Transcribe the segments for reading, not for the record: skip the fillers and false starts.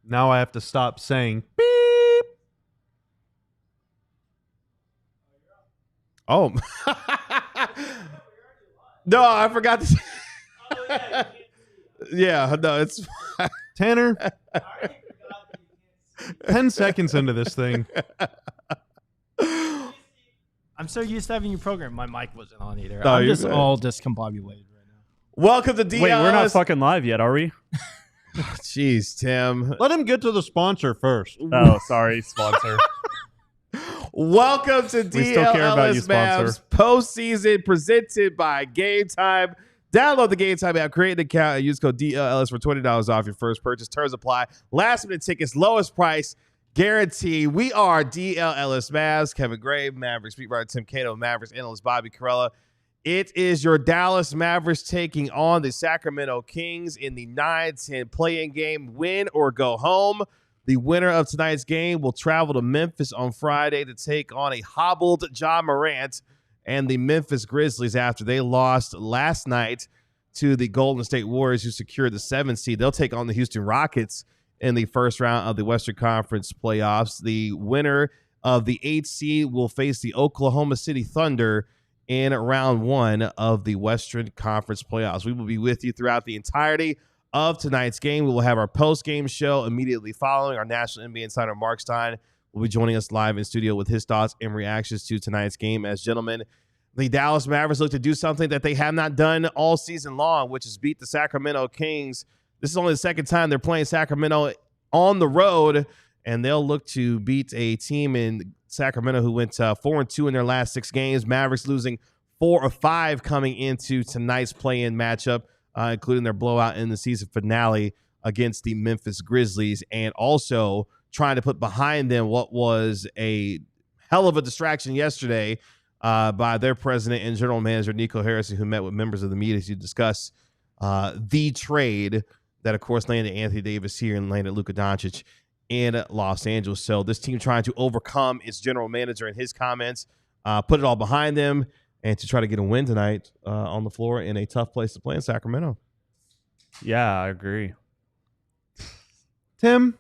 Now I have to stop saying beep. Oh. No, I forgot to say. Yeah, no, it's Tanner. 10 seconds into this thing. I'm so used to having you program. My mic wasn't on either. No, I'm you're just good. all discombobulated right now. Welcome to DLLS. Wait, we're not fucking live yet, are we? Jeez, Tim. Let him get to the sponsor first. Oh, sorry, sponsor. Welcome to We still care about you, DLLS Mavs postseason presented by Game Time. Download the Game Time app, create an account, and use code DLLS for $20 off your first purchase. Terms apply. Last minute tickets, lowest price guarantee. We are DLLS Mavs. Kevin Gray, Mavericks beat writer Tim Cato, Mavericks analyst Bobby Carella. It is your Dallas Mavericks taking on the Sacramento Kings in the 9-10 play-in game. Win or go home. The winner of tonight's game will travel to Memphis on Friday to take on a hobbled Ja Morant and the Memphis Grizzlies after they lost last night to the Golden State Warriors, who secured the 7th seed. They'll take on the Houston Rockets in the first round of the Western Conference playoffs. The winner of the 8th seed will face the Oklahoma City Thunder in round 1 of the Western Conference playoffs. We will be with you throughout the entirety of tonight's game. We will have our post-game show immediately following. Our national NBA insider, Mark Stein, will be joining us live in studio with his thoughts and reactions to tonight's game. As gentlemen, the Dallas Mavericks look to do something that they have not done all season long, which is beat the Sacramento Kings. This is only the second time they're playing Sacramento on the road, and they'll look to beat a team in Sacramento who went 4-2 in their last 6 games. Mavericks losing 4 of 5 coming into tonight's play-in matchup, including their blowout in the season finale against the Memphis Grizzlies, and also trying to put behind them what was a hell of a distraction yesterday by their president and general manager, Nico Harrison, who met with members of the media to discuss the trade that, of course, landed Anthony Davis here and landed Luka Doncic in Los Angeles. So this team trying to overcome its general manager and his comments, put it all behind them, and to try to get a win tonight on the floor in a tough place to play in Sacramento. Yeah, I agree. Tim,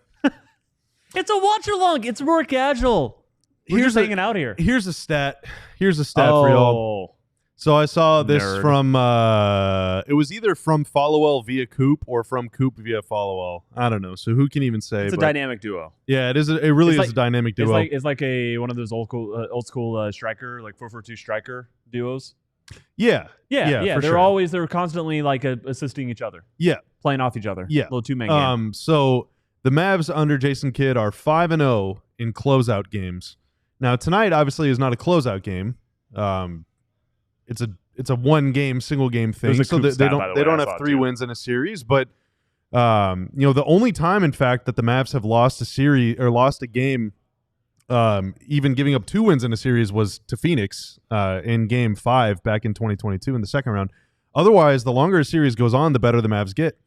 It's a watch-along. It's more casual. We're just hanging out here. Here's a stat. Here's a stat for y'all. So I saw this from, it was either from Followell via Coop or from Coop via Followell. I don't know. So who can even say? It's a dynamic duo. Yeah, it is. It really is a dynamic duo. It's like one of those old school striker, like 4-4-2 striker duos. Yeah. They're constantly like assisting each other. Yeah. Playing off each other. Yeah. Little two-man game. So the Mavs under Jason Kidd are 5-0 in closeout games. Now tonight obviously is not a closeout game. It's a one-game, single-game thing, so they don't have 3 wins in a series. But the only time, in fact, that the Mavs have lost a series or lost a game, even giving up 2 wins in a series, was to Phoenix in Game 5 back in 2022 in the second round. Otherwise, the longer a series goes on, the better the Mavs get.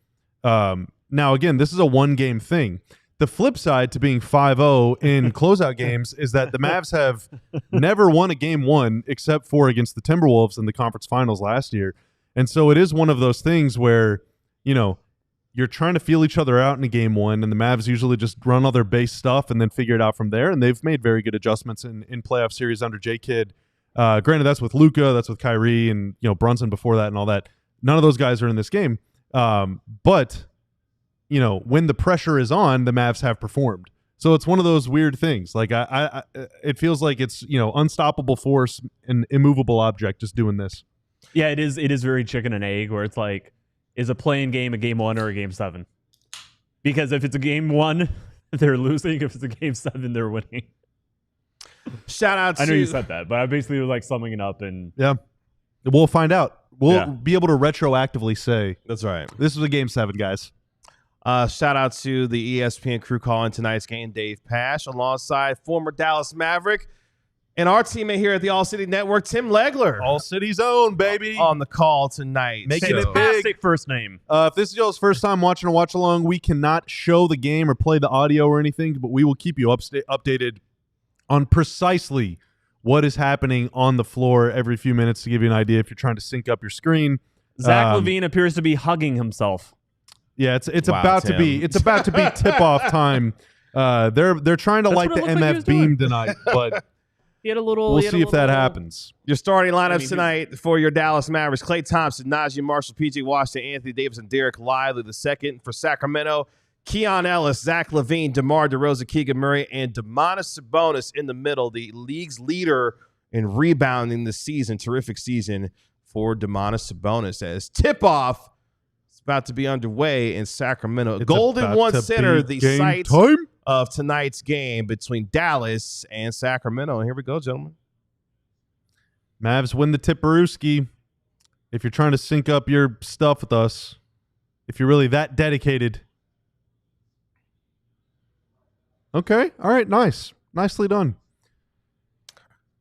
Now, again, this is a one-game thing. The flip side to being 5-0 in closeout games is that the Mavs have never won a game 1 except for against the Timberwolves in the conference finals last year. And so it is one of those things where, you're trying to feel each other out in a game 1, and the Mavs usually just run all their base stuff and then figure it out from there. And they've made very good adjustments in playoff series under J-Kidd. Granted, that's with Luka, that's with Kyrie, and Brunson before that and all that. None of those guys are in this game. But when the pressure is on, the Mavs have performed. So it's one of those weird things. Like it feels like it's unstoppable force, an immovable object, just doing this. Yeah, it is. It is very chicken and egg, where it's like, is a playing game a game 1 or a game 7? Because if it's a game 1, they're losing. If it's a game 7, they're winning. Shout out to... I know you said that, but I basically was like summing it up. And yeah, we'll find out. We'll be able to retroactively say, that's right, this was a game 7, guys. Shout out to the ESPN crew calling tonight's game, Dave Pash, alongside former Dallas Maverick and our teammate here at the All-City Network, Tim Legler. All-City's own, baby. On the call tonight. Making it big. Fantastic first name. If this is y'all's first time watching a watch-along, we cannot show the game or play the audio or anything, but we will keep you updated on precisely what is happening on the floor every few minutes to give you an idea if you're trying to sync up your screen. Zach LaVine appears to be hugging himself. Yeah, it's about to be tip off time. They're trying to light the MF beam tonight, but we'll see if that happens. Your starting lineups tonight for your Dallas Mavericks: Klay Thompson, Najee Marshall, PJ Washington, Anthony Davis, and Dereck Lively II. For Sacramento, Keon Ellis, Zach LaVine, DeMar DeRozan, Keegan Murray, and Domantas Sabonis in the middle. The league's leader in rebounding this season. Terrific season for Domantas Sabonis as tip-off is about to be underway in Sacramento. Golden One Center, the site of tonight's game between Dallas and Sacramento. And here we go, gentlemen. Mavs win the Tipperooski. If you're trying to sync up your stuff with us, if you're really that dedicated. Okay. All right. Nice. Nicely done.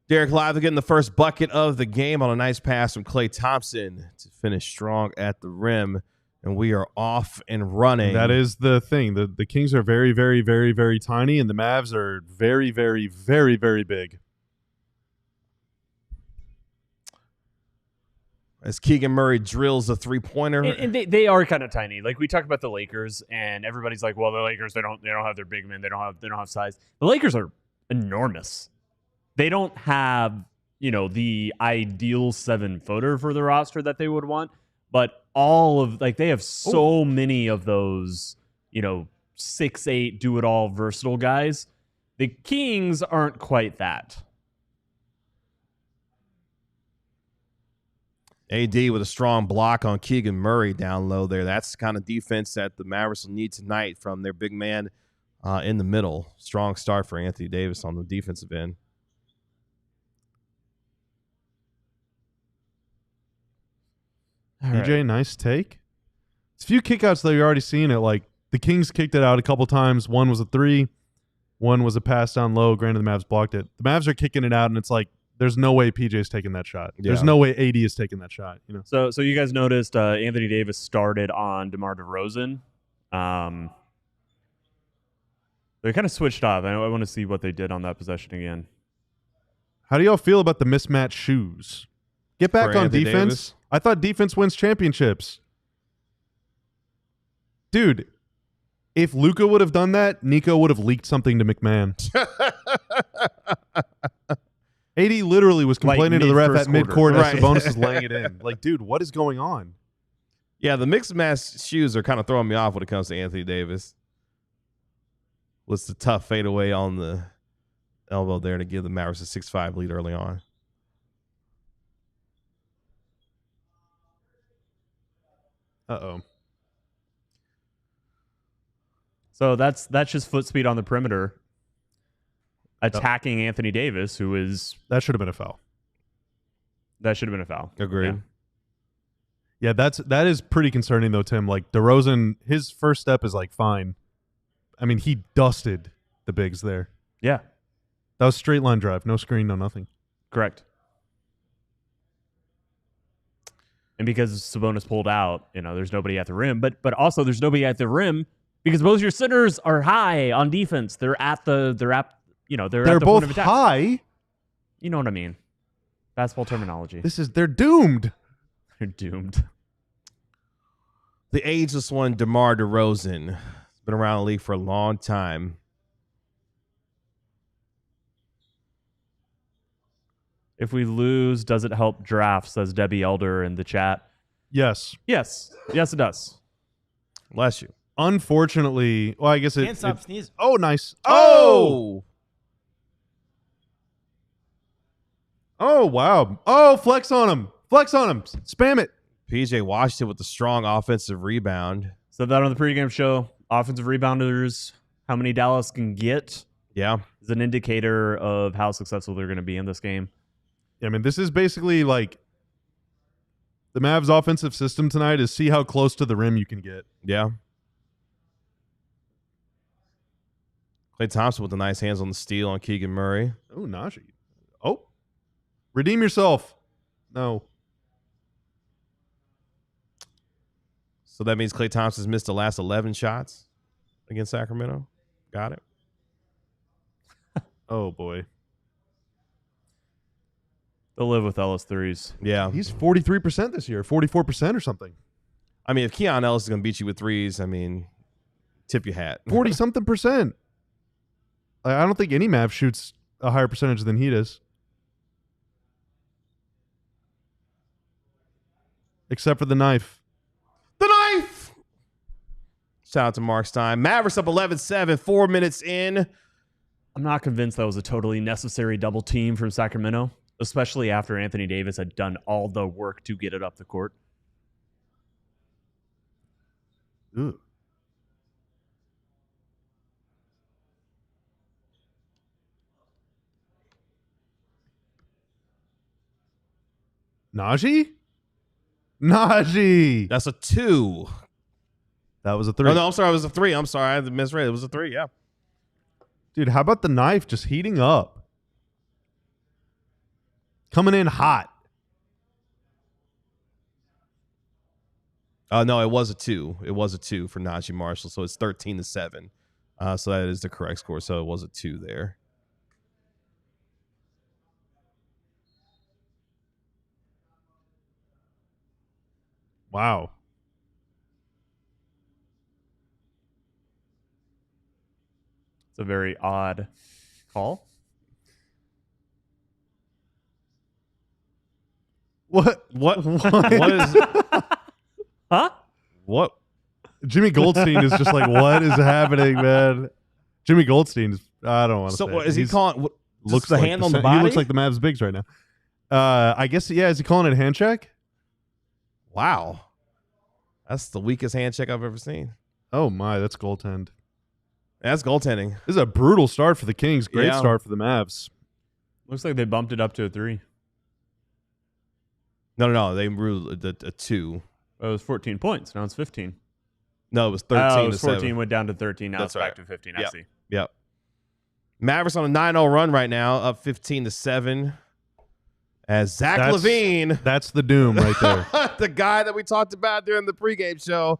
Dereck Lively getting the first bucket of the game on a nice pass from Klay Thompson to finish strong at the rim. And we are off and running. That is the thing. The Kings are very, very, very, very tiny, and the Mavs are very, very, very, very big. As Keegan Murray drills a three-pointer. And they are kind of tiny. Like we talk about the Lakers, and everybody's like, well, the Lakers, they don't have their big men. They don't have size. The Lakers are enormous. They don't have, the ideal 7-footer for the roster that they would want, but they have so many of those, 6'8", do-it-all versatile guys. The Kings aren't quite that. AD with a strong block on Keegan Murray down low there. That's the kind of defense that the Mavericks will need tonight from their big man in the middle. Strong start for Anthony Davis on the defensive end. DJ, nice take. It's a few kickouts that you're already seeing it. Like the Kings kicked it out a couple times. One was a 3, one was a pass down low. Granted, the Mavs blocked it. The Mavs are kicking it out, and it's like there's no way PJ's taking that shot. Yeah. There's no way AD is taking that shot. So you guys noticed Anthony Davis started on DeMar DeRozan. They kind of switched off. I want to see what they did on that possession again. How do y'all feel about the mismatched shoes? Get back on Anthony defense. Davis? I thought defense wins championships. Dude, if Luka would have done that, Nico would have leaked something to McMahon. AD literally was complaining to the ref at midcourt as Sabonis is laying it in. Like, dude, what is going on? Yeah, the mixed match shoes are kind of throwing me off when it comes to Anthony Davis. What's the tough fadeaway on the elbow there to give the Mavericks a 6-5 lead early on? Uh-oh. So that's just foot speed on the perimeter. Attacking Anthony Davis, who is... That should have been a foul. That should have been a foul. Agreed. Yeah, that is pretty concerning, though, Tim. Like, DeRozan, his first step is, like, fine. I mean, he dusted the bigs there. Yeah. That was straight line drive. No screen, no nothing. Correct. And because Sabonis pulled out, there's nobody at the rim. But also there's nobody at the rim because both your centers are high on defense. They're at the both point of attack. High. You know what I mean? Basketball terminology. They're doomed. They're doomed. The ageless one, DeMar DeRozan, has been around the league for a long time. If we lose, does it help draft? Says Debbie Elder in the chat. Yes. Yes, it does. Bless you. Unfortunately, well, I guess Can't stop sneezing. Oh, nice. Oh, wow. Oh, flex on him. Spam it. PJ Washington with the strong offensive rebound. So that on the pregame show, offensive rebounders, how many Dallas can get? Yeah, is an indicator of how successful they're going to be in this game. I mean, this is basically like the Mavs' offensive system tonight is see how close to the rim you can get. Yeah. Klay Thompson with the nice hands on the steal on Keegan Murray. Oh, Najee. Oh. Redeem yourself. No. So that means Klay Thompson's missed the last 11 shots against Sacramento. Got it. Oh, boy. They'll live with Ellis threes. Yeah. He's 43% this year, 44% or something. I mean, if Keon Ellis is going to beat you with threes, I mean, tip your hat. 40-something%. I don't think any Mav shoots a higher percentage than he does. Except for the knife. The knife! Shout out to Mark Stein. Mavericks up 11-7, 4 minutes in. I'm not convinced that was a totally necessary double team from Sacramento, especially after Anthony Davis had done all the work to get it up the court. Ooh. Najee? That's a 2. That was a 3. Oh, no, I'm sorry. It was a 3. I'm sorry. I misread. It was a 3, yeah. Dude, how about the knife just heating up? Coming in hot. No, it was a 2. It was a 2 for Najee Marshall, so it's 13-7. So that is the correct score. So it was a 2 there. Wow. It's a very odd call. What? What is... Huh? What? Jimmy Goldstein is just like, what is happening, man? Jimmy Goldstein is, I don't want to say. So what is he calling? What, looks the like hand on the body? He looks like the Mavs bigs right now. I guess, yeah, is he calling it a hand check? Wow. That's the weakest hand check I've ever seen. Oh, my, that's goaltend. That's goaltending. This is a brutal start for the Kings. Great start for the Mavs. Looks like they bumped it up to a 3. No. They ruled a 2. It was 14 points. Now it's 15. No, it was 13 it was to 14, 7. went down to 13. Now That's it's back right. to 15. Yep. I see. Yep. Mavericks on a 9-0 run right now, up 15-7. As Zach LaVine. That's the doom right there. The guy that we talked about during the pregame show.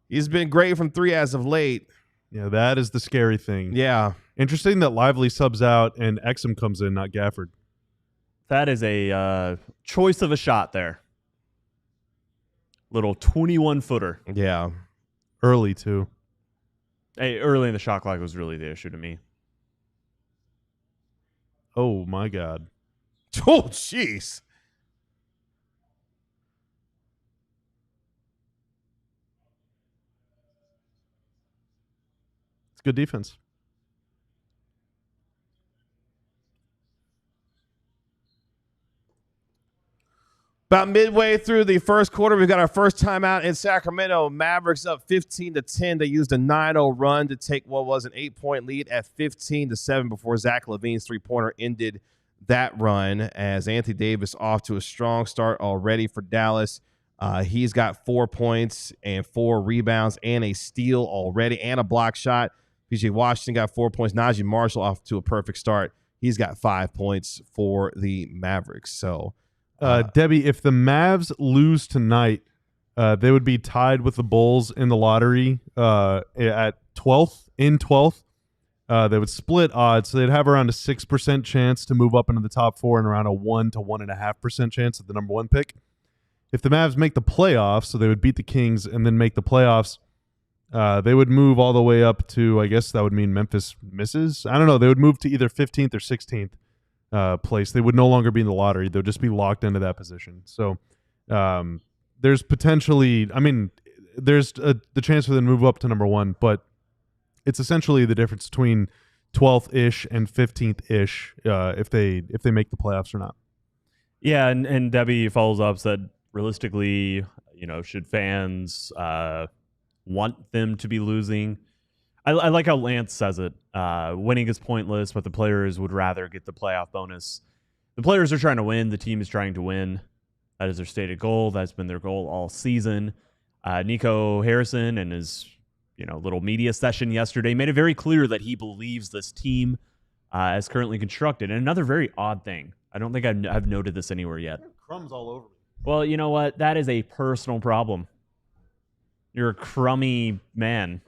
He's been great from 3 as of late. Yeah, that is the scary thing. Yeah. Interesting that Lively subs out and Exum comes in, not Gafford. That is a choice of a shot there. Little 21-footer. Yeah. Early, too. Hey, early in the shot clock was really the issue to me. Oh, my God. Oh, jeez. It's good defense. About midway through the first quarter, we've got our first timeout in Sacramento. Mavericks up 15-10. They used a 9-0 run to take what was an 8-point lead at 15-7 before Zach LaVine's three-pointer ended that run, as Anthony Davis off to a strong start already for Dallas. He's got 4 points and 4 rebounds and a steal already and a block shot. PJ Washington got 4 points. Najee Marshall off to a perfect start. He's got 5 points for the Mavericks. So, Debbie, if the Mavs lose tonight, they would be tied with the Bulls in the lottery at 12th. In 12th, they would split odds, so they'd have around a 6% chance to move up into the top 4 and around a 1 to 1.5% chance at the number 1 pick. If the Mavs make the playoffs, so they would beat the Kings and then make the playoffs, they would move all the way up to, I guess that would mean Memphis misses. I don't know. They would move to either 15th or 16th. Place. They would no longer be in the lottery. They'll just be locked into that position. So there's potentially, I mean, there's the chance for them to move up to number 1, but it's essentially the difference between 12th-ish and 15th-ish if they make the playoffs or not. Yeah, and Debbie follows up, said, realistically, should fans want them to be losing? I like how Lance says it. Winning is pointless, but the players would rather get the playoff bonus. The players are trying to win. The team is trying to win. That is their stated goal. That's been their goal all season. Nico Harrison and his little media session yesterday made it very clear that he believes this team is currently constructed. And another very odd thing. I don't think I've noted this anywhere yet. Crumbs all over me. Well, you know what? That is a personal problem. You're a crummy man.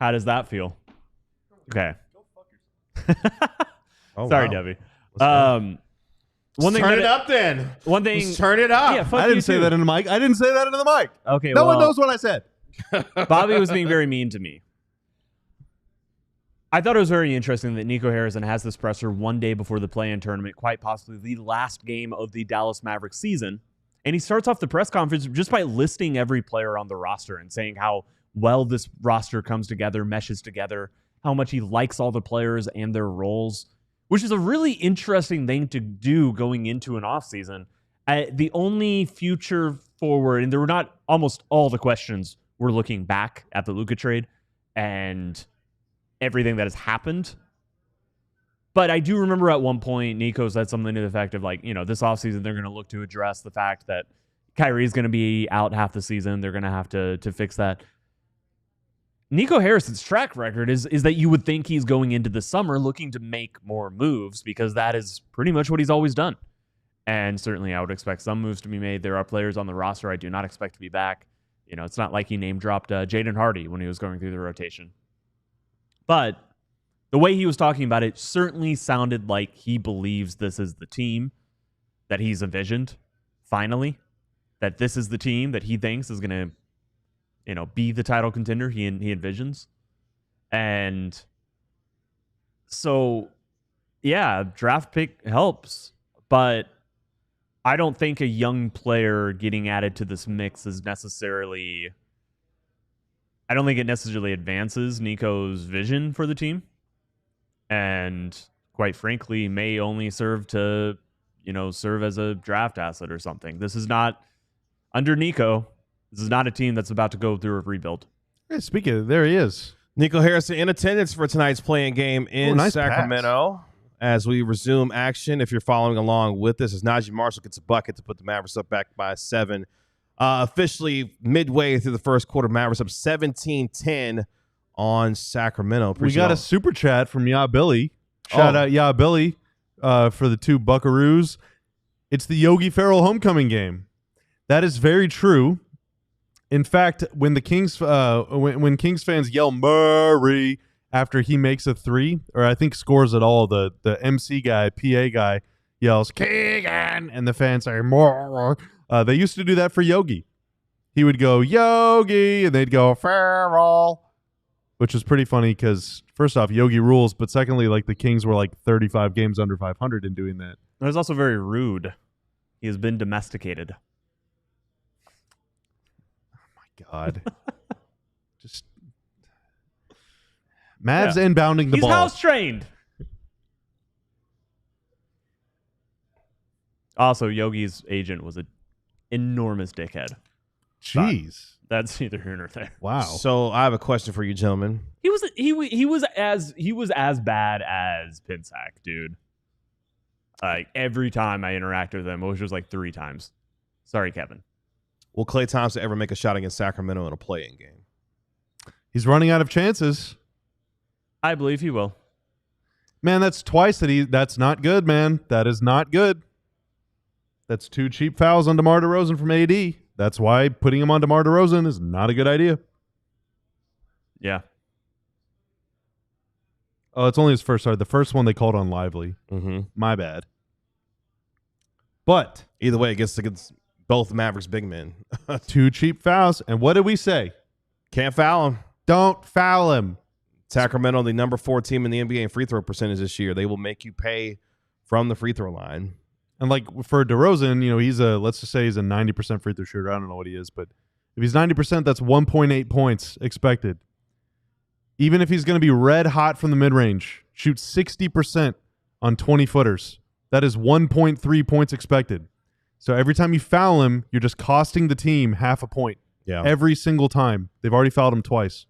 How does that feel? Okay. Oh, Sorry, wow. Debbie. Turn it up then. One thing. Let's turn it up. Yeah, I didn't say that in the mic. I didn't say that into the mic. Okay, no one knows what I said. Bobby was being very mean to me. I thought it was very interesting that Nico Harrison has this presser one day before the play-in tournament, quite possibly the last game of the Dallas Mavericks season. And he starts off the press conference just by listing every player on the roster and saying how well this roster comes together, meshes together, how much he likes all the players and their roles, which is a really interesting thing to do going into an offseason. The only future forward, and there were not almost all the questions were looking back at the Luka trade and everything that has happened. But I do remember at one point, Nico said something to the effect of like, this offseason, they're going to look to address the fact that Kyrie's going to be out half the season. They're going to have to fix that. Nico Harrison's track record is that you would think he's going into the summer looking to make more moves because that is pretty much what he's always done. And certainly I would expect some moves to be made. There are players on the roster I do not expect to be back. It's not like he name-dropped Jaden Hardy when he was going through the rotation. But the way he was talking about it certainly sounded like he believes this is the team that he's envisioned, finally. That this is the team that he thinks is going to, be the title contender he envisions. And so, yeah, draft pick helps. But I don't think a young player getting added to this mix is necessarily... I don't think it necessarily advances Nico's vision for the team. And quite frankly, may only serve to, serve as a draft asset or something. This is not, under Nico, this is not a team that's about to go through a rebuild. Hey, speaking of, there he is. Nico Harrison in attendance for tonight's playing game in Sacramento. Pass. As we resume action, if you're following along with this, as Najee Marshall gets a bucket to put the Mavericks up back by 7. Officially midway through the first quarter, Mavericks up 17-10 on Sacramento. We got a super chat from Ya Billy. Shout out Ya Billy for the 2 Buckaroos. It's the Yogi Ferrell homecoming game. That is very true. In fact, when the Kings when Kings fans yell Murray after he makes a 3, or I think scores it all, the MC guy, PA guy yells Keegan, and the fans say more. They used to do that for Yogi. He would go Yogi, and they'd go Ferrell, which is pretty funny because first off, Yogi rules, but secondly, like the Kings were like 35 games under 500 in doing that. It was also very rude. He has been domesticated. Oh my God. Just Mavs inbounding the ball. He's house trained. Also, Yogi's agent was an enormous dickhead. Jeez. That's neither here nor there. Wow. So I have a question for you, gentlemen. He was as bad as Pinsack, dude. Like every time I interacted with him, which was like 3 times. Sorry, Kevin. Will Klay Thompson ever make a shot against Sacramento in a play-in game? He's running out of chances. I believe he will. Man, that's twice that's not good, man. That is not good. That's 2 cheap fouls on DeMar DeRozan from AD. That's why putting him on DeMar DeRozan is not a good idea. Yeah. Oh, it's only his first. Sorry, the first one they called on Lively. Mm-hmm. My bad. But either way, it gets against both Mavericks big men. 2 cheap fouls. And what did we say? Can't foul him. Don't foul him. Sacramento, the number 4 team in the NBA in free throw percentage this year. They will make you pay from the free throw line. And like for DeRozan, let's just say he's a 90% free throw shooter. I don't know what he is, but if he's 90%, that's 1.8 points expected. Even if he's going to be red hot from the mid-range, shoot 60% on 20-footers. That is 1.3 points expected. So every time you foul him, you're just costing the team half a point. Yeah. Every single time. They've already fouled him twice.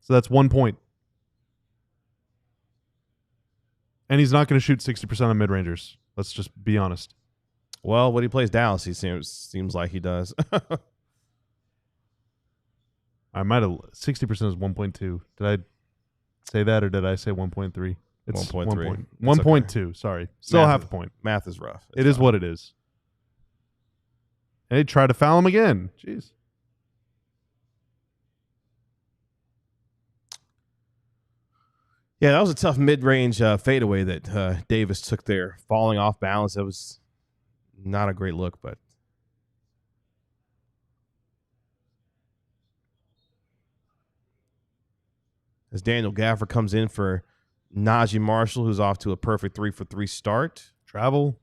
So that's 1 point. And he's not going to shoot 60% on mid-rangers. Let's just be honest. Well, when he plays Dallas, he seems like he does. I might have 60% is 1.2. Did I say that or did I say 1.3? It's 1.3. 1.2. Okay. Sorry. Still half a point. Math is rough. It is what it is. Hey, try to foul him again. Jeez. Yeah, that was a tough mid-range fadeaway that Davis took there, falling off balance. That was not a great look, but as Daniel Gafford comes in for Najee Marshall, who's off to a perfect 3-for-3 start. Travel.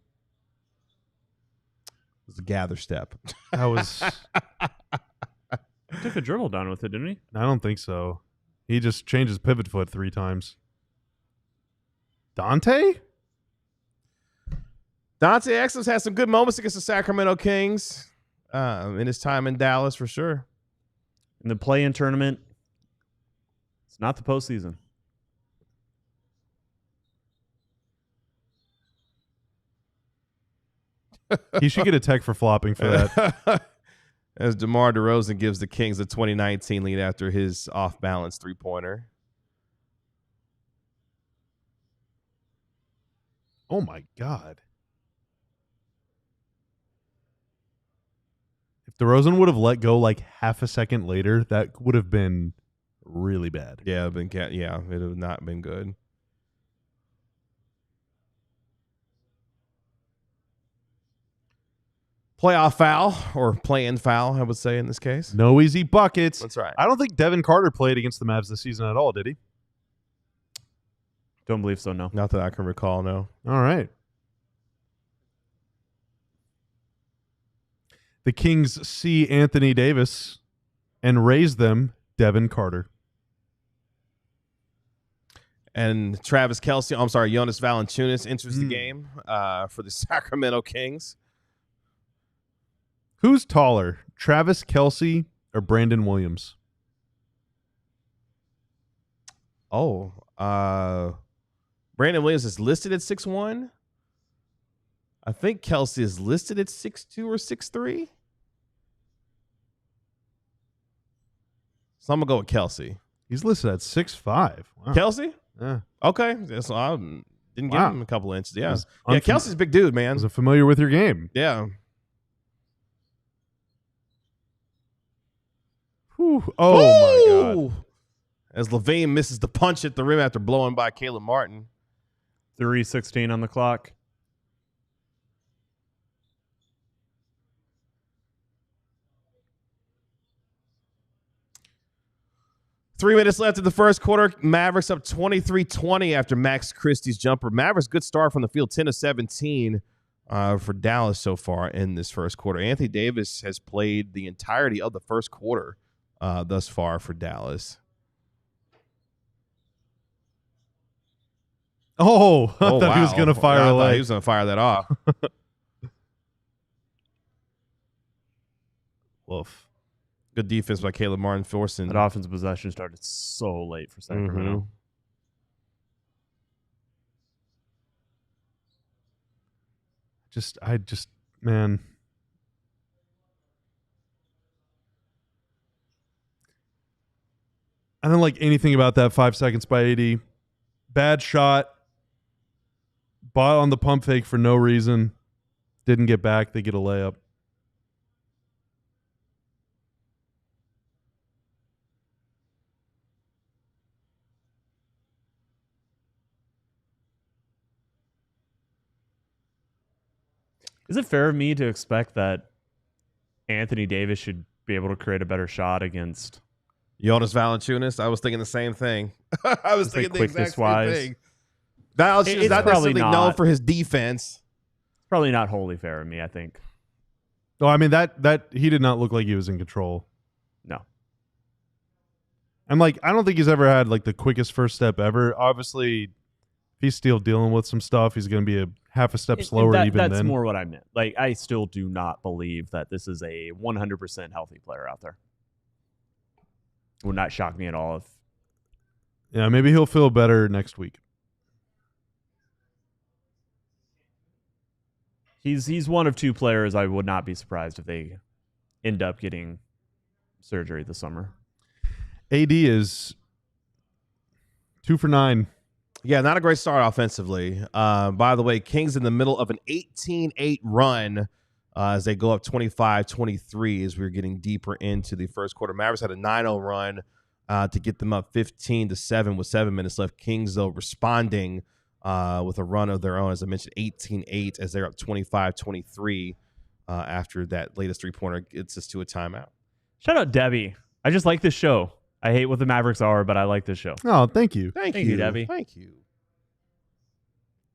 It was a gather step. That was... Took a dribble down with it, didn't he? I don't think so. He just changed his pivot foot 3 times. Dante Exum's had some good moments against the Sacramento Kings in his time in Dallas, for sure. In the play-in tournament, it's not the postseason. He should get a tech for flopping for that. As DeMar DeRozan gives the Kings a 2019 lead after his off-balance three-pointer. Oh, my God. If DeRozan would have let go like half a second later, that would have been really bad. Yeah, it would have not been good. Playoff foul, or play-in foul, I would say in this case. No easy buckets. That's right. I don't think Devin Carter played against the Mavs this season at all, did he? Don't believe so, no. Not that I can recall, no. All right. The Kings see Anthony Davis and raise them Devin Carter. And Jonas Valanciunas enters the game for the Sacramento Kings. Who's taller, Travis Kelce or Brandon Williams? Oh, Brandon Williams is listed at 6'1". I think Kelce is listed at 6'2" or 6'3". So I'm going to go with Kelce. He's listed at 6'5". Wow. Kelce? Yeah. Okay. So I didn't give him a couple inches. Yeah. Kelce's a big dude, man. Wasn't familiar with your game. Yeah. Whew. Oh, my God. As LaVine misses the punch at the rim after blowing by Caleb Martin. 3:16 on the clock. Three minutes left in the first quarter. Mavericks up 23-20 after Max Christie's jumper. Mavericks, good start from the field, 10 of 17 for Dallas so far in this first quarter. Anthony Davis has played the entirety of the first quarter thus far for Dallas. Oh, I thought he was going to fire I away. thought he was going to fire that off. Woof. Good defense by Caleb Martin forcing. That offensive possession started so late for Sacramento. Man. I don't like anything about that 5 seconds by AD. Bad shot. Bought on the pump fake for no reason. Didn't get back. They get a layup. Is it fair of me to expect that Anthony Davis should be able to create a better shot against Jonas Valanciunas? I was thinking the same thing. I was thinking the exact same thing. Valanciunas is not necessarily known for his defense. It's probably not wholly fair of me, I think. No, I mean that he did not look like he was in control. No. And like I don't think he's ever had like the quickest first step ever. Obviously, if he's still dealing with some stuff, he's going to be a half a step slower even then. That's more what I meant. Like I still do not believe that this is a 100% healthy player out there. It would not shock me at all if. Yeah, maybe he'll feel better next week. He's one of two players I would not be surprised if they end up getting surgery this summer. AD is 2 for 9. Yeah, not a great start offensively. By the way, Kings in the middle of an 18-8 run as they go up 25-23 as we're getting deeper into the first quarter. Mavericks had a 9-0 run to get them up 15-7 with 7 minutes left. Kings, though, responding with a run of their own, as I mentioned, 18-8 as they're up 25-23 after that latest three-pointer gets us to a timeout. Shout out Debbie. I just like this show. I hate what the Mavericks are, but I like this show. Oh, thank you. Thank you, Debbie. Thank you.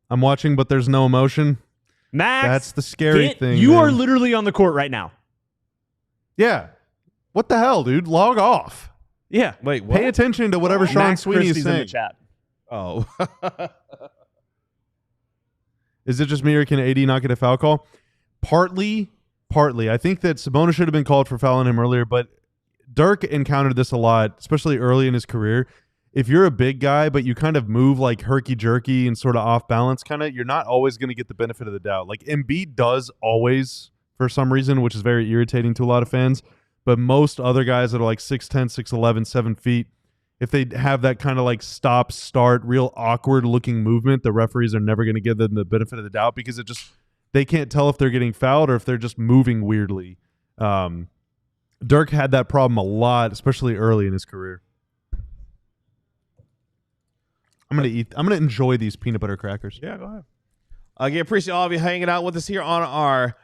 I'm watching, but there's no emotion. Max, that's the scary thing. You are literally on the court right now. Yeah. What the hell, dude? Log off. Yeah. Wait, what? Pay attention to whatever Sean Max Sweeney Christie's is saying. in the chat. Oh. Is it just me or can AD not get a foul call? Partly. I think that Sabonis should have been called for fouling him earlier, but Dirk encountered this a lot, especially early in his career. If you're a big guy, but you kind of move like herky-jerky and sort of off balance, you're not always going to get the benefit of the doubt. Like Embiid does always for some reason, which is very irritating to a lot of fans. But most other guys that are like 6'10", 6'11", 7 feet, if they have that kind of like stop, start, real awkward looking movement, the referees are never going to give them the benefit of the doubt because they can't tell if they're getting fouled or if they're just moving weirdly. Dirk had that problem a lot, especially early in his career. I'm gonna enjoy these peanut butter crackers. Yeah, go ahead. Again, appreciate all of you hanging out with us here on our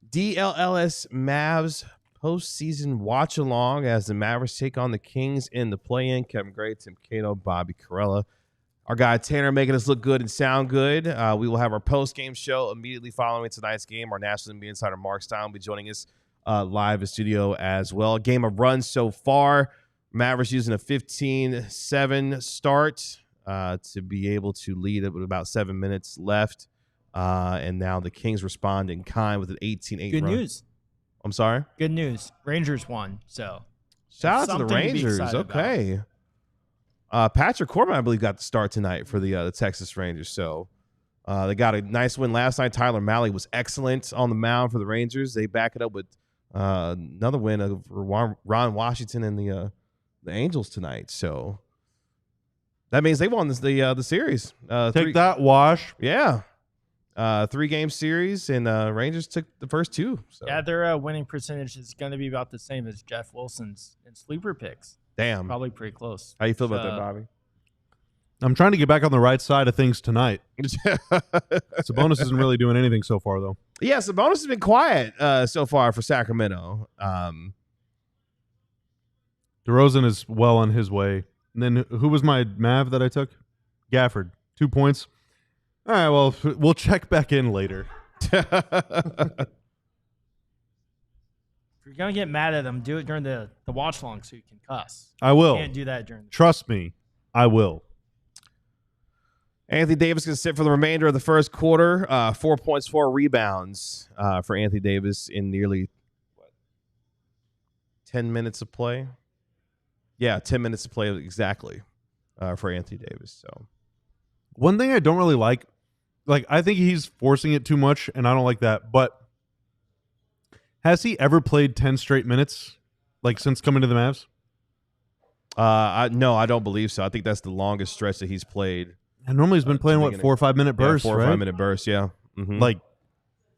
DLLS Mavs postseason watch along as the Mavericks take on the Kings in the play-in. Kevin Gray, Tim Cato, Bobby Carella. Our guy Tanner making us look good and sound good. We will have our post-game show immediately following tonight's game. Our National NBA insider Mark Stein will be joining us live in studio as well. Game of runs so far. Mavericks using a 15-7 start to be able to lead it with about 7 minutes left. And now the Kings respond in kind with an 18-8 Good run. news. I'm sorry? Good news. Rangers won, so. Shout out to the Rangers. Okay. Patrick Corbin, I believe, got the start tonight for the Texas Rangers. So they got a nice win last night. Tyler Malley was excellent on the mound for the Rangers. They back it up with another win over Ron Washington and the Angels tonight. So that means they won the series. Take that, Wash. Yeah. 3-game series, and Rangers took the first 2. So. Yeah, their winning percentage is going to be about the same as Jeff Wilson's in sleeper picks. Damn. Probably pretty close. How you feel about that, Bobby? I'm trying to get back on the right side of things tonight. Sabonis isn't really doing anything so far, though. Yeah, Sabonis has been quiet so far for Sacramento. DeRozan is well on his way. And then who was my Mav that I took? Gafford. 2 points. All right, well, we'll check back in later. If you're going to get mad at them, do it during the watch long so you can cuss. I will. You can't do that during the Trust me, I will. Anthony Davis going to sit for the remainder of the first quarter. 4 points, 4 rebounds for Anthony Davis in nearly 10 minutes of play. Yeah, 10 minutes of play exactly for Anthony Davis. So one thing I don't really like I think he's forcing it too much, and I don't like that. But has he ever played 10 straight minutes, since coming to the Mavs? No, I don't believe so. I think that's the longest stretch that he's played. And normally he's been playing 4 or 5 minute bursts, 4 or right? 5 minute bursts, yeah. Mm-hmm. And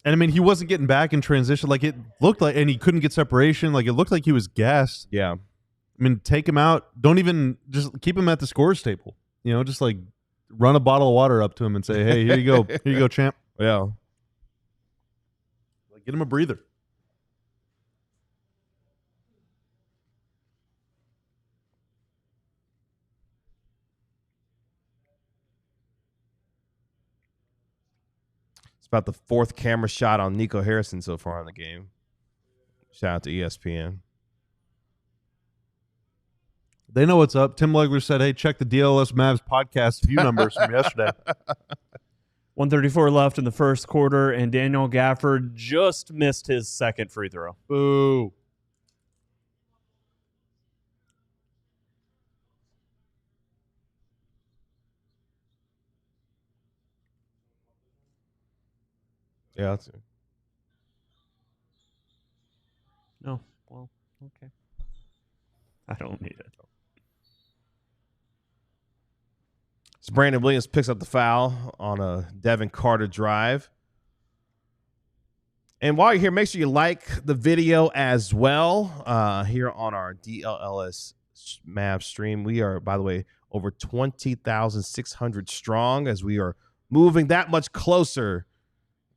I mean, he wasn't getting back in transition. It looked like, and he couldn't get separation. It looked like he was gassed. Yeah. I mean, take him out. Don't even just keep him at the scorer's table. Just run a bottle of water up to him and say, "Hey, here you go. Here you go, champ." Yeah. Get him a breather. It's about the 4th camera shot on Nico Harrison so far in the game. Shout out to ESPN. They know what's up. Tim Legler said, "Hey, check the DLLS Mavs podcast view numbers from yesterday." 1:34 left in the first quarter, and Daniel Gafford just missed his second free throw. Boo. Yeah, that's it. No, well, okay. I don't need it. So Brandon Williams picks up the foul on a Devin Carter drive. And while you're here, make sure you like the video as well here on our DLLS Mavs stream. We are, by the way, over 20,600 strong as we are moving that much closer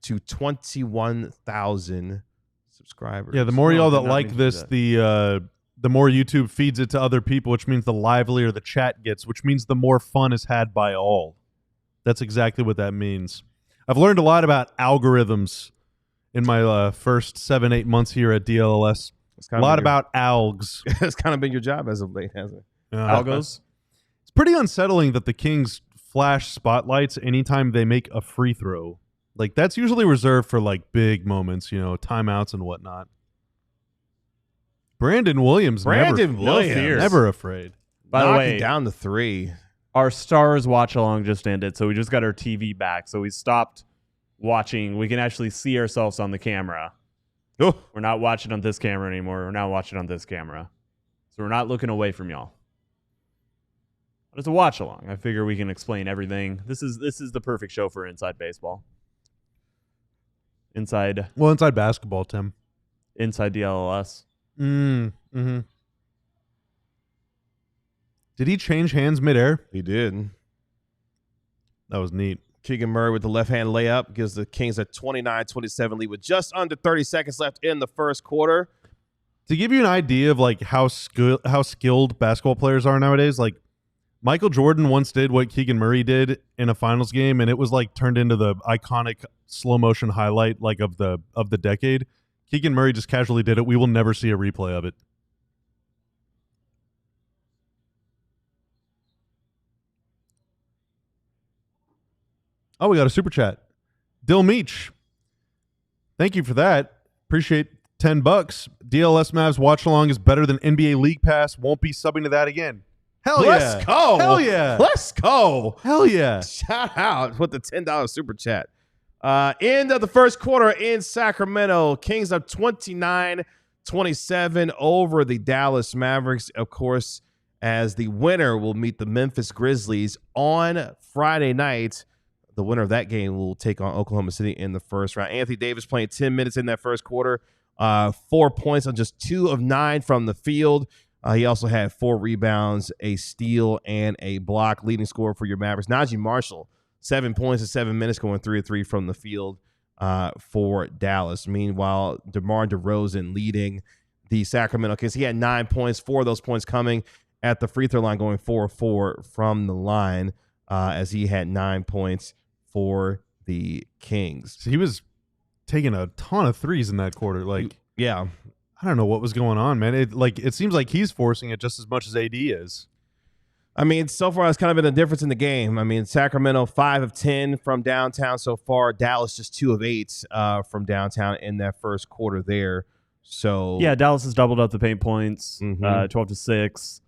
to 21,000 subscribers. Yeah, the more y'all that like this, the more YouTube feeds it to other people, which means the livelier the chat gets, which means the more fun is had by all. That's exactly what that means. I've learned a lot about algorithms in my first 7-8 months here at DLLS. A lot about algs. It's kind of been your job as of late, hasn't it? Algos? It's pretty unsettling that the Kings flash spotlights anytime they make a free throw. Like, that's usually reserved for, like, big moments, timeouts and whatnot. Brandon Williams, never afraid. By the way, down the three. Our Stars watch-along just ended, so we just got our TV back. So we stopped watching. We can actually see ourselves on the camera. Oh. We're not watching on this camera anymore. We're now watching on this camera. So we're not looking away from y'all. But it's a watch-along. I figure we can explain everything. This is the perfect show for Inside Baseball. Inside basketball, Tim. Inside DLLS. Mm-hmm. Did he change hands midair? He did. That was neat. Keegan Murray with the left-hand layup gives the Kings a 29-27 lead with just under 30 seconds left in the first quarter. To give you an idea of like how skilled basketball players are nowadays, like Michael Jordan once did what Keegan Murray did in a finals game, and it was like turned into the iconic slow motion highlight like of the decade. Keegan Murray just casually did it. We will never see a replay of it. Oh, we got a super chat. Dill Meach. Thank you for that. Appreciate $10. DLS Mavs watch along is better than NBA League Pass. Won't be subbing to that again. Hell yeah. Let's go. Hell yeah. Let's go. Hell yeah. Shout out with the $10 super chat. End of the first quarter in Sacramento. Kings up 29-27 over the Dallas Mavericks. Of course, as the winner will meet the Memphis Grizzlies on Friday night. The winner of that game will take on Oklahoma City in the first round. Anthony Davis playing 10 minutes in that first quarter. 4 points on just 2 of 9 from the field. He also had 4 rebounds, a steal, and a block. Leading scorer for your Mavericks, Najee Marshall, 7 points in 7 minutes, going 3 of 3 from the field for Dallas. Meanwhile, DeMar DeRozan leading the Sacramento Kings. He had 9 points, 4 of those points coming at the free throw line, going 4 of 4 from the line as he had 9 points for the Kings. So he was taking a ton of threes in that quarter. Like, yeah. I don't know what was going on, man. It seems like he's forcing it just as much as AD is. I mean, so far it's kind of been a difference in the game. I mean, Sacramento 5 of 10 from downtown so far. Dallas just 2 of 8 from downtown in that first quarter there. So yeah, Dallas has doubled up the paint points, 12-6.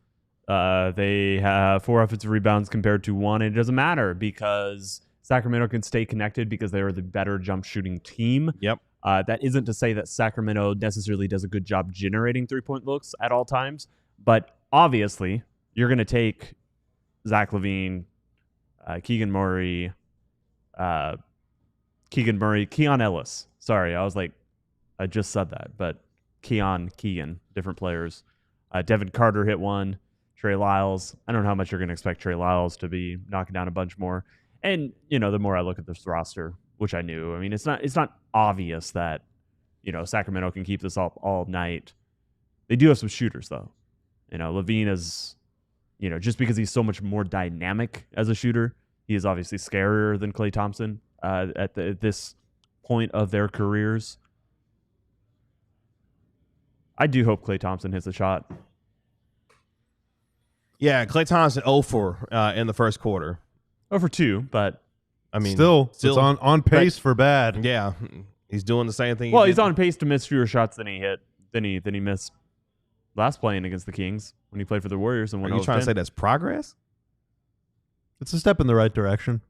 They have 4 offensive rebounds compared to 1. And it doesn't matter because Sacramento can stay connected because they are the better jump shooting team. Yep. That isn't to say that Sacramento necessarily does a good job generating 3-point looks at all times, but obviously you're going to take Zach LaVine, Keegan Murray, Keon Ellis. Sorry, I just said that, but Keegan, different players. Devin Carter hit 1. Trey Lyles. I don't know how much you're going to expect Trey Lyles to be knocking down a bunch more. And, the more I look at this roster, which I knew, I mean, it's not obvious that, Sacramento can keep this up all night. They do have some shooters, though. LaVine is, just because he's so much more dynamic as a shooter, he is obviously scarier than Klay Thompson at this point of their careers. I do hope Klay Thompson hits a shot. Yeah, Klay Thompson 0-4 in the first quarter. 0-2, but I mean, still it's on pace for bad. Yeah, he's doing the same thing. Well, he's on pace to miss fewer shots than he hit than he missed last playing against the Kings when he played for the Warriors. And are you trying to say that's progress? It's a step in the right direction.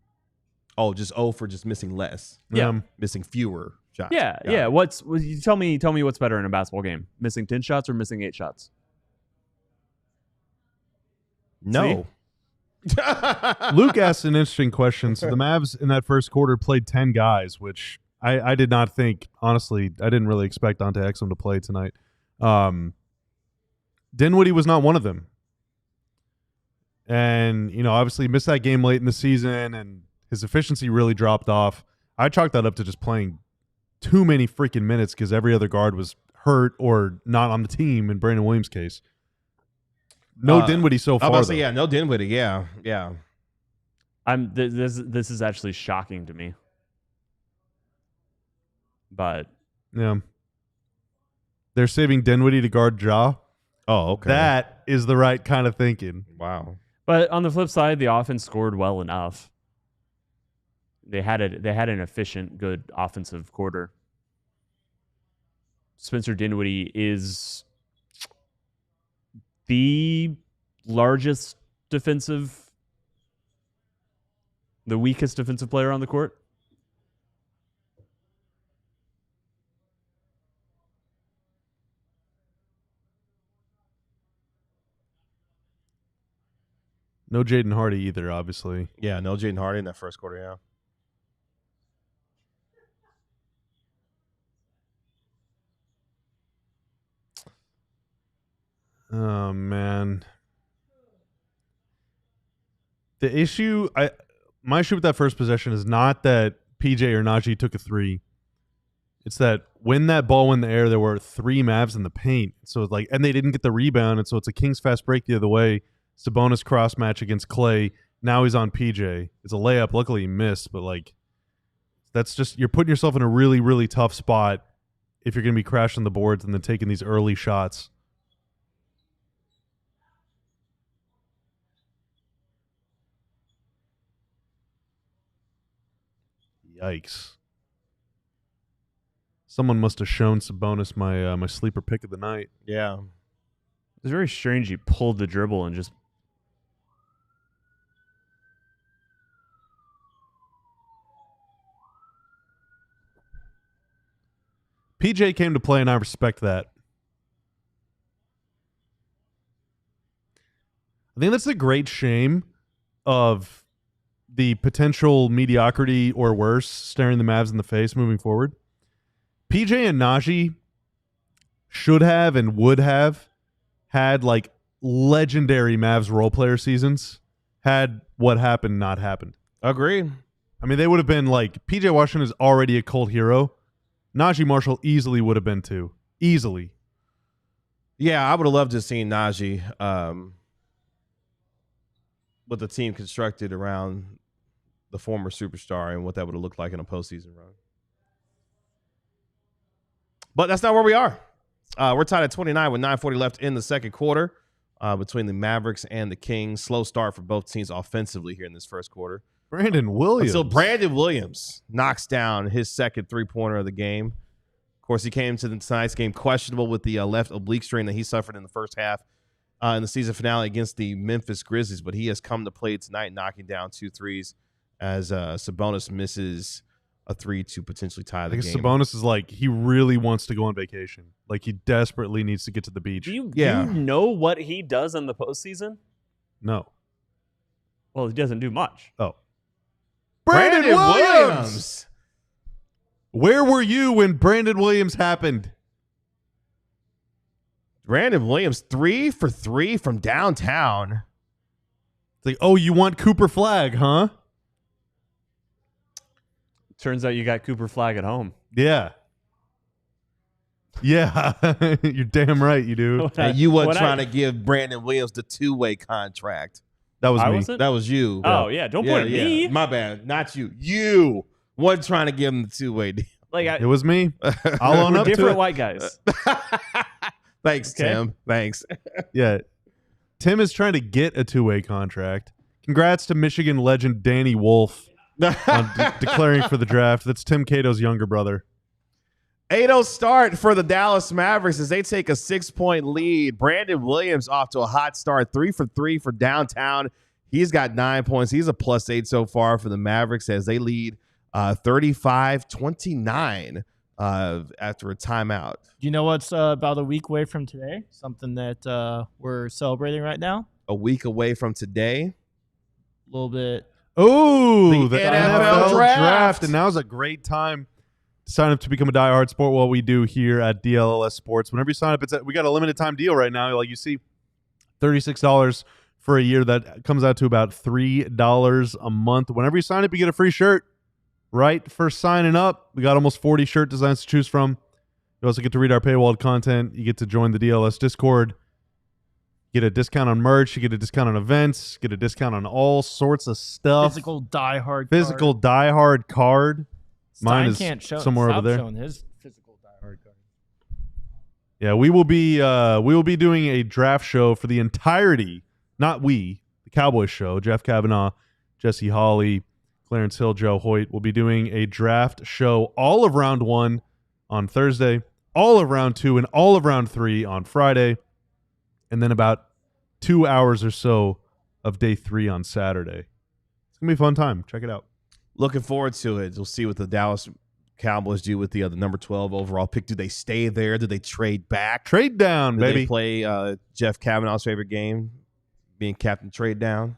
Oh, just for just missing less. Yeah, missing fewer shots. Yeah, yeah. You tell me what's better in a basketball game: missing 10 shots or missing 8 shots? No. Luke asked an interesting question. So the Mavs in that first quarter played 10 guys, which I did not think, honestly, I didn't really expect Dante Exum to play tonight. Dinwiddie was not one of them. And, obviously missed that game late in the season, and his efficiency really dropped off. I chalked that up to just playing too many freaking minutes because every other guard was hurt or not on the team in Brandon Williams' case. No Dinwiddie so far. No Dinwiddie. Yeah. This is actually shocking to me. But yeah, they're saving Dinwiddie to guard Ja. Oh, okay. That is the right kind of thinking. Wow. But on the flip side, the offense scored well enough. They had an efficient, good offensive quarter. Spencer Dinwiddie is the weakest defensive player on the court. No Jaden Hardy either, obviously. Yeah, no Jaden Hardy in that first quarter, yeah. Oh, man. My issue with that first possession is not that PJ or Najee took a three. It's that when that ball went in the air, there were 3 Mavs in the paint. So it's and they didn't get the rebound, and so it's a Kings fast break the other way. Sabonis cross match against Klay. Now he's on PJ. It's a layup. Luckily he missed, but that's just, you're putting yourself in a really, really tough spot if you're going to be crashing the boards and then taking these early shots. Yikes. Someone must have shown Sabonis my sleeper pick of the night. Yeah. It's very strange he pulled the dribble and just... PJ came to play, and I respect that. I think that's a great shame of the potential mediocrity or worse staring the Mavs in the face moving forward. PJ and Najee should have and would have had legendary Mavs role player seasons had what happened not happened. Agree. I mean, they would have been PJ Washington is already a cult hero. Najee Marshall easily would have been too. Easily. Yeah, I would have loved to have seen Najee with the team constructed around the former superstar and what that would have looked like in a postseason run. But that's not where we are. We're tied at 29 with 9:40 left in the second quarter between the Mavericks and the Kings. Slow start for both teams offensively here in this first quarter. Brandon Williams. Until Brandon Williams knocks down his second three-pointer of the game. Of course, he came to tonight's game questionable with the left oblique strain that he suffered in the first half in the season finale against the Memphis Grizzlies. But he has come to play tonight, knocking down 2 threes as Sabonis misses a 3 to potentially tie the game. Sabonis is he really wants to go on vacation. He desperately needs to get to the beach. Do you know what he does in the postseason? No. Well, he doesn't do much. Oh. Brandon Williams! Where were you when Brandon Williams happened? Brandon Williams, 3 for 3 from downtown. It's you want Cooper Flag, huh? Turns out you got Cooper Flag at home. Yeah. Yeah. You're damn right you do. And you weren't trying to give Brandon Williams the 2-way contract. That was me. Wasn't? That was you. Oh, yeah. Don't point at me. My bad. Not you. You wasn't trying to give him the 2-way deal. It was me. I'll own up to it. Different white guys. Thanks, okay. Tim. Thanks. Yeah. Tim is trying to get a 2-way contract. Congrats to Michigan legend Danny Wolf on declaring for the draft. That's Tim Cato's younger brother. 8-0 start for the Dallas Mavericks as they take a 6-point lead. Brandon Williams off to a hot start, 3 for 3 for downtown. He's got 9 points. He's a +8 so far for the Mavericks as they lead 35-29 after a timeout. Do you know what's about a week away from today? Something that we're celebrating right now? A week away from today. A little bit. Oh, the NFL draft. And now's a great time to sign up to become a diehard sport. What we do here at DLLS Sports. Whenever you sign up, we got a limited time deal right now. Like you see, $36 for a year. That comes out to about $3 a month. Whenever you sign up, you get a free shirt. Right for signing up, we got almost 40 shirt designs to choose from. You also get to read our paywalled content. You get to join the DLS Discord. Get a discount on merch. You get a discount on events. Get a discount on all sorts of stuff. Physical diehard card. Mine is can't show, somewhere over there. Showing his physical diehard card. Yeah, we will be doing a draft show for the entirety. Not we, the Cowboys show. Jeff Kavanaugh, Jesse Hawley, Clarence Hill, Joe Hoyt will be doing a draft show all of round 1 on Thursday, all of round 2, and all of round 3 on Friday, and then about 2 hours or so of day 3 on Saturday. It's going to be a fun time. Check it out. Looking forward to it. We'll see what the Dallas Cowboys do with the number 12 overall pick. Do they stay there? Do they trade back? Trade down, baby. Do they play Jeff Kavanaugh's favorite game, being captain trade down?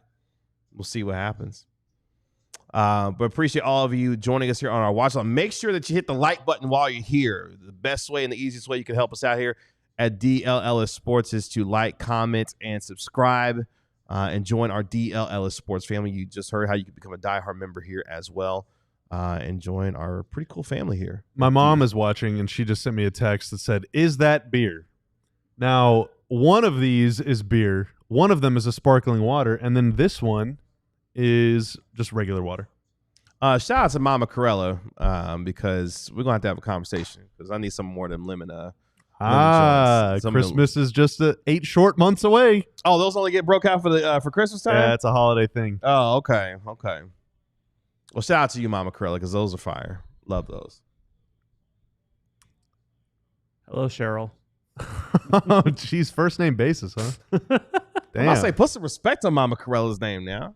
We'll see what happens. But appreciate all of you joining us here on our watch. Make sure that you hit the like button while you're here. The best way and the easiest way you can help us out here at DLLS Sports is to like, comment, and subscribe and join our DLLS Sports family. You just heard how you can become a diehard member here as well and join our pretty cool family here. My mom is watching, and she just sent me a text that said, "Is that beer?" Now, one of these is beer. One of them is a sparkling water, and then this one is just regular water. Shout out to Mama Corella because we're going to have a conversation because I need some more of them lemon. Christmas is just 8 short months away. Oh, those only get broke out for Christmas time? Yeah, it's a holiday thing. Oh, okay. Well, shout out to you, Mama Corella, because those are fire. Love those. Hello, Cheryl. Oh, geez, first name basis, huh? Damn. I say put some respect on Mama Corella's name now.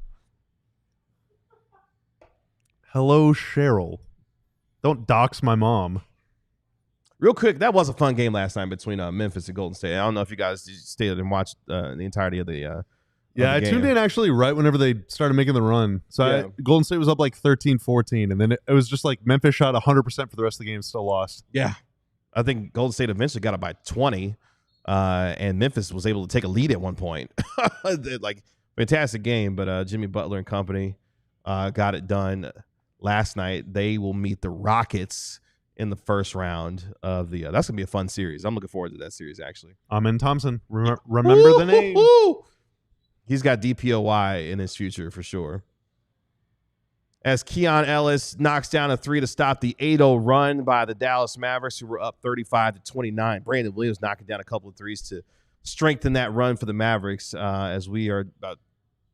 Hello, Cheryl. Don't dox my mom. Real quick, that was a fun game last night between Memphis and Golden State. I don't know if you guys stayed and watched the entirety of the I tuned in actually right whenever they started making the run. So Golden State was up like 13-14, and then it was just like Memphis shot 100% for the rest of the game, still lost. Yeah. I think Golden State eventually got up by 20, and Memphis was able to take a lead at one point. Like, fantastic game, but Jimmy Butler and company got it done last night. They will meet the Rockets in the first round of the that's going to be a fun series. I'm looking forward to that series, actually. Amen Thompson. Remember the name. He's got DPOY in his future for sure. As Keon Ellis knocks down a 3 to stop the 8-0 run by the Dallas Mavericks, who were up 35-29. Brandon Williams knocking down a couple of threes to strengthen that run for the Mavericks as we are about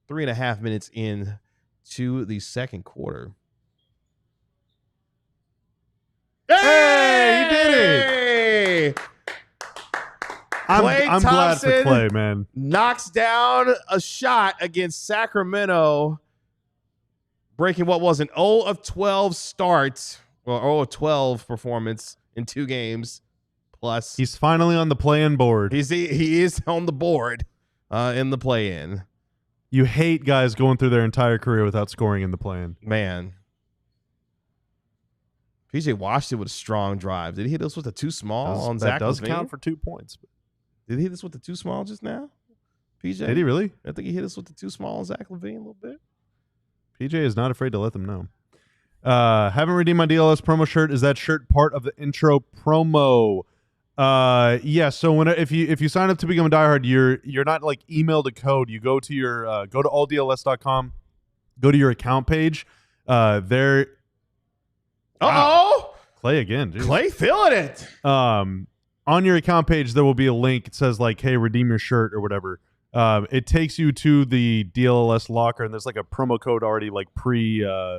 3.5 minutes in to the second quarter. Hey, he did it! I'm glad for Klay, man. Knocks down a shot against Sacramento, breaking what was an 0 of 12 start, or 0 of 12 performance in 2 games. Plus, he's finally on the play-in board. He is on the board in the play-in. You hate guys going through their entire career without scoring in the play-in. Man. PJ Washington with a strong drive. Did he hit this with the too small on Zach LaVine? That does count for 2 points. Did he hit this with the too small just now? PJ? Did he really? I think he hit us with the too small on Zach LaVine a little bit. PJ is not afraid to let them know. Haven't redeemed my DLS promo shirt. Is that shirt part of the intro promo? Yeah. So if you sign up to become a diehard, you're not like emailed a code. You go to your go to alldls.com, go to your account page. There. Uh-oh! Klay again. Geez. Klay feeling it. On your account page, there will be a link. It says like, "Hey, redeem your shirt" or whatever. It takes you to the DLLS locker, and there's like a promo code already like pre-applied.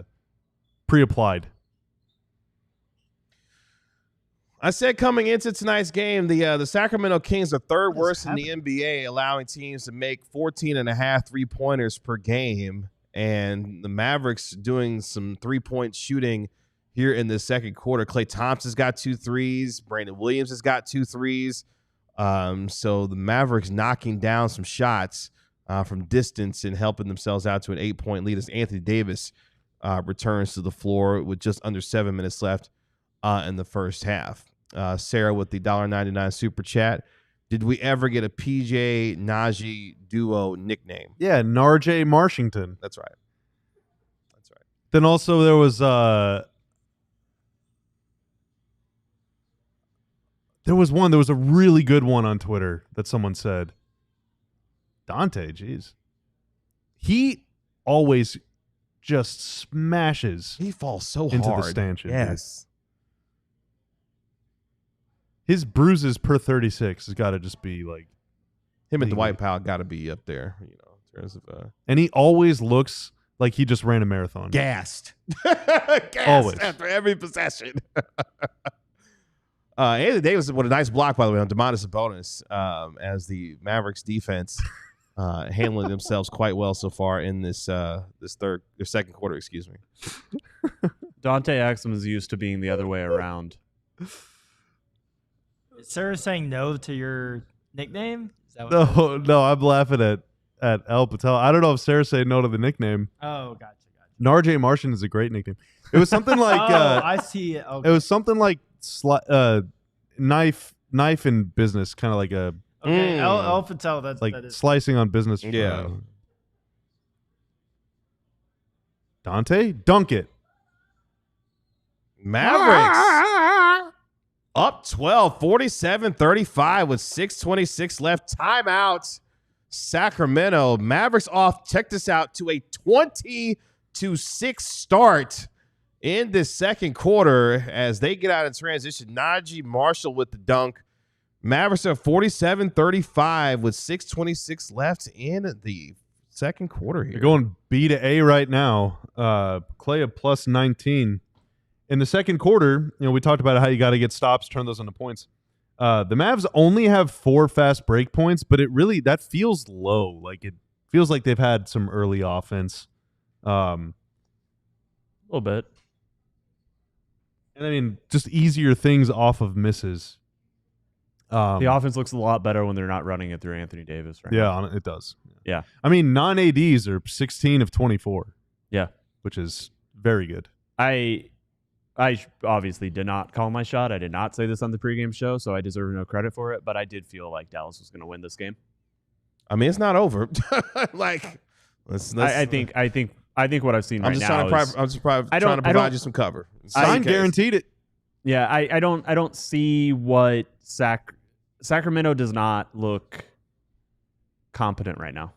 I said coming into tonight's game, the Sacramento Kings are third worst in the NBA, allowing teams to make 14.5 3-pointers per game, and the Mavericks doing some 3-point shooting here in the second quarter. Klay Thompson's got 2 threes. Brandon Williams has got 2 threes. So the Mavericks knocking down some shots from distance and helping themselves out to an 8-point lead as Anthony Davis returns to the floor with just under 7 minutes left in the first half. Sarah with the $1.99 super chat Did we ever get a PJ Najee duo nickname? Yeah, Narjay Marshington. That's right. Then also there was there was a really good one on Twitter that someone said. Dante, jeez. He always just smashes. He falls so into hard. The stanchion. Yes. His bruises per 36 has got to just be like him and Dwight Powell got to be up there, in terms of and he always looks like he just ran a marathon. Gassed. Always. After every possession. Anthony Davis with a nice block, by the way, on Domantas Sabonis, as the Mavericks defense handling themselves quite well so far in this second quarter, excuse me. Dante Exum is used to being the other way around. Is Sarah saying no to your nickname? Is that what No, I'm laughing at El Patel. I don't know if Sarah's saying no to the nickname. Oh, gotcha. Narjay Martian is a great nickname. It was something like I see it. Okay. It was something like knife in business, kind of like a El Patel. That's like that is. slicing on business. Yeah. Dante, dunk it. Mavericks up 12, 47-35 with 6:26 left. Timeout. Sacramento. Mavericks off. Check this out, to a 20-6 start in this second quarter as they get out in transition. Najee Marshall with the dunk. Mavericks are 47-35 with 6:26 left in the second quarter here. They're going B to A right now. Klay a plus 19. In the second quarter, we talked about how you got to get stops, turn those into points. The Mavs only have 4 fast break points, but that feels low. Like it feels like they've had some early offense. A little bit. And I mean, just easier things off of misses. The offense looks a lot better when they're not running it through Anthony Davis. Right now. It does. Yeah. I mean, non-ADs are 16 of 24. Yeah. Which is very good. I obviously did not call my shot. I did not say this on the pregame show, so I deserve no credit for it. But I did feel like Dallas was going to win this game. I mean, it's not over. I think what I've seen right now. I'm just trying to provide you some cover. Sign guaranteed it. Yeah, I don't see what Sacramento does not look competent right now,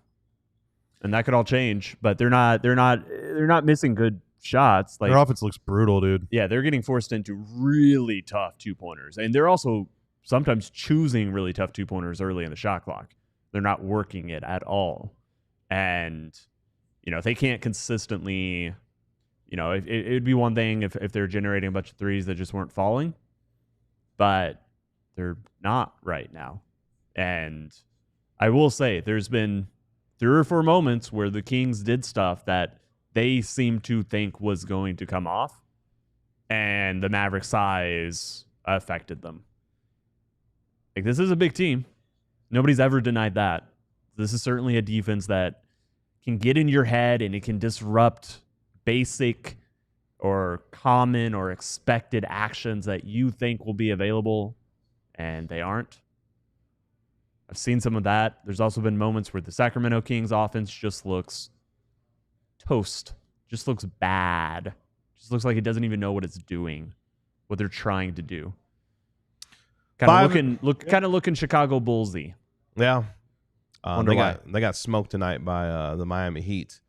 and that could all change. But they're not missing good shots. Like, their offense looks brutal, dude. Yeah, they're getting forced into really tough 2-pointers, and they're also sometimes choosing really tough 2-pointers early in the shot clock. They're not working it at all, and if they can't consistently, it would be one thing if they're generating a bunch of threes that just weren't falling, but they're not right now. And I will say there's been 3 or 4 moments where the Kings did stuff that they seemed to think was going to come off, and the Mavericks' size affected them. Like, this is a big team. Nobody's ever denied that. This is certainly a defense that can get in your head, and it can disrupt basic or common or expected actions that you think will be available, and they aren't. I've seen some of that. There's also been moments where the Sacramento Kings offense just looks toast, just looks bad, just looks like it doesn't even know what it's doing, what they're trying to do. Kind of looking Chicago Bullsy. Yeah. They got smoked tonight by the Miami Heat.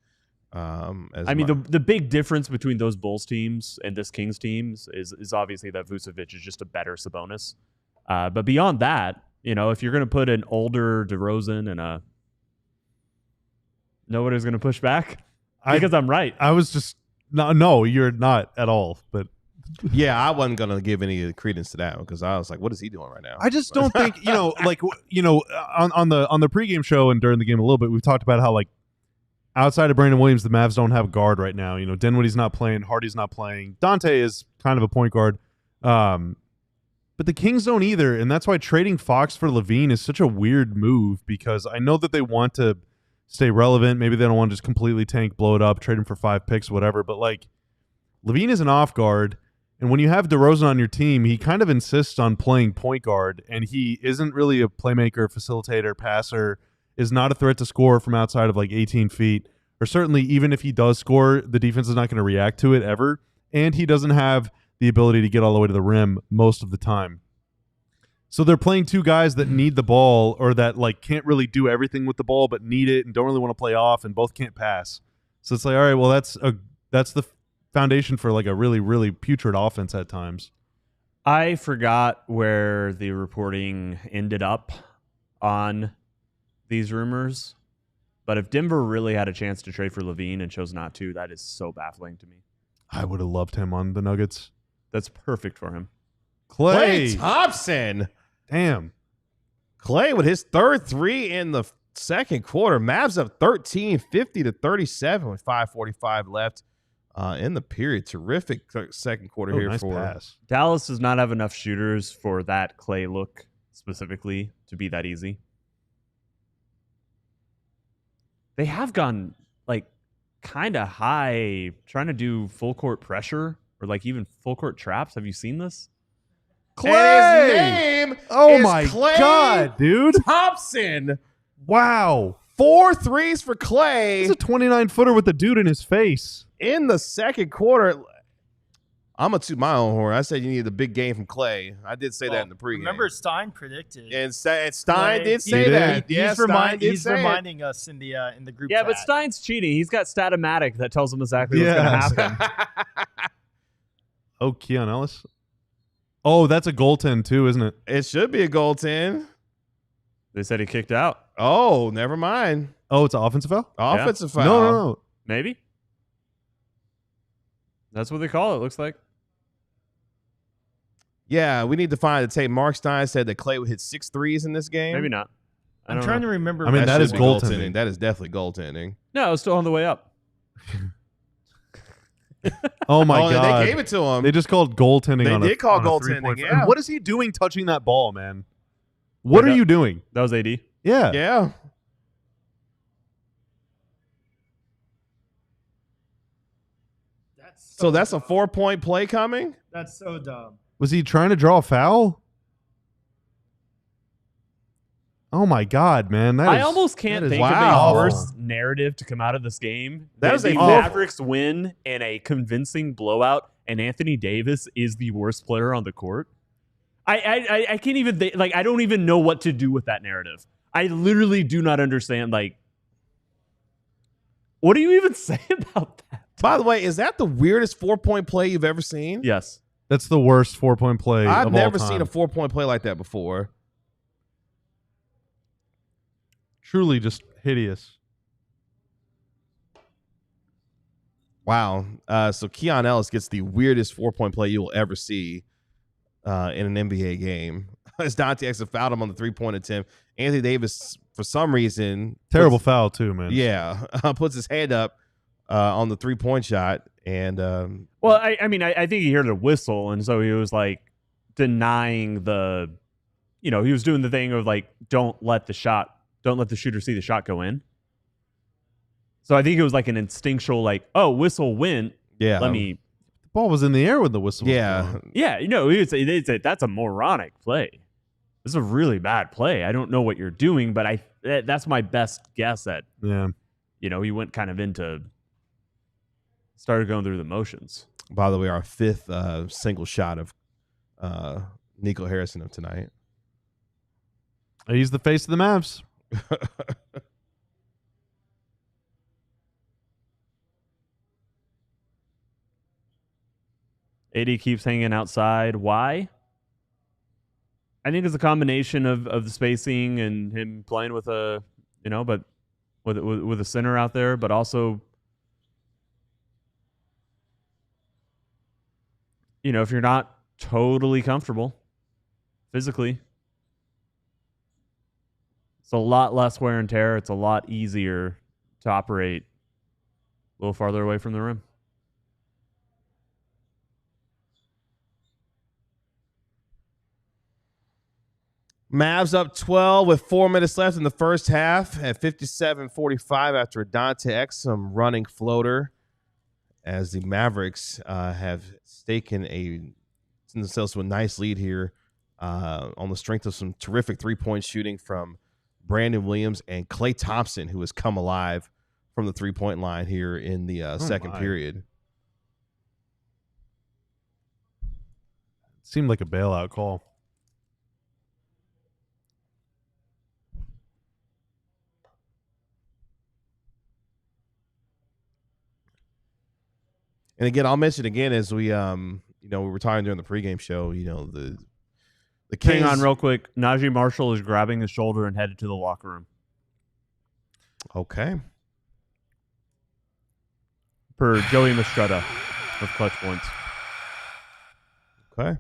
The big difference between those Bulls teams and this Kings teams is obviously that Vucevic is just a better Sabonis. But beyond that, if you're going to put an older DeRozan and nobody's going to push back because I'm right. I was just no, you're not at all. But yeah, I wasn't going to give any credence to that because I was like, what is he doing right now? I just don't think on the pregame show and during the game a little bit, we've talked about how like outside of Brandon Williams, the Mavs don't have a guard right now. Dinwiddie's not playing, Hardy's not playing, Dante is kind of a point guard. But the Kings don't either, and that's why trading Fox for LaVine is such a weird move because I know that they want to stay relevant. Maybe they don't want to just completely tank, blow it up, trade him for 5 picks, whatever. But like, LaVine is an off guard, And when you have DeRozan on your team, he kind of insists on playing point guard, and he isn't really a playmaker, facilitator, passer, is not a threat to score from outside of like 18 feet. Or certainly even if he does score, the defense is not going to react to it ever. And he doesn't have the ability to get all the way to the rim most of the time. So they're playing two guys that need the ball or that like can't really do everything with the ball but need it and don't really want to play off and both can't pass. So it's like, all right, well, that's the foundation for like a really, really putrid offense at times. I forgot where the reporting ended up on these rumors, but if Denver really had a chance to trade for LaVine and chose not to, that is so baffling to me. I would have loved him on the Nuggets. That's perfect for him. Klay Thompson. Damn. Klay with his third three in the second quarter. Mavs up 13, 50-37 with 5:45 left in the period. Terrific second quarter here nice for pass. Dallas does not have enough shooters for that Klay look specifically to be that easy. They have gone like kind of high trying to do full court pressure or like even full court traps. Have you seen this? Klay! His name is my Klay God, dude. Thompson. Wow. 4 threes for Klay. He's a 29-footer with the dude in his face. In the second quarter. I'm going to toot my own horn. I said you needed a big game from Klay. I did say that in the pregame. Remember, Stein predicted. And Stein did say did. that. He's He's reminding us in the group Yeah, chat. but Stein's cheating. He's got Statomatic that tells him exactly what's going to happen. Oh, Keon Ellis. Oh, that's a goaltend too, isn't it? It should be a goaltend. They said he kicked out. Oh, never mind. Oh, it's an offensive foul? Offensive foul. No. Maybe. That's what they call it, looks like. Yeah, we need to find the tape. Mark Stein said that Klay would hit 6 threes in this game. Maybe not. I'm trying to remember. I mean, that is should be goaltending. That is definitely goaltending. No, it was still on the way up. Oh, my God. They gave it to him. They just called goaltending They on did call on goaltending, 3-point. yeah. What is he doing touching that ball, man? What are you doing? That was AD. Yeah. Yeah. So that's a 4-point play coming? That's so dumb. Was he trying to draw a foul? Oh, my God, man. I almost can't think of wow. a worse narrative to come out of this game. That is the a Mavericks win in a convincing blowout, and Anthony Davis is the worst player on the court. I can't even think, like, I don't even know what to do with that narrative. I literally do not understand, like, what do you even say about that? By the way, is that the weirdest 4-point play you've ever seen? Yes. That's the worst 4-point play I've of all never time. seen a 4-point play like that before. Truly just hideous. Wow. So Keon Ellis gets the weirdest 4-point play you will ever see in an NBA game. As Dante Exum fouled him on the 3-point attempt. Anthony Davis, for some reason... Terrible foul, too, man. Yeah. Puts his hand up on the 3-point shot. And well, I mean, I think he heard a whistle, and so he was, like, denying the... You know, he was doing the thing of, like, don't let the shooter see the shot go in. So I think it was like an instinctual, like, oh, whistle went. yeah. The ball was in the air when the whistle was Yeah. blown. Yeah, you know, they'd say that's a moronic play. This is a really bad play. I don't know what you're doing, but that's my best guess at, Yeah. you know, he went kind of started going through the motions. By the way, our 5th single shot of Nico Harrison of tonight. He's the face of the Mavs. AD keeps hanging outside. Why? I think it's a combination of the spacing and him playing with a, you know, but with a center out there, but also, you know, if you're not totally comfortable physically, it's a lot less wear and tear. It's a lot easier to operate a little farther away from the rim. Mavs up 12 with 4 minutes left in the first half at 57-45 after a Dante Exum running floater. as the Mavericks have taken themselves to a nice lead here on the strength of some terrific three-point shooting from Brandon Williams and Klay Thompson, who has come alive from the three-point line here in the second period. Seemed like a bailout call. And again, I'll mention again as we we were talking during the pregame show, the Kings. Hang on real quick. Najee Marshall is grabbing his shoulder and headed to the locker room. Okay. Per Joey Mastretta of Clutch Points. Okay.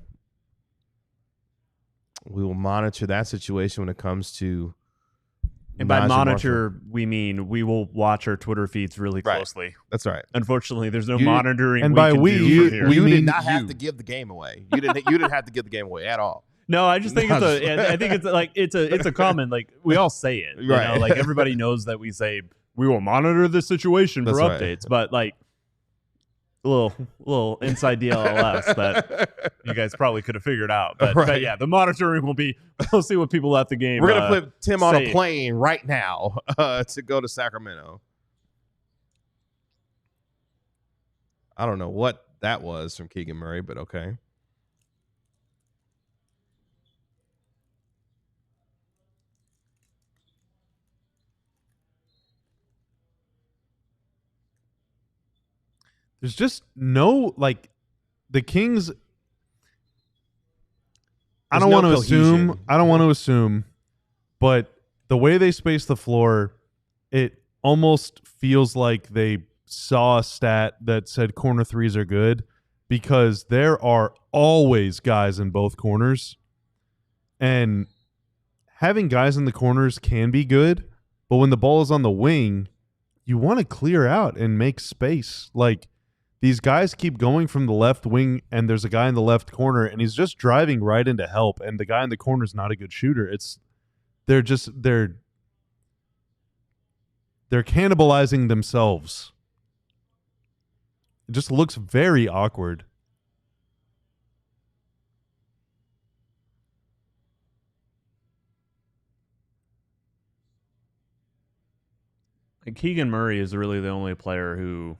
We will monitor that situation when it comes to. And by monitor, we mean we will watch our Twitter feeds really closely. Right. That's right. Unfortunately, there's no monitoring. And by you did not have to give the game away. You didn't have to give the game away at all. No, I just think it's a common, we all say it. Right. Everybody knows that we say we will monitor the situation for updates, but a little inside DLLS that you guys probably could have figured out. But yeah, the monitoring will be, we'll see what people at the game. We're going to put Tim on a plane right now to go to Sacramento. I don't know what that was from Keegan Murray, but okay. There's just no, the Kings. I don't want to assume, but the way they space the floor, it almost feels like they saw a stat that said corner threes are good, because there are always guys in both corners, and having guys in the corners can be good, but when the ball is on the wing, you want to clear out and make space. These guys keep going from the left wing, and there's a guy in the left corner, and he's just driving right into help, and the guy in the corner is not a good shooter. They're cannibalizing themselves. It just looks very awkward. Keegan Murray is really the only player who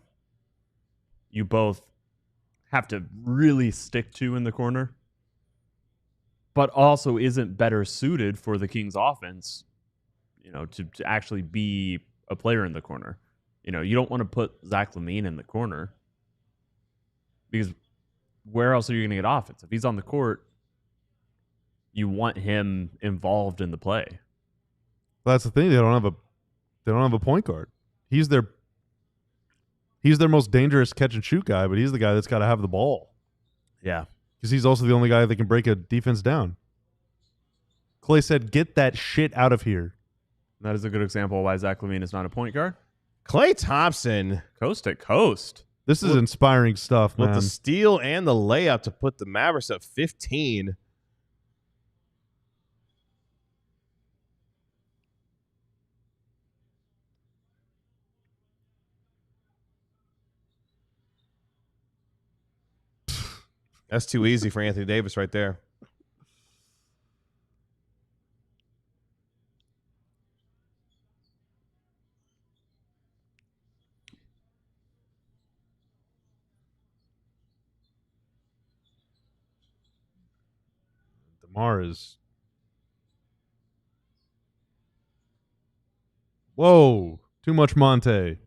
you both have to really stick to in the corner, but also isn't better suited for the Kings offense, to actually be a player in the corner. You don't want to put Zach LaVine in the corner, because where else are you going to get offense? If he's on the court, you want him involved in the play. Well, that's the thing. They don't have a point guard. He's their most dangerous catch and shoot guy, but he's the guy that's got to have the ball. Yeah. Because he's also the only guy that can break a defense down. Klay said, "Get that shit out of here." That is a good example of why Zach LaVine is not a point guard. Klay Thompson. Coast to coast. This is inspiring stuff, man. With the steal and the layup to put the Mavericks up 15. That's too easy for Anthony Davis right there. DeMar is... Whoa, too much Monte.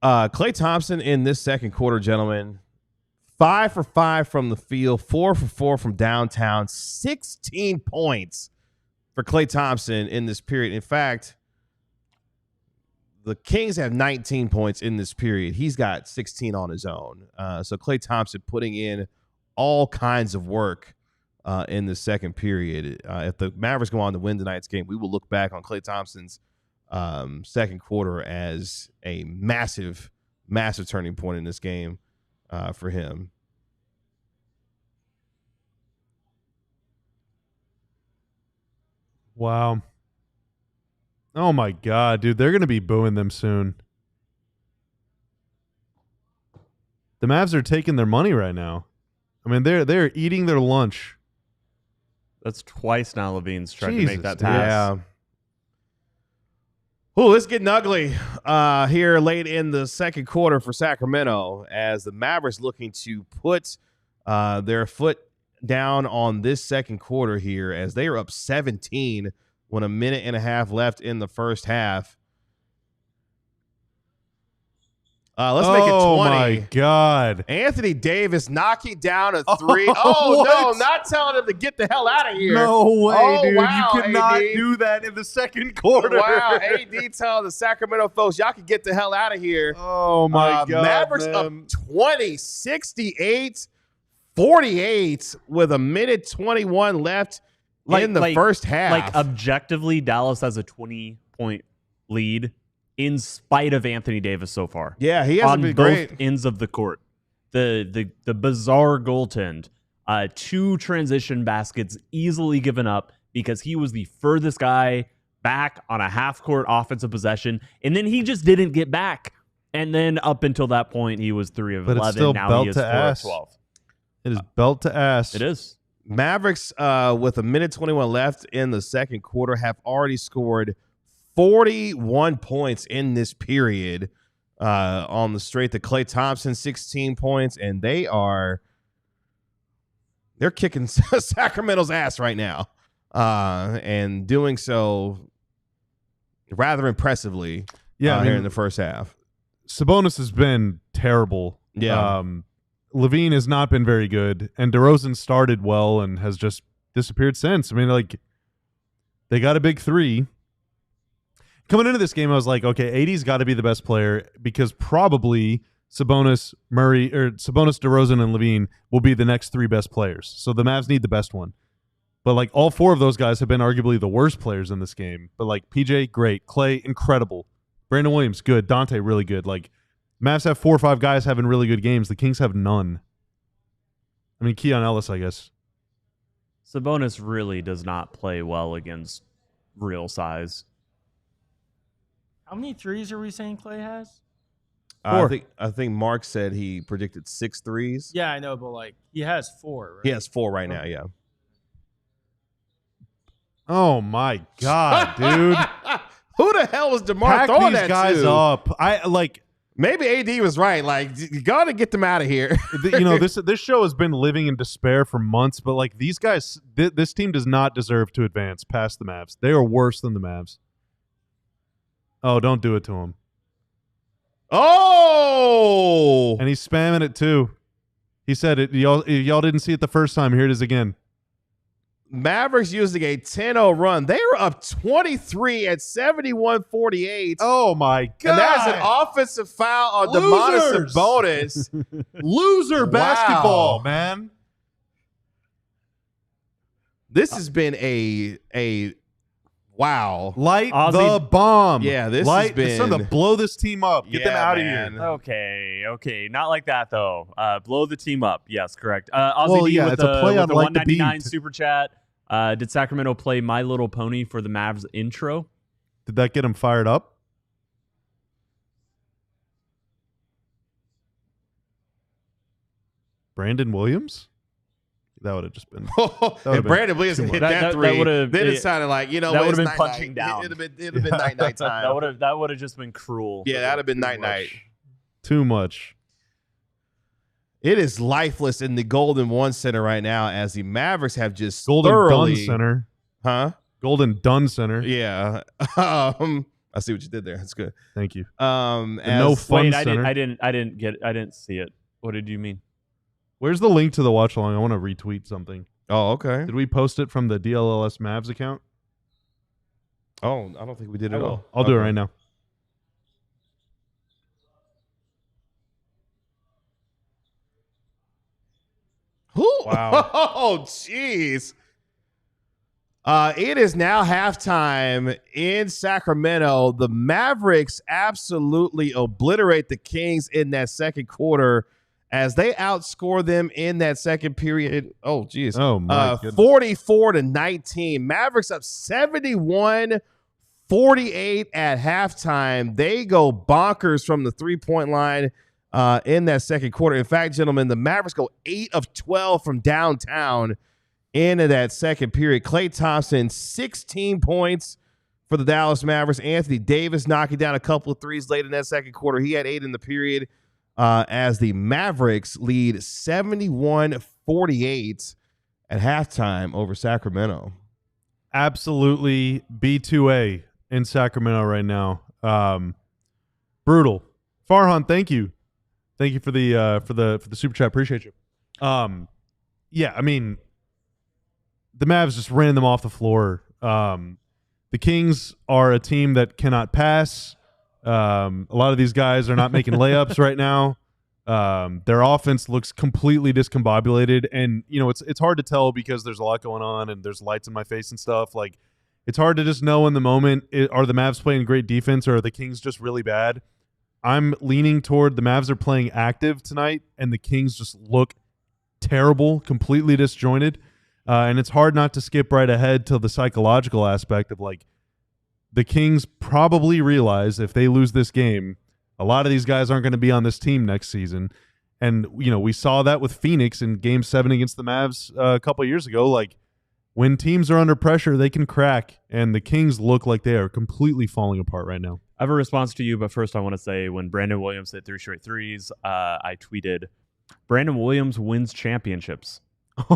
Klay Thompson in this second quarter, gentlemen, 5 for 5 from the field, 4 for 4 from downtown, 16 points for Klay Thompson in this period. In fact, the Kings have 19 points in this period. He's got 16 on his own. So Klay Thompson putting in all kinds of work in the second period. If the Mavericks go on to win tonight's game, we will look back on Klay Thompson's second quarter as a massive turning point in this game for him. Wow. Oh my God, dude. They're going to be booing them soon. The Mavs are taking their money right now. I mean, they're eating their lunch. That's twice now LaVine's tried to make that pass. Yeah. Oh, it's getting ugly here late in the second quarter for Sacramento as the Mavericks looking to put their foot down on this second quarter here as they are up 17 when a minute and a half left in the first half. Let's make it 20. Oh, my God. Anthony Davis knocking down a three. Oh, no, not telling him to get the hell out of here. No way, dude. Wow, you cannot AD. do that in the second quarter. Wow, AD telling the Sacramento folks, y'all can get the hell out of here. Oh, my God, Mavericks man. up 20, 68, 48 with a minute 21 left in the first half. Like, objectively, Dallas has a 20-point lead in spite of Anthony Davis so far. Yeah, he hasn't been great. On both ends of the court. The bizarre goaltend. 2 transition baskets easily given up because he was the furthest guy back on a half-court offensive possession, and then he just didn't get back. And then up until that point, he was 3 of But 11. it's still now belt he is to 4 ass. of 12. It is belt to ass. It is. Mavericks, with a minute 21 left in the second quarter, have already scored 41 points in this period on the straight. The Klay Thompson 16 points, and they're kicking Sacramento's ass right now, and doing so rather impressively. Yeah, here in the first half. Sabonis has been terrible. Yeah. LaVine has not been very good, and DeRozan started well and has just disappeared since. I mean, like, they got a big 3. Coming into this game, I was like, okay, AD's got to be the best player because probably Sabonis, DeRozan, and LaVine will be the next 3 best players. So the Mavs need the best one. But, like, all 4 of those guys have been arguably the worst players in this game. But, like, PJ, great. Klay, incredible. Brandon Williams, good. Dante, really good. Like, Mavs have 4 or 5 guys having really good games. The Kings have none. I mean, Keon Ellis, I guess. Sabonis really does not play well against real size. How many threes are we saying Klay has? I think Mark said he predicted 6 threes. Yeah, I know, but like he has 4. Right? He has 4 right now. Yeah. Oh my God, dude! Who the hell was DeMar Pack throwing these that guys to? up. I like. Maybe AD was right. Like, you got to get them out of here. You know, this show has been living in despair for months, but like these guys, this team does not deserve to advance past the Mavs. They are worse than the Mavs. Oh, don't do it to him. Oh! And he's spamming it too. He said it. Y'all didn't see it the first time. Here it is again. Mavericks using a 10-0 run. They were up 23 at 71-48. Oh, my God. And that's an offensive foul on Domantas Sabonis. Loser basketball, man. This has been a wow. Light Ozzy, the bomb. Yeah, this has has been... It's time to blow this team up. Get them out of here. Okay. Not like that, though. Blow the team up. Yes, correct. Well, yeah, it's a play on the like the beat. 199 super chat. Did Sacramento play My Little Pony for the Mavs intro? Did that get him fired up? Brandon Williams? That would have just been. And Brandon Williams hit that 3. Then it sounded like, you know, that would have been night punching night. down. It'd have been night time. That would have just been cruel. Yeah, that would have been night. Too much. It is lifeless in the Golden One Center right now as the Mavericks have just Golden thoroughly... Dunn Center. Huh? Golden Dunn Center. Yeah. I see what you did there. That's good. Thank you. No fun Wait, center. I didn't see it. What did you mean? Where's the link to the watch along? I want to retweet something. Oh, okay. Did we post it from the DLLS Mavs account? Oh, I don't think we did at all. I'll do it right now. Wow. Oh, jeez. It is now halftime in Sacramento. The Mavericks absolutely obliterate the Kings in that second quarter as they outscore them in that second period. Oh, geez. Oh, my goodness. 44-19. Mavericks up 71-48 at halftime. They go bonkers from the three-point line in that second quarter. In fact, gentlemen, the Mavericks go 8 of 12 from downtown into that second period. Klay Thompson, 16 points for the Dallas Mavericks. Anthony Davis knocking down a couple of threes late in that second quarter. He had 8 in the period as the Mavericks lead 71-48 at halftime over Sacramento. Absolutely B2A in Sacramento right now. Brutal. Farhan, thank you. Thank you for the super chat. Appreciate you. Yeah, I mean, the Mavs just ran them off the floor. The Kings are a team that cannot pass. A lot of these guys are not making layups right now. Their offense looks completely discombobulated, and it's hard to tell because there's a lot going on and there's lights in my face and stuff. Like, it's hard to just know in the moment, are the Mavs playing great defense or are the Kings just really bad? I'm leaning toward the Mavs are playing active tonight, and the Kings just look terrible, completely disjointed. And it's hard not to skip right ahead to the psychological aspect of, like, the Kings probably realize if they lose this game, a lot of these guys aren't going to be on this team next season. And, we saw that with Phoenix in Game 7 against the Mavs a couple of years ago. Like, when teams are under pressure, they can crack, and the Kings look like they are completely falling apart right now. I have a response to you, but first I want to say when Brandon Williams hit 3 straight threes, I tweeted, Brandon Williams wins championships.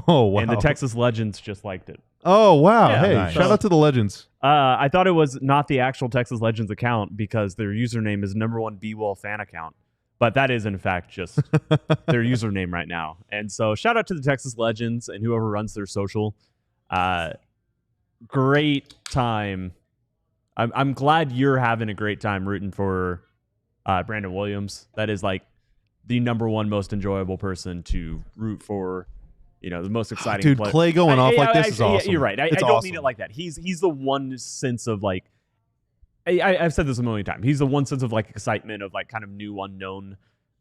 Oh, wow. And the Texas Legends just liked it. Oh, wow. Yeah, hey, nice. Shout out to the Legends. I thought it was not the actual Texas Legends account because their username is #1 B-Well fan account. But that is, in fact, just their username right now. And so shout out to the Texas Legends and whoever runs their social. Great time. I'm glad you're having a great time rooting for Brandon Williams. That is like the #1 most enjoyable person to root for. The most exciting Dude, player. Klay going off like this is awesome. You're right. I don't awesome. mean it like that. He's the one sense of like, I've said this a million times. He's the one sense of like excitement of like kind of new unknown,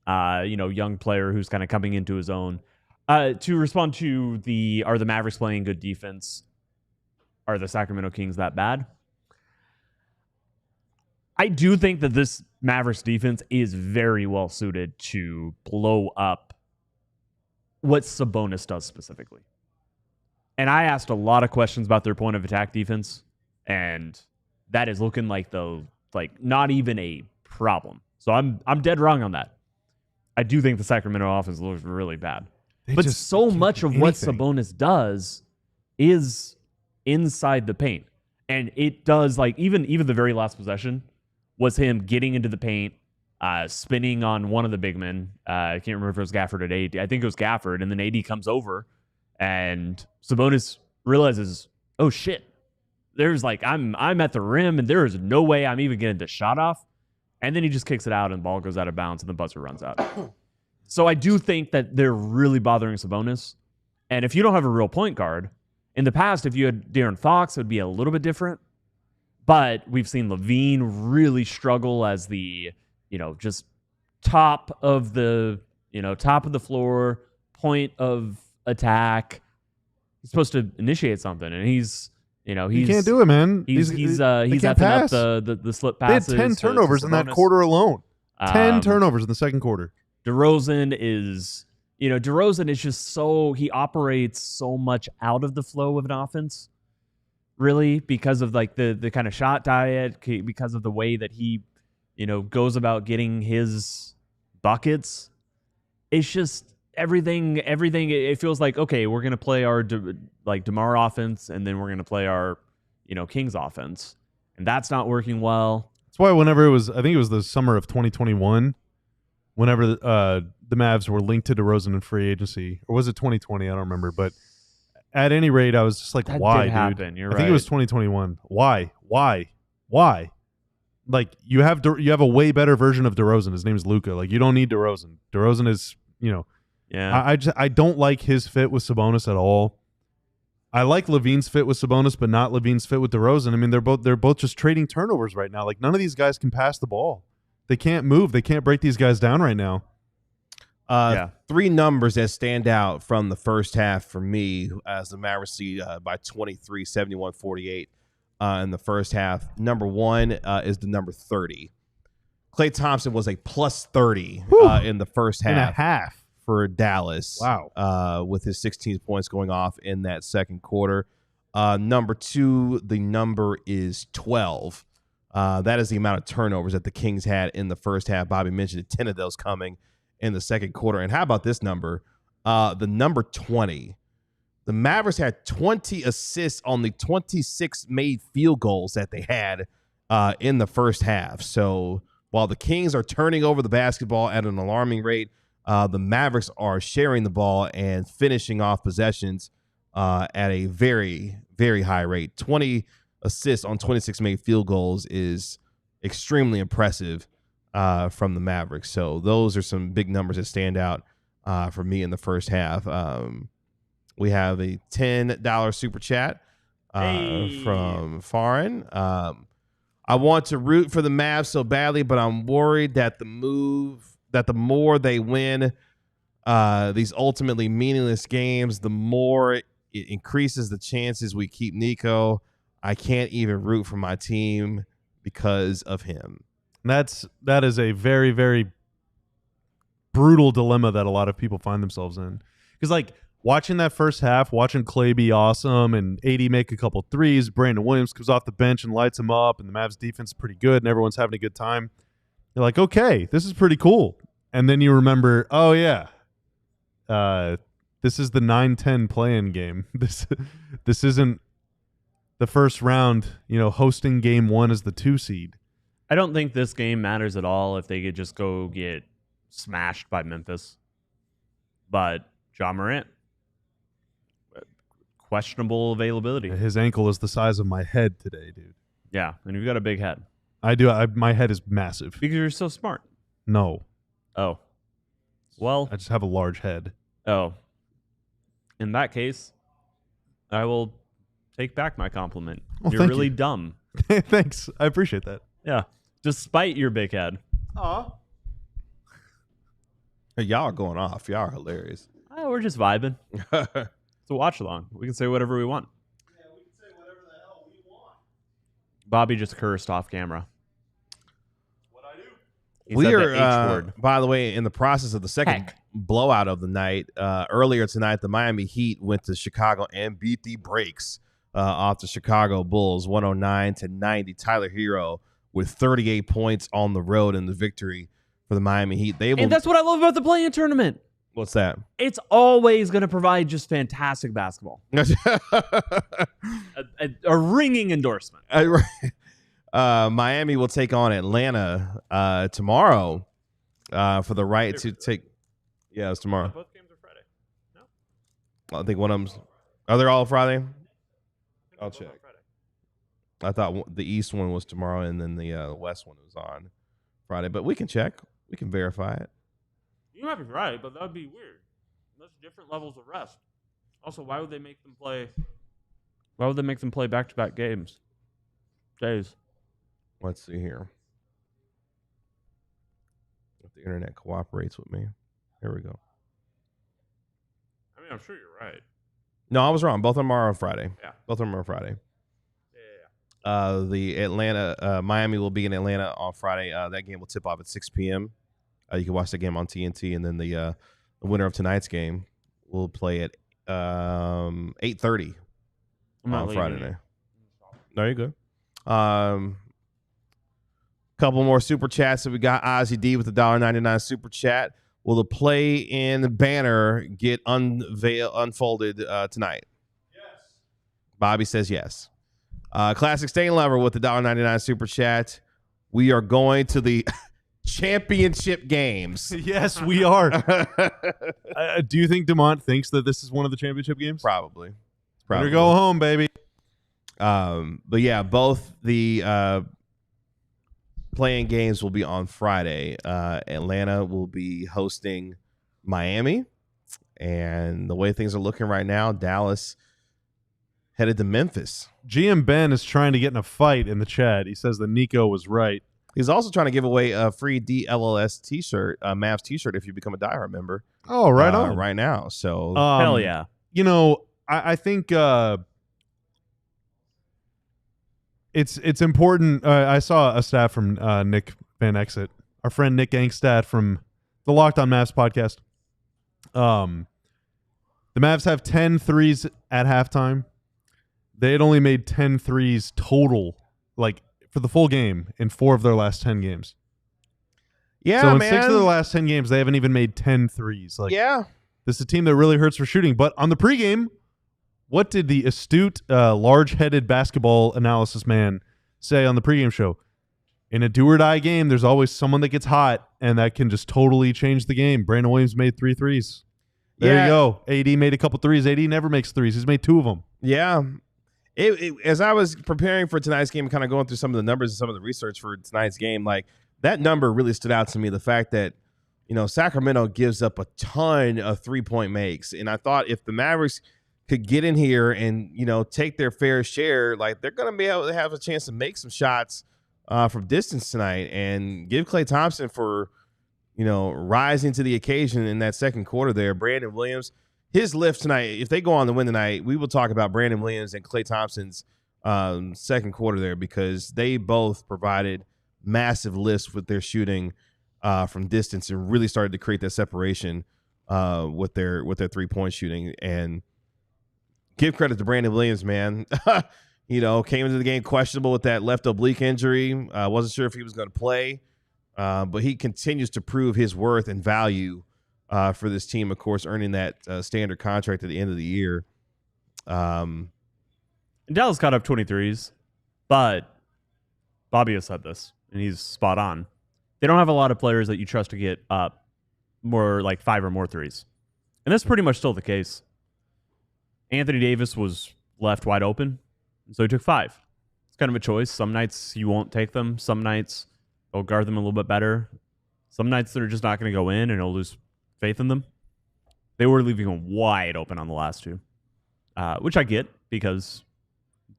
young player who's kind of coming into his own. To respond to are the Mavericks playing good defense? Are the Sacramento Kings that bad? I do think that this Mavericks defense is very well suited to blow up what Sabonis does specifically. And I asked a lot of questions about their point of attack defense, and that is looking like not even a problem. So I'm dead wrong on that. I do think the Sacramento offense looks really bad. But so much of what Sabonis does is inside the paint. And it does, like, even the very last possession was him getting into the paint, spinning on one of the big men. I can't remember if it was Gafford or AD. I think it was Gafford. And then AD comes over, and Sabonis realizes, oh, shit. There's like, I'm at the rim, and there is no way I'm even getting the shot off. And then he just kicks it out, and the ball goes out of bounds, and the buzzer runs out. So I do think that they're really bothering Sabonis. And if you don't have a real point guard, in the past, if you had De'Aaron Fox, it would be a little bit different. But we've seen LaVine really struggle as the, just top of the floor, point of attack. He's supposed to initiate something, and he can't do it, man. He's effing up the slip passes. They had 10 turnovers in that quarter alone. 10 turnovers in the second quarter. DeRozan is just he operates so much out of the flow of an offense, really, because of like the kind of shot diet, because of the way that he, goes about getting his buckets. It's just everything. It feels like, okay, we're going to play our DeMar offense, and then we're going to play our, Kings offense. And that's not working well. That's why whenever I think it was the summer of 2021, whenever the Mavs were linked to DeRozan in free agency, or was it 2020? I don't remember. But at any rate, I was just like, that why, did happen. dude? You're I think it was 2021. Why? Like, you have a way better version of DeRozan. His name is Luka. Like, you don't need DeRozan. DeRozan is, yeah. I don't like his fit with Sabonis at all. I like LaVine's fit with Sabonis, but not LaVine's fit with DeRozan. I mean, they're both just trading turnovers right now. Like, none of these guys can pass the ball. They can't move. They can't break these guys down right now. Three numbers that stand out from the first half for me as the Mavericks lead by 23, 71-48 in the first half. Number one is the number 30. Klay Thompson was a plus 30 in the first half. And a half. For Dallas. Wow. With his 16 points going off in that second quarter. Number two, the number is 12. That is the amount of turnovers that the Kings had in the first half. Bobby mentioned 10 of those coming in the second quarter. And how about this number? The number 20. The Mavericks had 20 assists on the 26 made field goals that they had in the first half. So while the Kings are turning over the basketball at an alarming rate, the Mavericks are sharing the ball and finishing off possessions at a very, very high rate. 20 assists on 26 made field goals is extremely impressive from the Mavericks. So those are some big numbers that stand out for me in the first half. We have a $10 super chat from Foreign. I want to root for the Mavs so badly, but I'm worried that the more they win these ultimately meaningless games, the more it increases the chances we keep Nico. I can't even root for my team because of him. That is a very, very brutal dilemma that a lot of people find themselves in. Because, like, watching that first half, watching Klay be awesome and AD make a couple threes, Brandon Williams comes off the bench and lights him up, and the Mavs defense is pretty good, and everyone's having a good time. You're like, okay, this is pretty cool. And then you remember, oh, yeah, this is the 9-10 play-in game. This isn't the first round, hosting game one as the 2 seed. I don't think this game matters at all if they could just go get smashed by Memphis. But Ja Morant, questionable availability. His ankle is the size of my head today, dude. Yeah, and you've got a big head. I do. My head is massive. Because you're so smart. No. Oh. Well. I just have a large head. Oh. In that case, I will take back my compliment. You're really dumb. Thanks. I appreciate that. Yeah. Despite your big head. Aw. Y'all are going off. Y'all are hilarious. Oh, we're just vibing. It's a watch along. We can say whatever we want. Yeah, we can say whatever the hell we want. Bobby just cursed off camera. What I do. He We said are, the H word. by the way, in the process of the second blowout of the night. Earlier tonight, the Miami Heat went to Chicago and beat the brakes off the Chicago Bulls, 109-90. Tyler Hero with 38 points on the road in the victory for the Miami Heat. And that's what I love about the play-in tournament. What's that? It's always going to provide just fantastic basketball. a ringing endorsement. Miami will take on Atlanta tomorrow for the right to take. Yeah, it's tomorrow. Both games are Friday. No? I think one of them's. Are they all Friday? I'll check. I thought the East one was tomorrow, and then the West one was on Friday. But we can check. We can verify it. You might be right, but that would be weird. That's different levels of rest. Also, why would they make them play? Why would they make them play back-to-back games? Days. Let's see here. If the internet cooperates with me. Here we go. I mean, I'm sure you're right. No, I was wrong. Both of them are on Friday. Yeah. Both of them are on Friday. Yeah. The Atlanta, Miami will be in Atlanta on Friday. That game will tip off at 6 p.m. You can watch the game on TNT, and then the winner of tonight's game will play at 8:30 on Friday night. No, you're good. Couple more super chats that we got. Ozzy D with the $1.99 super chat. Will the play-in banner get unfolded tonight? Yes. Bobby says yes. Classic Stain Lover with the $1.99 super chat. We are going to the championship games. Yes, we are. Do you think DeMont thinks that this is one of the championship games? Probably. Better go home, baby. But yeah, both the playing games will be on Friday. Atlanta will be hosting Miami. And the way things are looking right now, Dallas headed to Memphis. GM Ben is trying to get in a fight in the chat. He says that Nico was right. He's also trying to give away a free DLLS t-shirt, Mavs t-shirt, if you become a diehard member. Oh, right on. Right now. So, hell yeah. You know, I think it's important. I saw a stat from Nick Van Exit, our friend Nick Angstad from the Locked On Mavs podcast. The Mavs have 10 threes at halftime. They had only made 10 threes total, like for the full game, in 4 of their last 10 games. Yeah, so in man. 6 of their last 10 games, they haven't even made 10 threes. Like, yeah. This is a team that really hurts for shooting. But on the pregame, what did the astute, large-headed basketball analysis man say on the pregame show? In a do-or-die game, there's always someone that gets hot, and that can just totally change the game. Brandon Williams made 3 threes. There you go. AD made a couple threes. AD never makes threes. He's made 2 of them. Yeah. As I was preparing for tonight's game, kind of going through some of the numbers and some of the research for tonight's game, like that number really stood out to me. The fact that, you know, Sacramento gives up a ton of 3-point makes. And I thought if the Mavericks could get in here and, you know, take their fair share, like they're going to be able to have a chance to make some shots from distance tonight and give Klay Thompson for, you know, rising to the occasion in that second quarter there. Brandon Williams, his lift tonight, if they go on to win tonight, we will talk about Brandon Williams and Klay Thompson's second quarter there, because they both provided massive lifts with their shooting from distance and really started to create that separation with their 3-point shooting. And give credit to Brandon Williams, man. You know, came into the game questionable with that left oblique injury. Wasn't sure if he was going to play, but he continues to prove his worth and value for this team, of course, earning that standard contract at the end of the year. And Dallas got up 23s, but Bobby has said this, and he's spot on. They don't have a lot of players that you trust to get up more like 5 or more threes. And that's pretty much still the case. Anthony Davis was left wide open, so he took 5. It's kind of a choice. Some nights you won't take them. Some nights you'll guard them a little bit better. Some nights they're just not going to go in, and you'll lose faith in them. They were leaving them wide open on the last 2, which I get because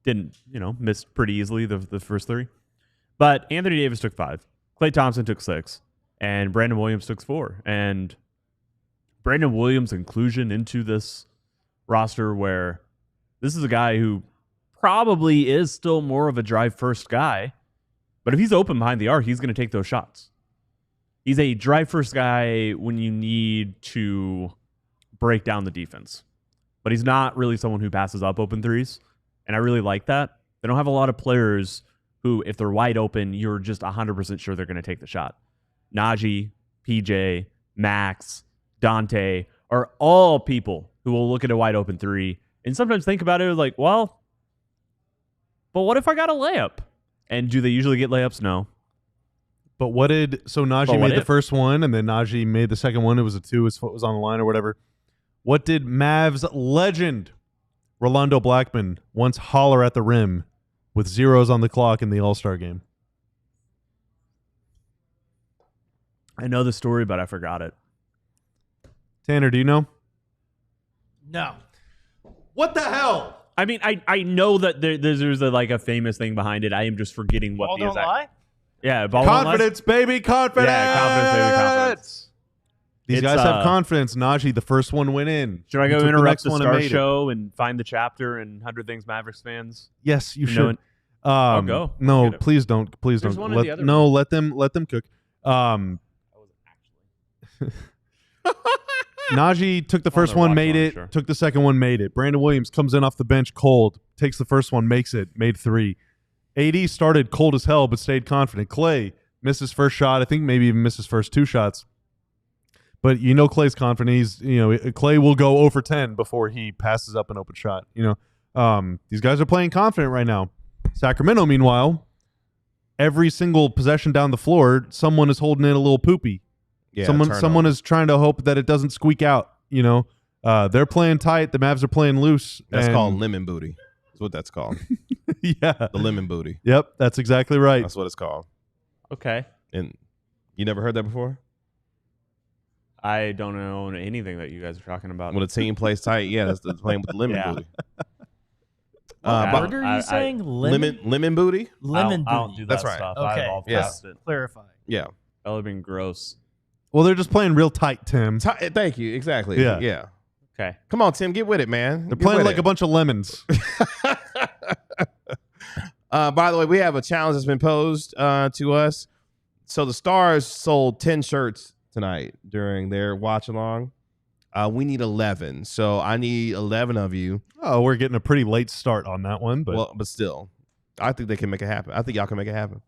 didn't, you know, missed pretty easily the first 3. But Anthony Davis took 5. Klay Thompson took 6. And Brandon Williams took 4. And Brandon Williams' inclusion into this roster, where this is a guy who probably is still more of a drive-first guy, but if he's open behind the arc, he's going to take those shots. He's a drive-first guy when you need to break down the defense, but he's not really someone who passes up open threes, and I really like that. They don't have a lot of players who, if they're wide open, you're just 100% sure they're going to take the shot. Najee, PJ, Max, Dante are all people who will look at a wide open 3 and sometimes think about it like, well, but what if I got a layup? And do they usually get layups? No. But Najee made the first one, and then Najee made the second one. It was a 2. His foot was on the line or whatever. What did Mavs legend Rolando Blackman once holler at the rim with 0s on the clock in the All-Star game? I know the story, but I forgot it. Tanner, do you know? No. What the hell? I mean, I know that there's a famous thing behind it. I am just forgetting what Ball the don't exact... lie? Yeah, confidence, baby, confidence. Yeah, confidence, baby, confidence. These guys have confidence. Najee, the first one went in. Should I go interrupt the Star Show and find the chapter in 100 Things Mavericks Fans? Yes, you should. I'll go. No, please don't. Please There's don't. One in the other let them cook. Najee took the first one, made it. Sure. Took the second one, made it. Brandon Williams comes in off the bench cold, takes the first one, makes it, made 3. AD started cold as hell, but stayed confident. Klay missed his first shot. I think maybe even missed his first 2 shots. But you know Klay's confident. Klay will go 0 for 10 before he passes up an open shot. These guys are playing confident right now. Sacramento, meanwhile, every single possession down the floor, someone is holding in a little poopy. Yeah, someone is trying to hope that it doesn't squeak out. They're playing tight. The Mavs are playing loose. That's called lemon booty. That's what that's called. Yeah, the lemon booty. Yep, that's exactly right. That's what it's called. Okay. And you never heard that before? I don't know anything that you guys are talking about. When a team plays tight, yeah, that's playing with the lemon booty. Burger, you saying? Lemon booty? Lemon I don't booty. do that That's right. stuff. Okay. I've all Yes. passed it. Clarify. Yeah. That would have been gross. Well, they're just playing real tight, Tim. Thank you. Exactly. Yeah. Yeah. Okay. Come on, Tim. Get with it, man. They're playing like a bunch of lemons. By the way, we have a challenge that's been posed to us. So the Stars sold 10 shirts tonight during their watch along. We need 11. So I need 11 of you. Oh, we're getting a pretty late start on that one, but But still, I think they can make it happen. I think y'all can make it happen.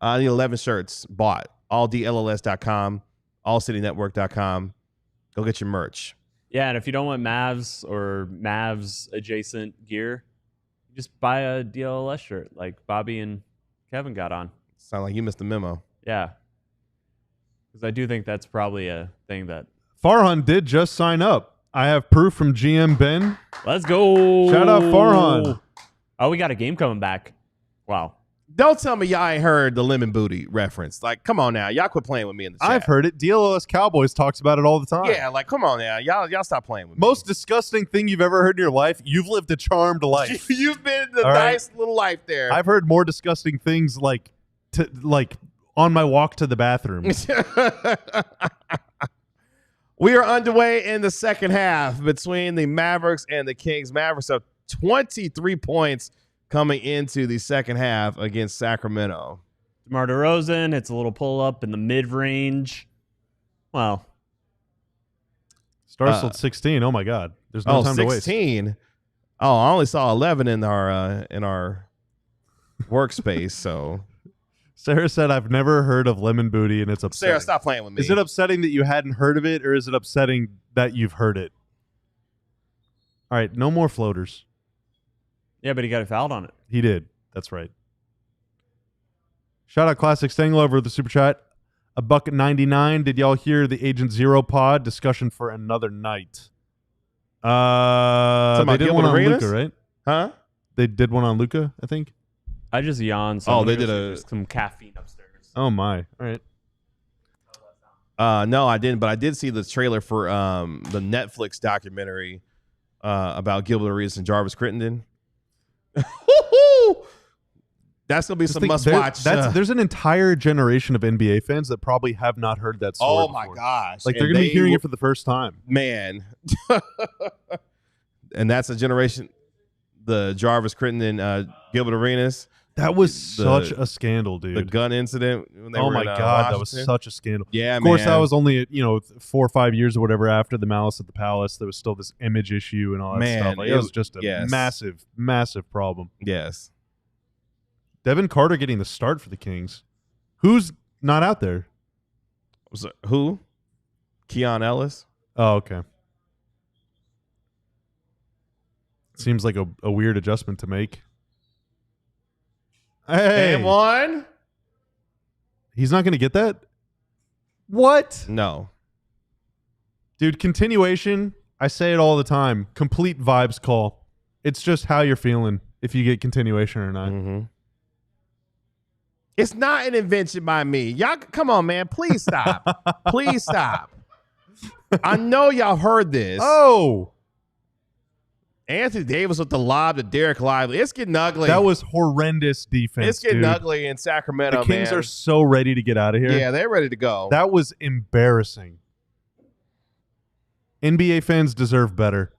I need 11 shirts bought. AllDLLS.com, AllCityNetwork.com. Go get your merch. Yeah, and if you don't want Mavs or Mavs adjacent gear, just buy a DLLS shirt like Bobby and Kevin got on. Sound like you missed the memo. Yeah. Because I do think that's probably a thing that... Farhan did just sign up. I have proof from GM Ben. Let's go. Shout out Farhan. Oh, we got a game coming back. Wow. Don't tell me y'all ain't heard the lemon booty reference. Like, come on now. Y'all quit playing with me in the chat. I've heard it. DLLS Cowboys talks about it all the time. Yeah, like, come on now. Y'all stop playing with me. Most disgusting thing you've ever heard in your life. You've lived a charmed life. You've been the All right. nice little life there. I've heard more disgusting things like on my walk to the bathroom. We are underway in the second half between the Mavericks and the Kings. Mavericks have 23 points coming into the second half against Sacramento. DeMar DeRozan, it's a little pull-up in the mid-range. Wow. Stars sold 16. Oh, my God. There's no time to waste. 16. Oh, I only saw 11 in our workspace, so... Sarah said, I've never heard of lemon booty, and it's upsetting. Sarah, stop playing with me. Is it upsetting that you hadn't heard of it, or is it upsetting that you've heard it? All right, no more floaters. Yeah, but he got fouled on it. He did. That's right. Shout out Classic Stengel over the Super Chat. $1.99. Did y'all hear the Agent Zero pod discussion for another night? They did one on Luka, right? Huh? They did one on Luka, I think. I just yawned. So Oh, they did some caffeine upstairs. Oh, my. All right. No, I didn't, but I did see the trailer for the Netflix documentary about Gilbert Arenas and Jarvis Crittenden. That's gonna be some must watch. There's an entire generation of NBA fans that probably have not heard that story. Oh my gosh! Like they're gonna be hearing it for the first time. Man, and that's a generation. The Jarvis Crittenden, Gilbert Arenas. That was such a scandal, dude. The gun incident. When they oh were my in, God, Washington. that was such a scandal. Yeah, of course, man. that was only 4 or 5 years or whatever after the Malice at the Palace. There was still this image issue and all that stuff. Like, it was just a massive, massive problem. Yes. Devin Carter getting the start for the Kings. Who's not out there? Was it, who? Keon Ellis. Oh, okay. Seems like a weird adjustment to make. Hey, And one. He's not going to get that? What? No. Dude, continuation, I say it all the time. Complete vibes call. It's just how you're feeling if you get continuation or not. Mm-hmm. It's not an invention by me. Y'all, come on, man. Please stop. Please stop. I know y'all heard this. Oh. Anthony Davis with the lob to Dereck Lively. It's getting ugly. That was horrendous defense. It's getting dude. ugly in Sacramento, The Kings man. are so ready to get out of here. Yeah, they're ready to go. That was embarrassing. NBA fans deserve better.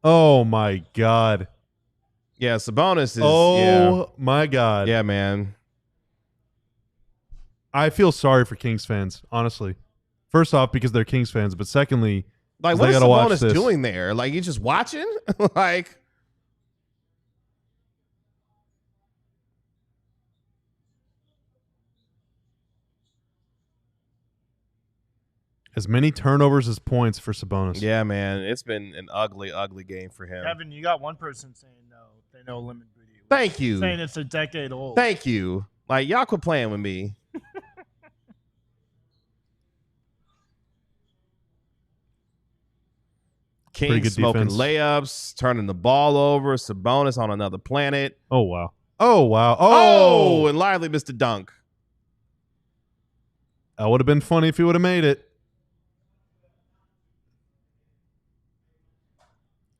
Oh, my God. Yeah, Sabonis is. Oh, my God. Yeah, man. I feel sorry for Kings fans, honestly. First off, because they're Kings fans, but secondly, Like, what is Sabonis doing there? Like, he's just watching? Like, as many turnovers as points for Sabonis. yeah, man. It's been an ugly, ugly game for him. Kevin, you got one person saying no. They know lemon booty. Thank you. Saying it's a decade old. Thank you. Like, y'all quit playing with me. Kings smoking defense. layups, turning the ball over. Sabonis on another planet. Oh, wow. Oh, wow. Oh, and Lively missed a dunk. That would have been funny if he would have made it.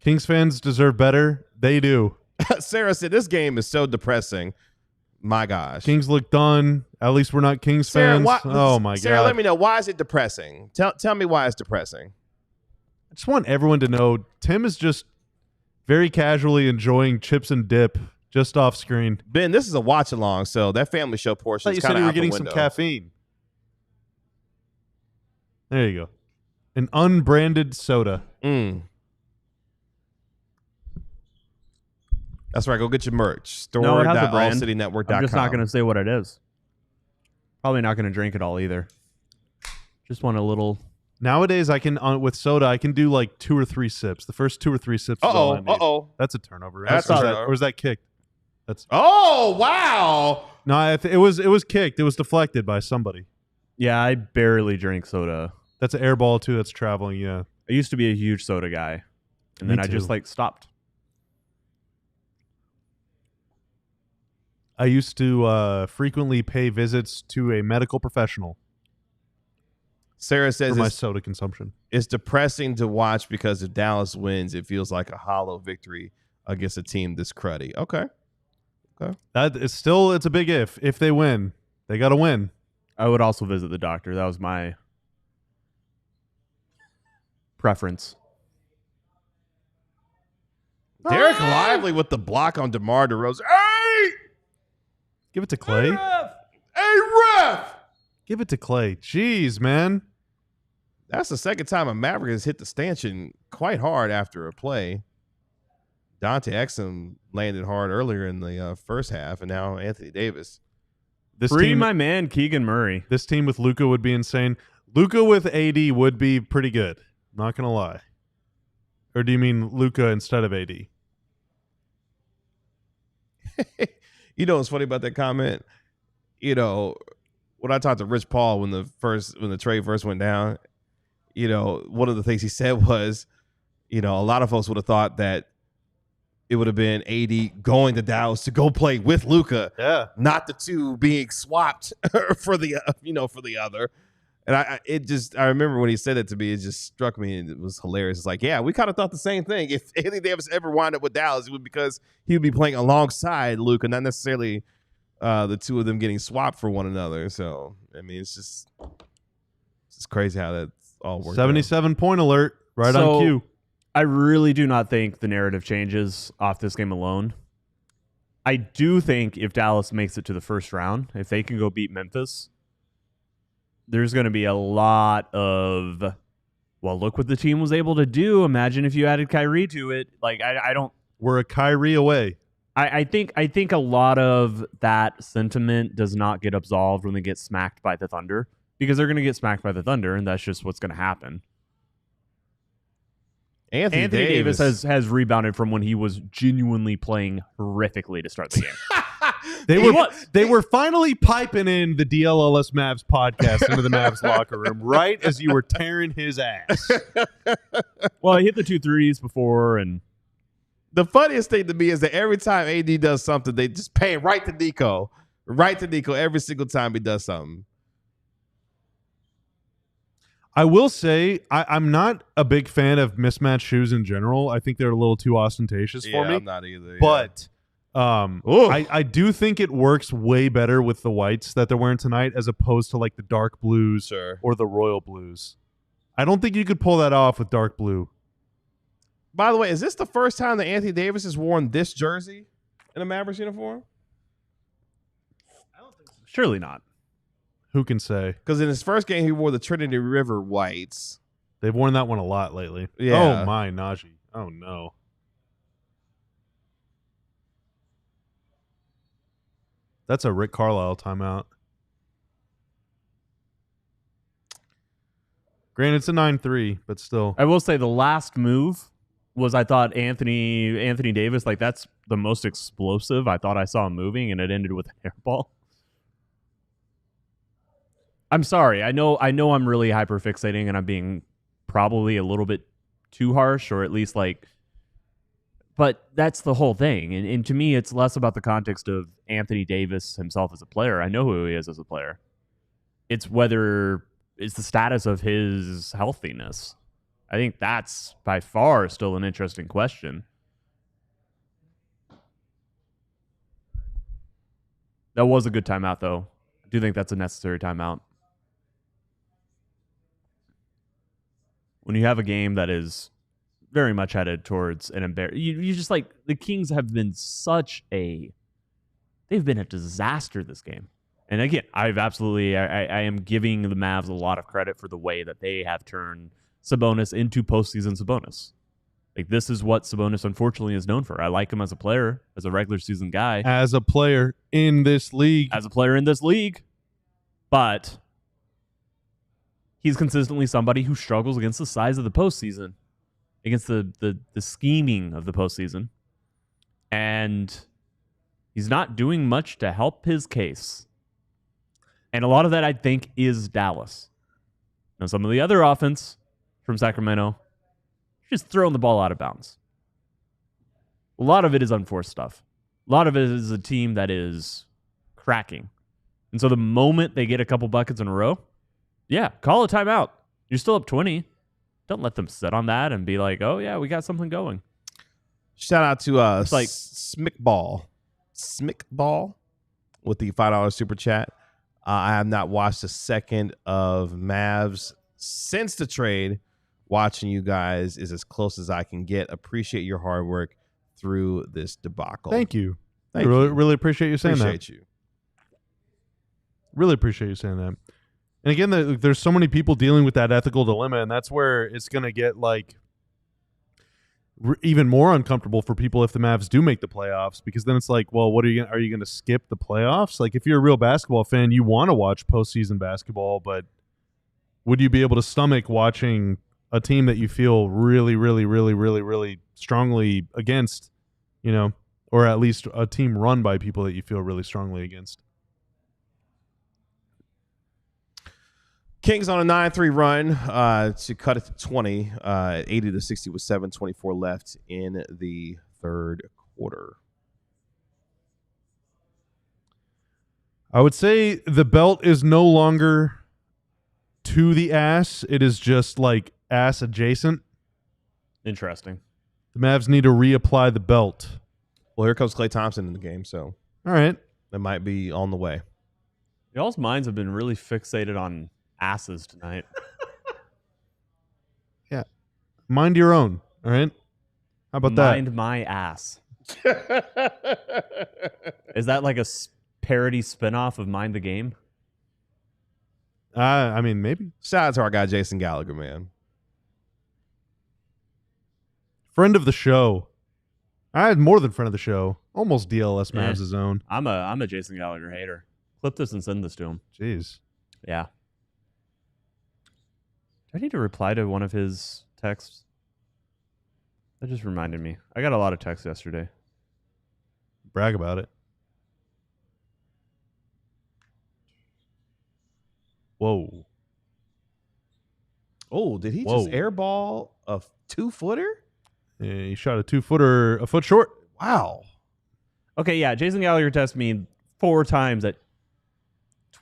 Kings fans deserve better. They do. Sarah said, this game is so depressing. My gosh. Kings look done. At least we're not Kings fans. Oh, my God. Sarah, let me know. Why is it depressing? Tell me why it's depressing. I just want everyone to know Tim is just very casually enjoying chips and dip just off screen. Ben, this is a watch along, so that family show portion is kind of out the window. You said you were getting some caffeine. There you go. An unbranded soda. That's right. Go get your merch. Store.allcitynetwork.com. I'm just not going to say what it is. Probably not going to drink it all either. Just want a little. Nowadays, I can with soda, I can do like 2 or 3 sips. The first 2 or 3 sips. That's a turnover. Or is that kicked? That's. Oh wow! No, it was kicked. It was deflected by somebody. Yeah, I barely drink soda. That's an air ball too. That's traveling. Yeah. I used to be a huge soda guy, and then I just stopped. I used to frequently pay visits to a medical professional. Sarah says for my soda consumption. It's depressing to watch because if Dallas wins, it feels like a hollow victory against a team this cruddy. Okay. That is still, it's a big if. If they win, they got to win. I would also visit the doctor. That was my preference. Dereck Lively with the block on DeMar DeRozan. Hey! Give it to Klay. Hey, ref! Give it to Klay. Jeez, man. That's the second time a Maverick has hit the stanchion quite hard after a play. Dante Exum landed hard earlier in the first half, and now Anthony Davis. My man Keegan Murray. This team with Luka would be insane. Luka with AD would be pretty good. Not going to lie. Or do you mean Luka instead of AD? You know what's funny about that comment? You know, when I talked to Rich Paul when the trade first went down, you know, one of the things he said was, you know, a lot of folks would have thought that it would have been AD going to Dallas to go play with Luka, not the two being swapped for the other. And I remember when he said it to me, it just struck me and it was hilarious. It's like, yeah, we kind of thought the same thing. If Anthony Davis ever wound up with Dallas, it would be because he would be playing alongside Luka, not necessarily the two of them getting swapped for one another. So I mean, it's just crazy how that's all worked. 77-point alert, right on cue. I really do not think the narrative changes off this game alone. I do think if Dallas makes it to the first round, if they can go beat Memphis, there's going to be a lot of, well, look what the team was able to do. Imagine if you added Kyrie to it. Like, I don't. We're a Kyrie away. I think a lot of that sentiment does not get absolved when they get smacked by the Thunder, because they're going to get smacked by the Thunder, and that's just what's going to happen. Anthony Davis has rebounded from when he was genuinely playing horrifically to start the game. They were finally piping in the DLLS Mavs podcast into the Mavs locker room right as you were tearing his ass. Well, he hit the 2 threes before, and the funniest thing to me is that every time AD does something, they just pay it right to Nico every single time he does something. I will say I'm not a big fan of mismatched shoes in general. I think they're a little too ostentatious for me. I'm not either. But I do think it works way better with the whites that they're wearing tonight as opposed to like the dark blues or the royal blues. I don't think you could pull that off with dark blue. By the way, is this the first time that Anthony Davis has worn this jersey in a Mavericks uniform? I don't think so. Surely not. Who can say? Because in his first game, he wore the Trinity River whites. They've worn that one a lot lately. Yeah. Oh, my, Najee. Oh, no. That's a Rick Carlisle timeout. Granted, it's a 9-3, but still. I will say the last move was, I thought Anthony Davis, like, that's the most explosive I thought I saw him moving, and it ended with an airball. I'm sorry. I know I'm really hyperfixating and I'm being probably a little bit too harsh, or at least like, but that's the whole thing. And to me, it's less about the context of Anthony Davis himself as a player. I know who he is as a player. It's the status of his healthiness. I think that's by far still an interesting question. That was a good timeout, though. I do think that's a necessary timeout. When you have a game that is very much headed towards an embarrassment, you just like the Kings have been they've been a disaster this game. And again, I am giving the Mavs a lot of credit for the way that they have turned Sabonis into postseason Sabonis. Like, this is what Sabonis unfortunately is known for. I like him as a player, as a regular season guy. As a player in this league. But he's consistently somebody who struggles against the size of the postseason, against the scheming of the postseason. And he's not doing much to help his case. And a lot of that, I think, is Dallas. Now, some of the other offense from Sacramento, just throwing the ball out of bounds. A lot of it is unforced stuff. A lot of it is a team that is cracking. And so the moment they get a couple buckets in a row, yeah, call a timeout. You're still up 20. Don't let them sit on that and be like, oh, yeah, we got something going. Shout out to Smickball with the $5 super chat. I have not watched a second of Mavs since the trade. Watching you guys is as close as I can get. Appreciate your hard work through this debacle. Thank you. Really appreciate you saying that. Appreciate you. Really appreciate you saying that. And again, there's so many people dealing with that ethical dilemma, and that's where it's going to get even more uncomfortable for people if the Mavs do make the playoffs, because then it's like, well, are you going to skip the playoffs? Like, if you're a real basketball fan, you want to watch postseason basketball, but would you be able to stomach watching a team that you feel really, really, really, really, really strongly against, or at least a team run by people that you feel really strongly against? Kings on a 9-3 run to cut it to 20, 80-60 with 7:24 left in the third quarter. I would say the belt is no longer to the ass. It is just like ass adjacent. Interesting. The Mavs need to reapply the belt. Well, here comes Klay Thompson in the game, so all right, that might be on the way. Y'all's minds have been really fixated on asses tonight. Yeah. Mind your own, all right? How about that? Mind my ass. Is that like a parody spinoff of Mind the Game? I mean, maybe. Shout out to our guy Jason Gallagher, man. Friend of the show. I had more than friend of the show. Almost DLLS Mavs' own. I'm a Jason Gallagher hater. Clip this and send this to him. Jeez. Yeah. Do I need to reply to one of his texts? That just reminded me. I got a lot of texts yesterday. Brag about it. Whoa. Oh, did he just airball a 2-footer? Yeah, he shot a 2-footer a foot short. Wow. Okay, yeah. Jason Gallagher texted me 4 times at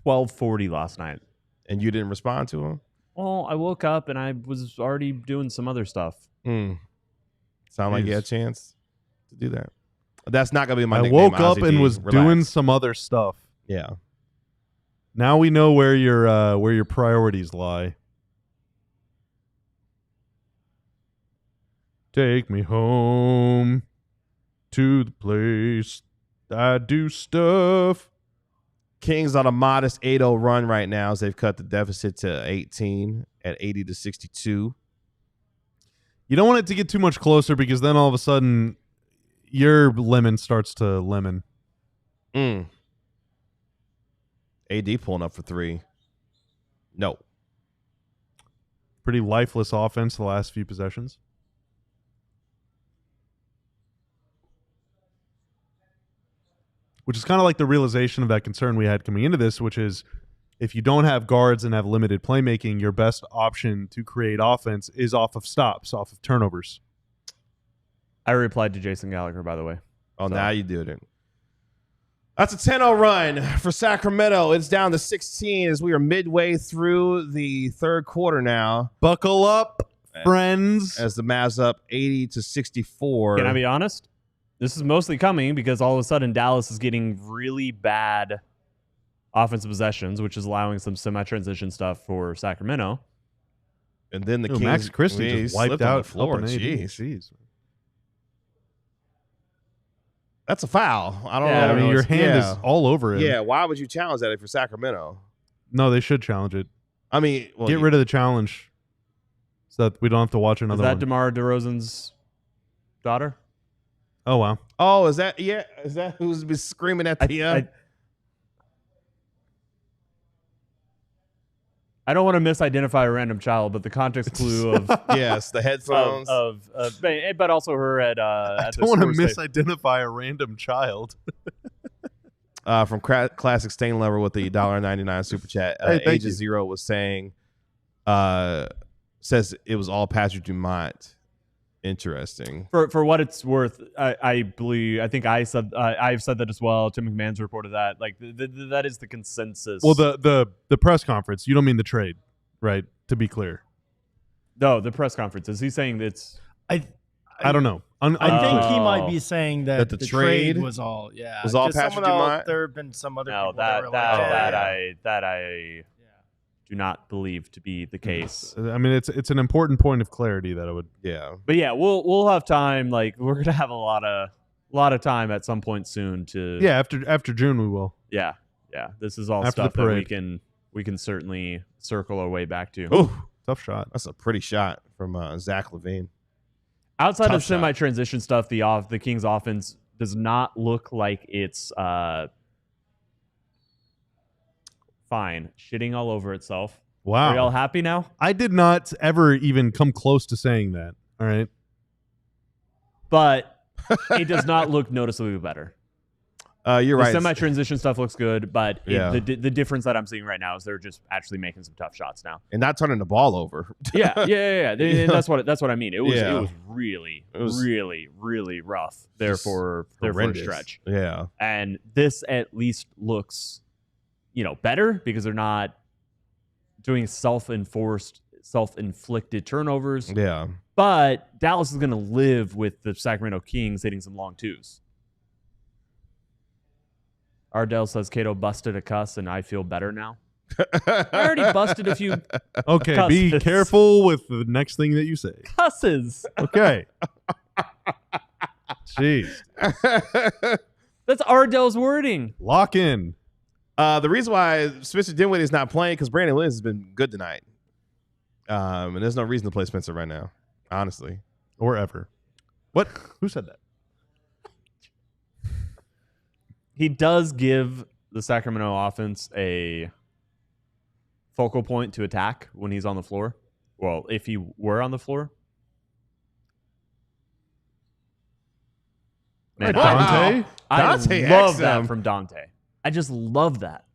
12:40 last night. And you didn't respond to him? Well, I woke up and I was already doing some other stuff. Sound like you had a chance to do that. That's not going to be my I nickname. woke up and was doing some other stuff. Yeah. Now we know where your priorities lie. Take me home to the place I do stuff. Kings on a modest 8-0 run right now as they've cut the deficit to 18 at 80-62. You don't want it to get too much closer because then all of a sudden your lemon starts to lemon. AD pulling up for 3. No. Pretty lifeless offense the last few possessions. Which is kind of like the realization of that concern we had coming into this, which is if you don't have guards and have limited playmaking, your best option to create offense is off of stops, off of turnovers. I replied to Jason Gallagher, by the way. Oh, so. Now you did it. That's a 10-0 run for Sacramento. It's down to 16 as we are midway through the third quarter now. Buckle up, friends. As the Mavs up 80-64. Can I be honest? This is mostly coming because all of a sudden Dallas is getting really bad offensive possessions, which is allowing some semi-transition stuff for Sacramento. And then the Kings, Max Christie just wiped out the floor. Jeez. That's a foul. I don't know. I mean, your hand is all over it. Yeah, why would you challenge that if you're Sacramento? No, they should challenge it. I mean, well, get rid of the challenge so that we don't have to watch another one. Is that DeMar DeRozan's daughter? Oh, wow. Oh, is that who's been screaming at the... I don't want to misidentify a random child, but the context clue of yes, the headphones but also her at I don't want to misidentify a random child. From Classic Stain Lover with the $1.99 super chat. Agent Zero was saying, says it was all Patrick Dumont. Interesting. For what it's worth, I believe. I think I've said that as well. Tim McMahon's reported that. Like that is the consensus. Well, the press conference. You don't mean the trade, right? To be clear. No, the press conference. Is he saying that's? I don't know. I think he might be saying that the trade was all. Yeah, was all Patrick Dumont. There have been some other people that I do not believe to be the case. I mean, it's an important point of clarity that I would. Yeah, but yeah, we'll have time. Like we're gonna have a lot of time at some point soon to. Yeah, after June we will. Yeah. This is all after stuff that we can certainly circle our way back to. Oh, tough shot. That's a pretty shot from Zach LaVine. Outside of semi-transition stuff, the Kings offense does not look like it's fine. Shitting all over itself. Wow. Are y'all happy now? I did not ever even come close to saying that. All right. But it does not look noticeably better. You're right. The semi-transition stuff looks good, but the difference that I'm seeing right now is they're just actually making some tough shots now. And not turning the ball over. Yeah. And that's what I mean. It was really, really rough there for their first stretch. Yeah. And this at least looks better because they're not doing self-inflicted turnovers. Yeah. But Dallas is going to live with the Sacramento Kings hitting some long twos. Ardell says Cato busted a cuss and I feel better now. I already busted a few Okay, cusses. Be careful with the next thing that you say. Cusses. Okay. Jeez. That's Ardell's wording. Lock in. The reason why Spencer Dinwiddie is not playing because Brandon Williams has been good tonight. And there's no reason to play Spencer right now, honestly. Or ever. What? Who said that? He does give the Sacramento offense a focal point to attack when he's on the floor. Well, if he were on the floor. Man, Dante? I love that from Dante. I just love that.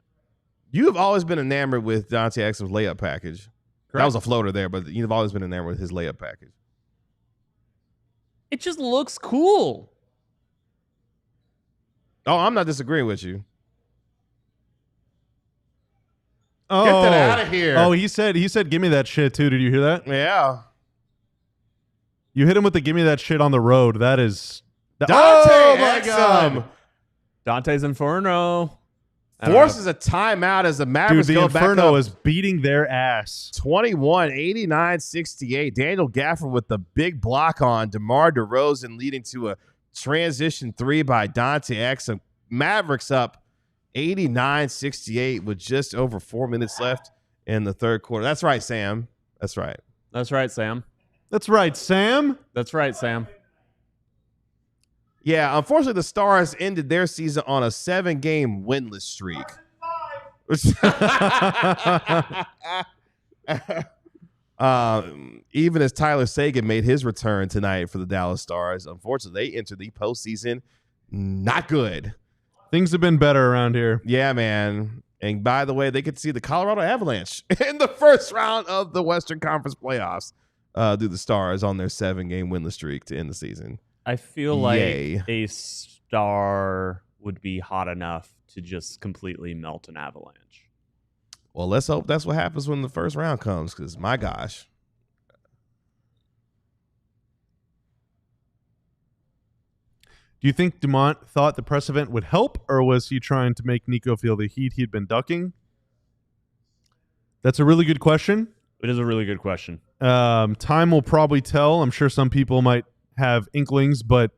You have always been enamored with Dante Exum's layup package. Correct. That was a floater there, but you've always been enamored with his layup package. It just looks cool. Oh, I'm not disagreeing with you. Oh, get that out of here. Oh, he said, give me that shit too. Did you hear that? Yeah. You hit him with the give me that shit on the road. That is Dante Exum. Dante's Inferno. Forces a timeout as the Mavericks go back up. Inferno is beating their ass. 21-89-68. Daniel Gafford with the big block on DeMar DeRozan leading to a transition three by Dante Exum. Mavericks up 89-68 with just over 4 minutes left in the third quarter. That's right, Sam. That's right. That's right, Sam. That's right, Sam. That's right, Sam. Yeah, unfortunately, the Stars ended their season on a 7-game winless streak. Even as Tyler Sagan made his return tonight for the Dallas Stars, unfortunately, they entered the postseason not good. Things have been better around here. Yeah, man. And by the way, they could see the Colorado Avalanche in the first round of the Western Conference playoffs through the Stars on their 7-game winless streak to end the season. I feel like a star would be hot enough to just completely melt an Avalanche. Well, let's hope that's what happens when the first round comes, because my gosh. Do you think Dumont thought the press event would help, or was he trying to make Nico feel the heat he'd been ducking? That's a really good question. It is a really good question. Time will probably tell. I'm sure some people might have inklings, but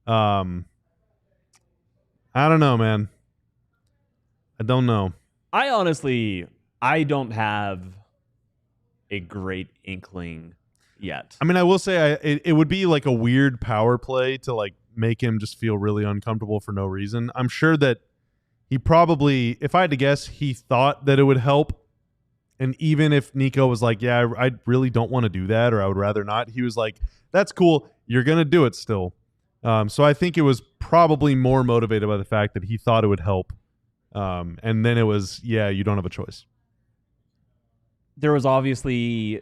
I don't know, man. I don't know. I don't have a great inkling yet. I mean, I will say it would be like a weird power play to like make him just feel really uncomfortable for no reason. I'm sure that he probably, if I had to guess, he thought that it would help. And even if Nico was like, yeah, I really don't want to do that, or I would rather not, he was like, that's cool. You're going to do it still. So I think it was probably more motivated by the fact that he thought it would help. And then it was, yeah, you don't have a choice. There was obviously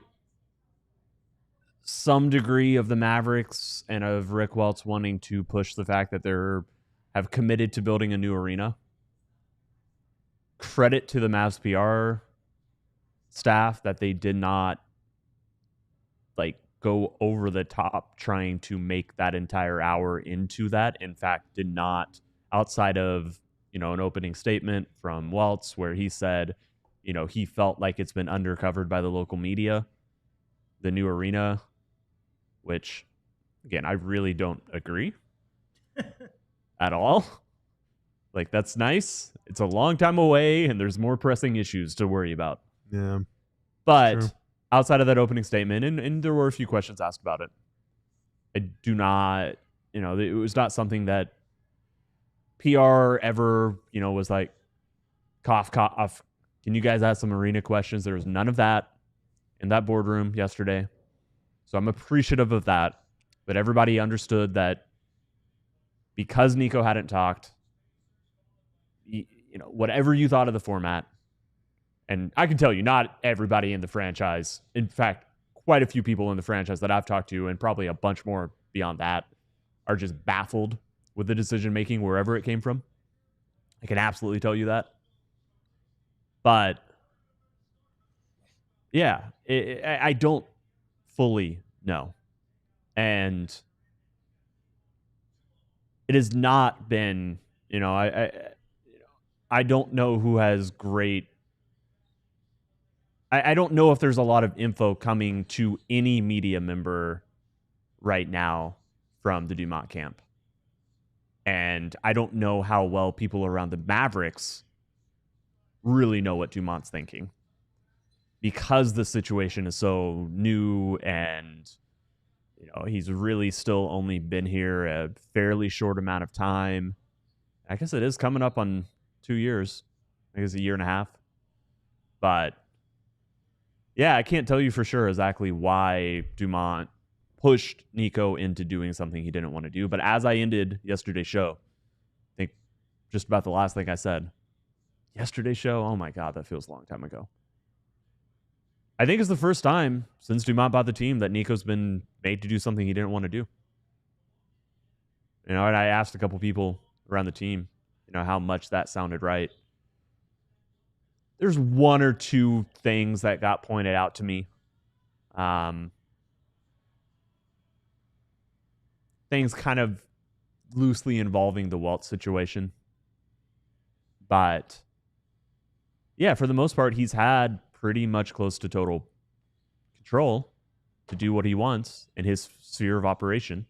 some degree of the Mavericks and of Rick Welts wanting to push the fact that have committed to building a new arena. Credit to the Mavs PR staff that they did not like go over the top trying to make that entire hour into that. In fact, did not, outside of, an opening statement from Welts where he said, he felt like it's been undercovered by the local media, the new arena, which again, I really don't agree at all. Like, that's nice. It's a long time away and there's more pressing issues to worry about. Yeah. But true. Outside of that opening statement, and there were a few questions asked about it, I do not, it was not something that PR ever, was like, cough. Can you guys ask some arena questions? There was none of that in that boardroom yesterday. So I'm appreciative of that. But everybody understood that because Nico hadn't talked, whatever you thought of the format, and I can tell you, not everybody in the franchise, in fact, quite a few people in the franchise that I've talked to, and probably a bunch more beyond that, are just baffled with the decision-making wherever it came from. I can absolutely tell you that. But, yeah, I don't fully know. And it has not been, I don't know who has great... I don't know if there's a lot of info coming to any media member right now from the Dumont camp. And I don't know how well people around the Mavericks really know what Dumont's thinking, because the situation is so new and, he's really still only been here a fairly short amount of time. I guess it is coming up on 2 years. I think it's a year and a half. But yeah, I can't tell you for sure exactly why Dumont pushed Nico into doing something he didn't want to do. But as I ended yesterday's show, I think just about the last thing I said, yesterday's show, oh my God, that feels a long time ago. I think it's the first time since Dumont bought the team that Nico's been made to do something he didn't want to do. And I asked a couple people around the team, how much that sounded right. There's one or two things that got pointed out to me. Things kind of loosely involving the Welts situation. But yeah, for the most part, he's had pretty much close to total control to do what he wants in his sphere of operation.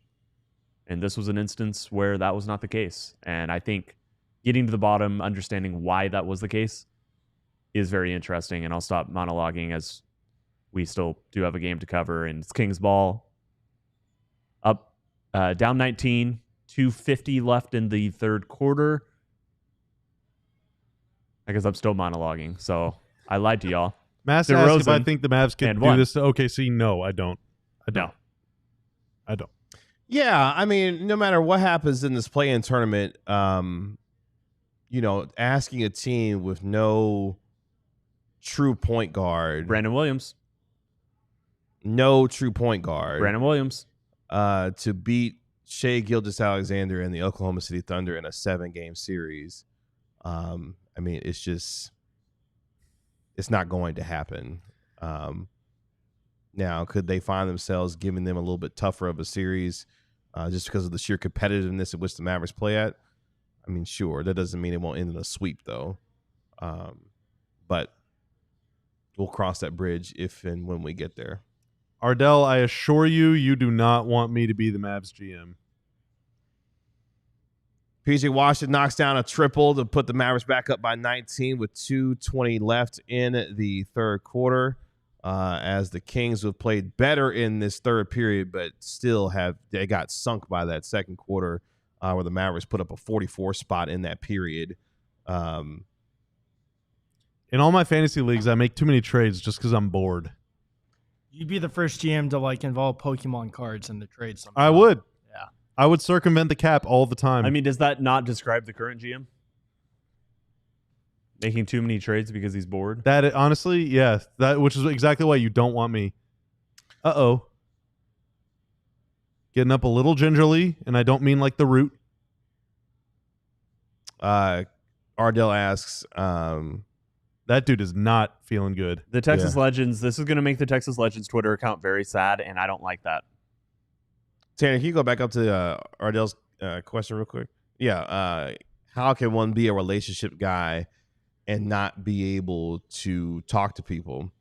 And this was an instance where that was not the case. And I think getting to the bottom, understanding why that was the case, is very interesting. And I'll stop monologuing as we still do have a game to cover. And it's Kings ball. Up, down 19, 2:50 left in the third quarter. I guess I'm still monologuing, so I lied to y'all. Mass asked if I think the Mavs can do this to OKC. No, I don't. I don't. Yeah, I mean, no matter what happens in this play-in tournament, asking a team with no true point guard, Brandon Williams, to beat Shai Gilgeous-Alexander and the Oklahoma City Thunder in a 7-game series. I mean, it's not going to happen. Now, could they find themselves giving them a little bit tougher of a series just because of the sheer competitiveness at which the Mavericks play at. I mean, sure, that doesn't mean it won't end in a sweep, though. But we'll cross that bridge if and when we get there. Ardell, I assure you, you do not want me to be the Mavs GM. PJ Washington knocks down a triple to put the Mavericks back up by 19 with 2:20 left in the third quarter. As the Kings have played better in this third period, but still they got sunk by that second quarter, where the Mavericks put up a 44 spot in that period. In all my fantasy leagues, I make too many trades just because I'm bored. You'd be the first GM to involve Pokemon cards in the trade somehow. I would. Yeah. I would circumvent the cap all the time. I mean, does that not describe the current GM? Making too many trades because he's bored? That honestly, yeah. Which is exactly why you don't want me. Uh-oh. Getting up a little gingerly, and I don't mean like the root. Ardell asks, that dude is not feeling good. The Texas Legends, this is going to make the Texas Legends Twitter account very sad, and I don't like that. Tanner, can you go back up to Ardell's question real quick? Yeah. How can one be a relationship guy and not be able to talk to people?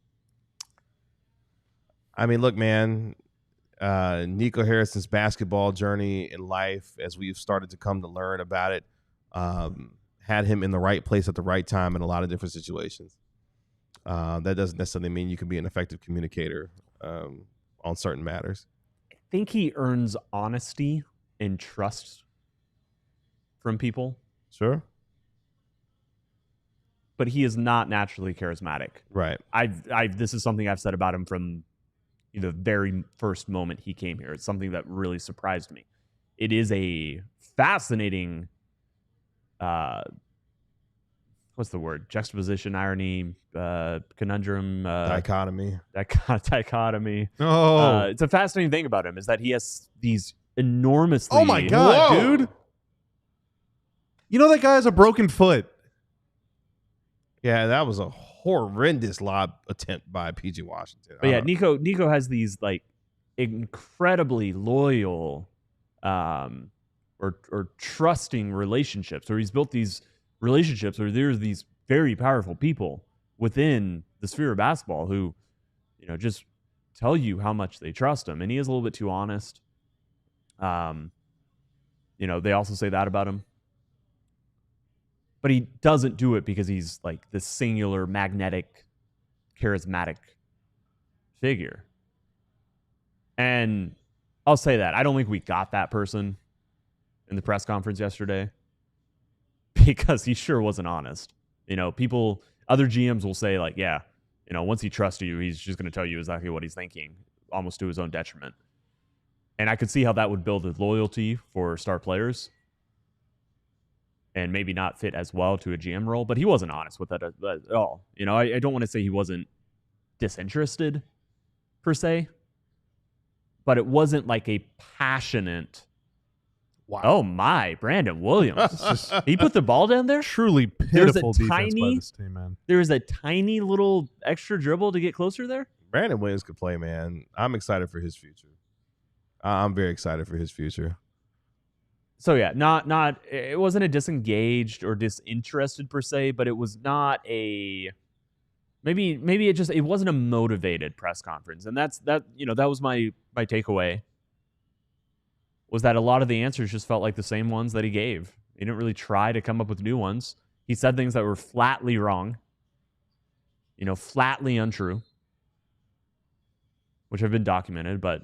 I mean, look, man, Nico Harrison's basketball journey in life, as we've started to come to learn about it, had him in the right place at the right time in a lot of different situations. That doesn't necessarily mean you can be an effective communicator on certain matters. I think he earns honesty and trust from people. Sure. But he is not naturally charismatic. Right. This is something I've said about him from the very first moment he came here. It's something that really surprised me. It is a fascinating, what's the word? Juxtaposition, irony, conundrum, dichotomy. Dichotomy. Oh, it's a fascinating thing about him is that he has these enormously. Oh my God, Whoa. dude! You know that guy has a broken foot. Yeah, that was a horrendous lob attempt by PG Washington. But yeah, Nico has these incredibly loyal or trusting relationships, or he's built these relationships where there's these very powerful people within the sphere of basketball who, just tell you how much they trust him. And he is a little bit too honest. They also say that about him. But he doesn't do it because he's this singular, magnetic, charismatic figure. And I'll say that. I don't think we got that person in the press conference yesterday because he sure wasn't honest. Other GMs will say once he trusts you, he's just going to tell you exactly what he's thinking, almost to his own detriment. And I could see how that would build a loyalty for star players and maybe not fit as well to a GM role, but he wasn't honest with that at all. I don't want to say he wasn't disinterested per se, but it wasn't like a passionate, wow, oh my, Brandon Williams. He put the ball down there? Truly pitiful defense by this team, man. There was a tiny little extra dribble to get closer there. Brandon Williams could play, man. I'm excited for his future. I'm very excited for his future. So yeah, it wasn't a disengaged or disinterested per se, but it was not a maybe it wasn't a motivated press conference. And that was my takeaway, was that a lot of the answers just felt like the same ones that he gave. He didn't really try to come up with new ones. He said things that were flatly wrong, flatly untrue, which have been documented, but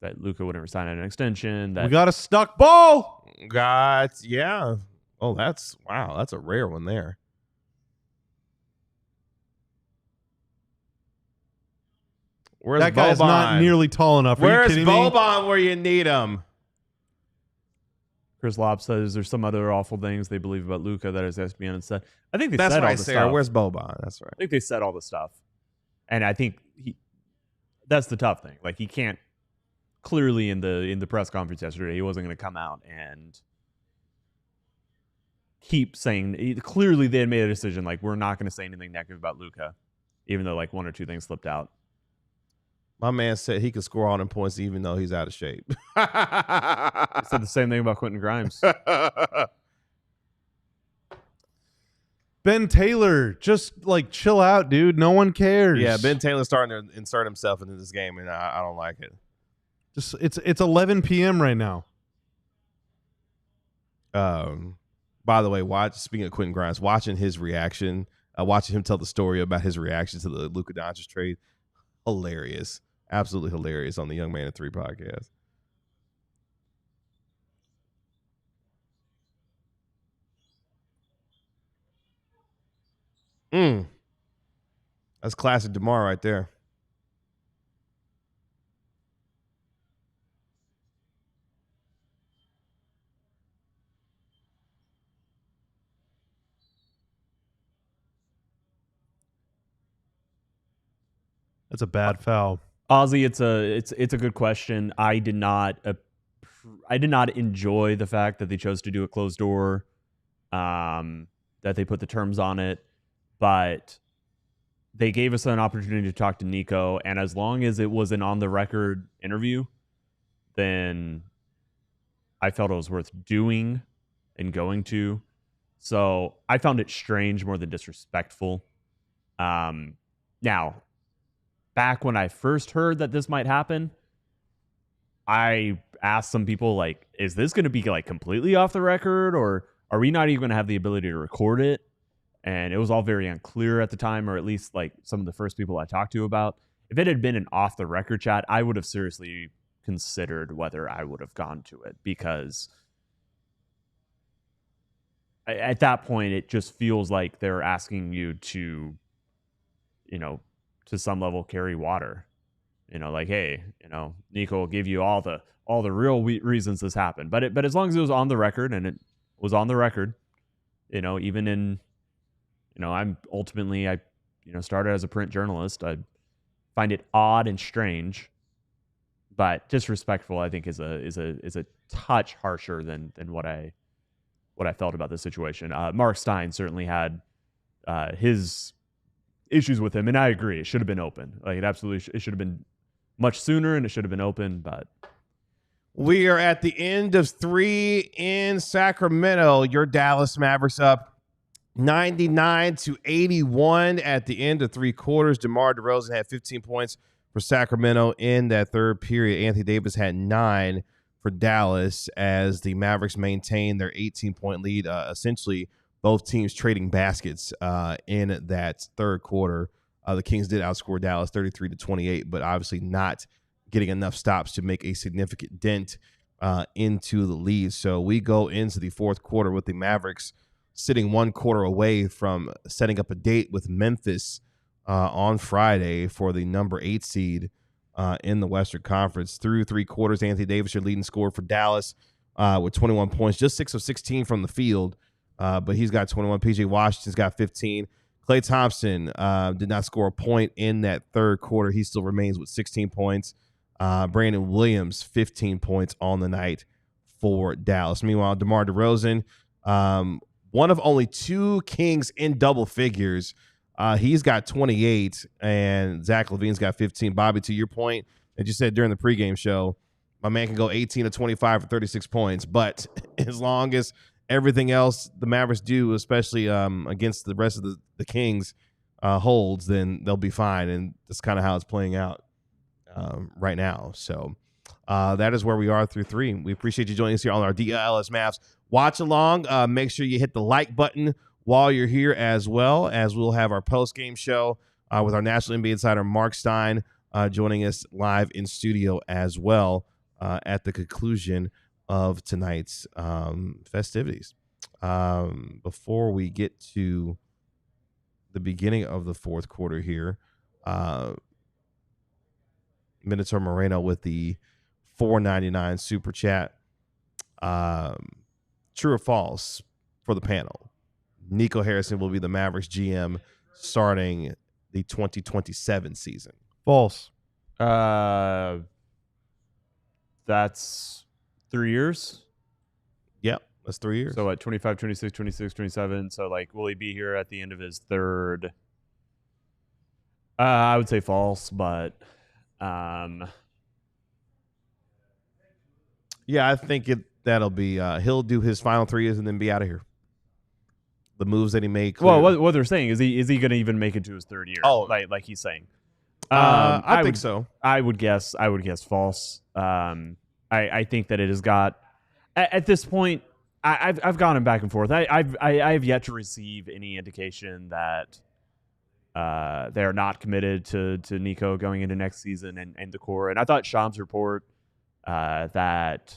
that Luka would never sign an extension. That we got a stuck ball. Yeah. Oh, that's a rare one there. Where's that guy is not nearly tall enough. Where's Boban where you need him? Chris Lobb says there's some other awful things they believe about Luka that is ESPN and said. I think that's said right, all the Sarah. stuff. Where's Boban? That's right. I think they said all the stuff, and I think that's the tough thing. He can't clearly in the press conference yesterday, he wasn't going to come out and keep saying. Clearly, they had made a decision we're not going to say anything negative about Luka, even though one or two things slipped out. My man said he could score all them points even though he's out of shape. I said the same thing about Quentin Grimes. Ben Taylor, just like chill out, dude. No one cares. Yeah, Ben Taylor's starting to insert himself into this game, and I don't like it. Just it's 11 p.m. right now. By the way, speaking of Quentin Grimes, watching his reaction, watching him tell the story about his reaction to the Luka Doncic trade, hilarious, absolutely hilarious on the Young Man at 3 podcast. That's classic DeMar right there. That's a bad foul. Ozzy, it's a good question. I did not enjoy the fact that they chose to do a closed door, that they put the terms on it, but they gave us an opportunity to talk to Nico, and as long as it was an on-the-record interview, then I felt it was worth doing and going to. So I found it strange more than disrespectful. Now, back when I first heard that this might happen, I asked some people, like, is this going to be like completely off the record, or are we not even going to have the ability to record it? And it was all very unclear at the time, or at least like some of the first people I talked to about. If it had been an off the record chat, I would have seriously considered whether I would have gone to it, because at that point, it just feels like they're asking you to, to some level carry water. Like, hey, Nico will give you all the real reasons this happened. But as long as it was on the record, and it was on the record, even in, I'm ultimately, I started as a print journalist. I find it odd and strange, but disrespectful, I think, is a touch harsher than what I felt about this situation. Mark Stein certainly had his issues with him, and I agree. It should have been open. Like, it should have been much sooner, and it should have been open. But we are at the end of 3 in Sacramento. Your Dallas Mavericks up 99-81 at the end of 3 quarters. DeMar DeRozan had 15 points for Sacramento in that third period. Anthony Davis had 9 for Dallas as the Mavericks maintained their 18-point lead. Essentially, both teams trading baskets in that third quarter. The Kings did outscore Dallas 33-28, but obviously not getting enough stops to make a significant dent into the lead. So we go into the fourth quarter with the Mavericks sitting 1 quarter away from setting up a date with Memphis on Friday for the number 8 seed in the Western Conference. Through 3 quarters, Anthony Davis, your leading scorer for Dallas, with 21 points, just 6 of 16 from the field, but he's got 21. PJ Washington's got 15. Klay Thompson did not score a point in that third quarter. He still remains with 16 points. Brandon Williams, 15 points on the night for Dallas. Meanwhile, DeMar DeRozan, one of only 2 Kings in double figures. He's got 28, and Zach LaVine's got 15. Bobby, to your point, as you said during the pregame show, my man can go 18 to 25 for 36 points. But as long as everything else the Mavericks do, especially against the rest of the Kings, holds, then they'll be fine. And that's kind of how it's playing out right now. So that is where we are through 3. We appreciate you joining us here on our DLLS Mavs watch along. Make sure you hit the like button while you're here, as well as we'll have our post-game show with our National NBA insider Mark Stein joining us live in studio as well at the conclusion of tonight's festivities. Before we get to the beginning of the fourth quarter here, Minotaur Moreno with the $4.99 super chat. True or false for the panel? Nico Harrison will be the Mavericks GM starting the 2027 season. False. That's 3 years. Yep, that's 3 years. So at 25, 26, 26, 27. So, like, will he be here at the end of his third? I would say false, but Yeah, I think that'll be he'll do his final 3 years and then be out of here. The moves that he made. Clear. Well, what they're saying is he going to even make it to his 3rd year? Oh, like he's saying. I think so. I would guess false. I think that it has got at this point. I've gone him back and forth. I've yet to receive any indication that they're not committed to Nico going into next season and the core. And I thought Sham's report that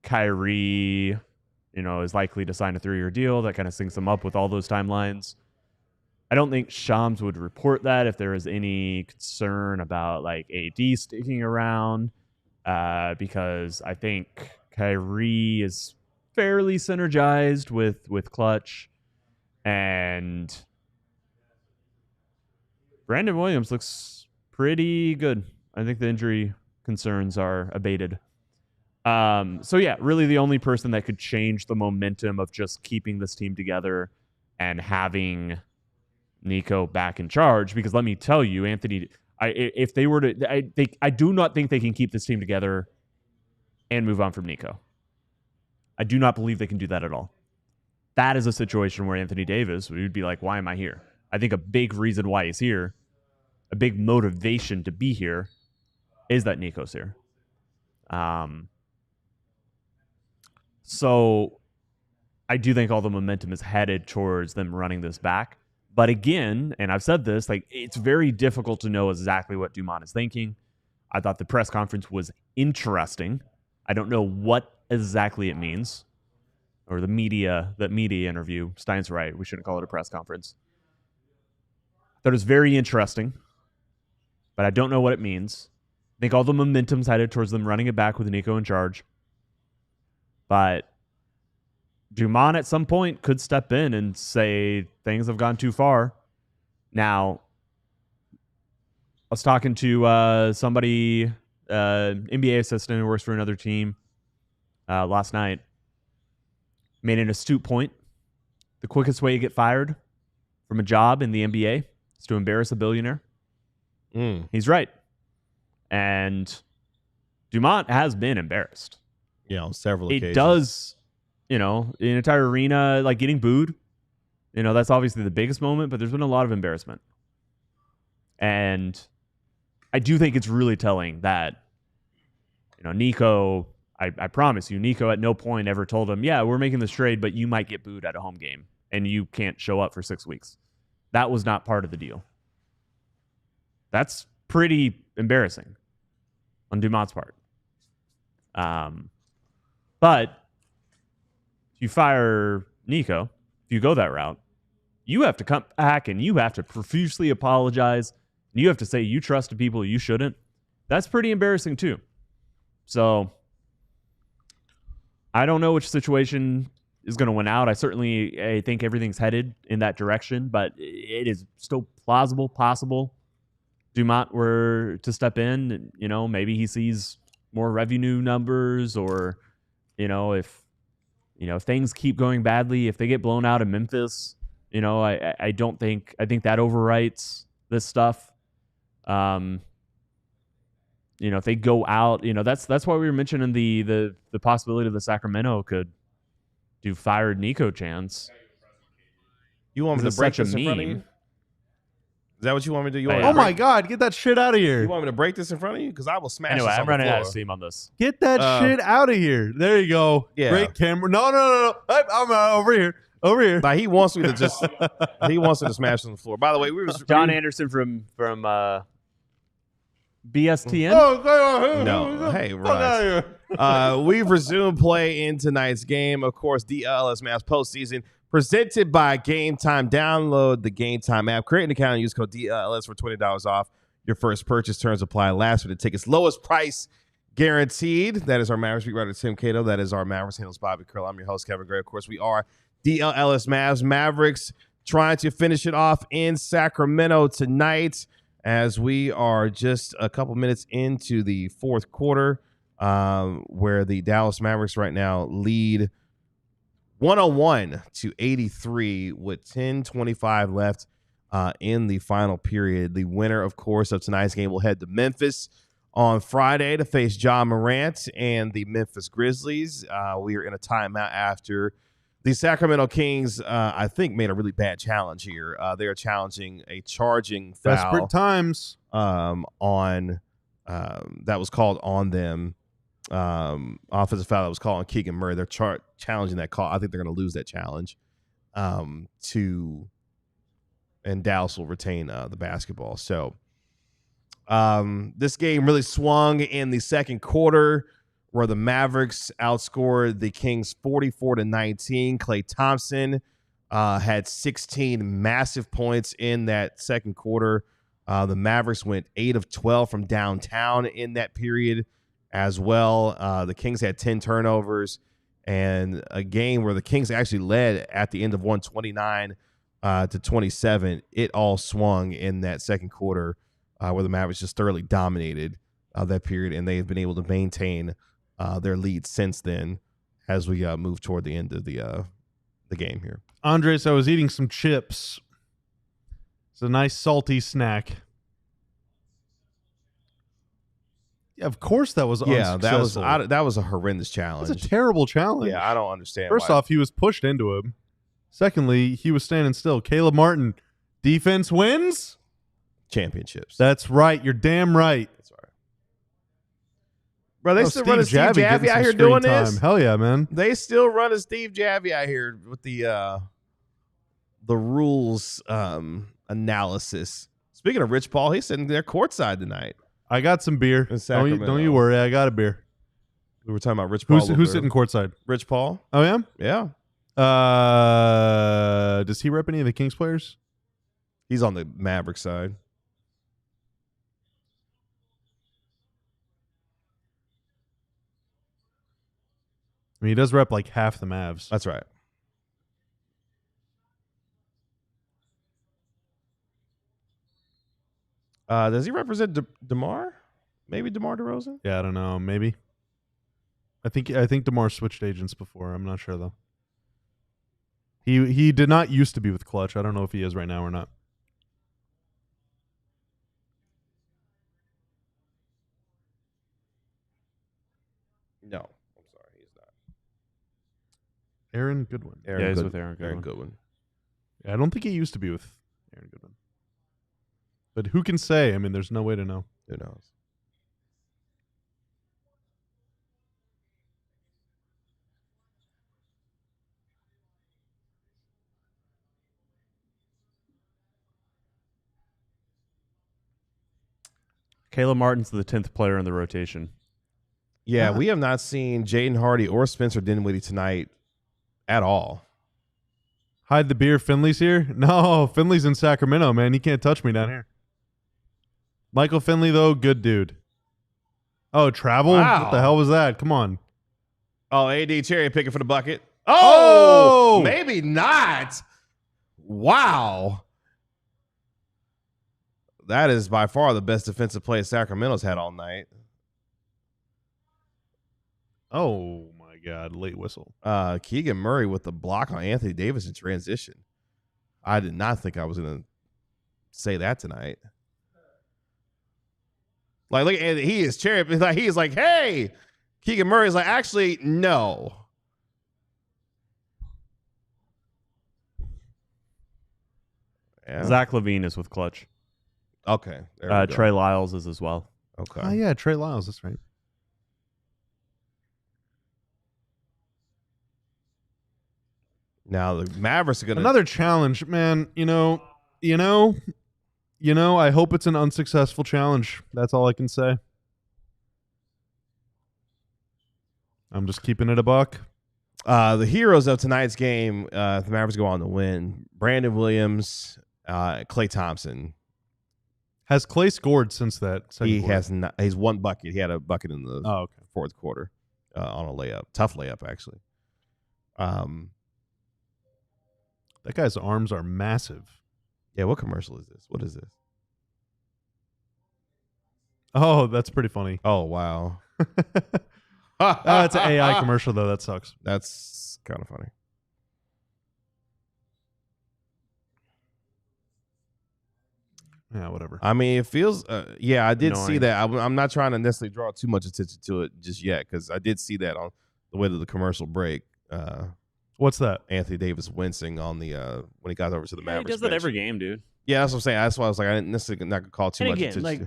Kyrie, is likely to sign a 3-year deal. That kind of syncs them up with all those timelines. I don't think Shams would report that if there is any concern about like AD sticking around, because I think Kyrie is fairly synergized with Clutch, and Brandon Williams looks pretty good. I think the injury concerns are abated. So yeah, really the only person that could change the momentum of just keeping this team together and having Nico back in charge, because let me tell you, Anthony, if they were to, I do not think they can keep this team together and move on from Nico. I do not believe they can do that at all. That is a situation where Anthony Davis would be like, why am I here? I think a big reason why he's here, a big motivation to be here, is that Nico's here. So I do think all the momentum is headed towards them running this back. But again, and I've said this, like, it's very difficult to know exactly what Dumont is thinking. I thought the press conference was interesting. I don't know what exactly it means. Or the media interview. Stein's right. We shouldn't call it a press conference. I thought it was very interesting, but I don't know what it means. I think all the momentum's headed towards them running it back with Nico in charge. But Dumont at some point could step in and say things have gone too far. Now, I was talking to somebody, NBA assistant who works for another team last night. Made an astute point. The quickest way to get fired from a job in the NBA is to embarrass a billionaire. He's right. And Dumont has been embarrassed. Yeah, on several occasions. It does, an entire arena, like getting booed. That's obviously the biggest moment, but there's been a lot of embarrassment. And I do think it's really telling that, Nico, I promise you, Nico at no point ever told him, yeah, we're making this trade, but you might get booed at a home game and you can't show up for 6 weeks. That was not part of the deal. That's pretty embarrassing on Dumont's part. But if you fire Nico, if you go that route, you have to come back and you have to profusely apologize. And you have to say you trusted people you shouldn't. That's pretty embarrassing too. So I don't know which situation is going to win out. I think everything's headed in that direction, but it is still possible Dumont were to step in. Maybe he sees more revenue numbers, or if things keep going badly, if they get blown out in Memphis, I think that overwrites this stuff. If they go out, that's why we were mentioning the possibility of the Sacramento could do fired Nico chance. You want me to break this in front of you? Is that what you want me to do? Oh my God, get that shit out of here. You want me to break this in front of you? Because I will smash anyway, this on I'm running the floor. out of steam on this. Get that shit out of here. There you go. Yeah. Great camera. No. I'm over here. Over here. He wants me to just smash on the floor. By the way, John Anderson from BSTN. No. Hey, right. We've resumed play in tonight's game. Of course, DLLS Mavs postseason presented by Game Time. Download the Game Time app. Create an account and use code DLLS for $20 off your first purchase. Terms apply. Last for the tickets. Lowest price guaranteed. That is our Mavericks beat writer Tim Cato. That is our Mavericks handles Bobby Curl. I'm your host Kevin Gray. Of course, we are DLLS Mavs. Mavericks trying to finish it off in Sacramento tonight, as we are just a couple minutes into the fourth quarter, where the Dallas Mavericks right now lead 101-83 with 10:25 left in the final period. The winner, of course, of tonight's game will head to Memphis on Friday to face Ja Morant and the Memphis Grizzlies. We are in a timeout after the Sacramento Kings, I think, made a really bad challenge here. They are challenging a charging foul. Desperate times. That was called on them. Offensive foul that was called on Keegan Murray. They're challenging that call. I think they're going to lose that challenge. And Dallas will retain the basketball. So this game really swung in the second quarter, where the Mavericks outscored the Kings 44-19. Klay Thompson had 16 massive points in that second quarter. The Mavericks went 8 of 12 from downtown in that period as well. The Kings had 10 turnovers, and a game where the Kings actually led at the end of 129 to 27. It all swung in that second quarter, where the Mavericks just thoroughly dominated that period, and they've been able to maintain their lead since then as we move toward the end of the game here. Andres, I was eating some chips. It's a nice salty snack. Yeah, of course that was unsuccessful. That was a horrendous challenge. That's a terrible challenge. Yeah, I don't understand. First off, he was pushed into him. Secondly, he was standing still. Caleb Martin, defense wins championships. That's right. You're damn right. That's right. Bro, they still running Steve Javy out here doing this? Hell yeah, man. They still running Steve Javy out here with the rules analysis. Speaking of Rich Paul, he's sitting there courtside tonight. I got some beer. Don't you worry. I got a beer. We were talking about Rich Paul. Who's sitting courtside? Rich Paul. Oh, yeah? Yeah. Does he rep any of the Kings players? He's on the Maverick side. I mean, he does rep like half the Mavs. That's right. Does he represent DeMar? Maybe DeMar DeRozan? Yeah, I don't know. Maybe. I think DeMar switched agents before. I'm not sure though. He did not used to be with Clutch. I don't know if he is right now or not. No, I'm sorry, he's not. Aaron Goodwin. He's with Aaron Goodwin. Yeah, I don't think he used to be with Aaron Goodwin. But who can say? I mean, there's no way to know. Who knows? Caleb Martin's the 10th player in the rotation. Yeah, we have not seen Jaden Hardy or Spencer Dinwiddie tonight at all. Hide the beer. Finley's here? No, Finley's in Sacramento, man. He can't touch me down here. Michael Finley, though, good dude. Oh, travel? Wow. What the hell was that? Come on. Oh, AD cherry picking for the bucket. Oh! Maybe not. Wow. That is by far the best defensive play Sacramento's had all night. Oh, my God. Late whistle. Keegan Murray with the block on Anthony Davis in transition. I did not think I was going to say that tonight. Like, look at Anthony. He is cherry. Like, he is like, hey. Keegan Murray's like, actually, no. Yeah. Zach LaVine is with Clutch. Okay. Trey Lyles is as well. Okay. Oh, yeah. Trey Lyles. That's right. Now the Mavericks are going to another challenge, man. You know. I hope it's an unsuccessful challenge. That's all I can say. I'm just keeping it a buck. The heroes of tonight's game, the Mavericks go on to win. Brandon Williams, Klay Thompson. Has Klay scored since that second quarter? Has not. He's one bucket. He had a bucket in the okay. fourth quarter on a layup. Tough layup, actually. That guy's arms are massive. Yeah, what commercial is this? What is this? Oh, that's pretty funny. Oh, wow. It's an AI commercial, though. That sucks. That's kind of funny. Yeah, whatever. I mean, it feels. Yeah, I did see that. I'm not trying to necessarily draw too much attention to it just yet because I did see that on the way to the commercial break. What's that? Anthony Davis wincing on the when he got over to the Mavericks. He does that every game, dude. Yeah, that's what I'm saying. That's why I was like, I didn't necessarily not gonna call too much attention. Like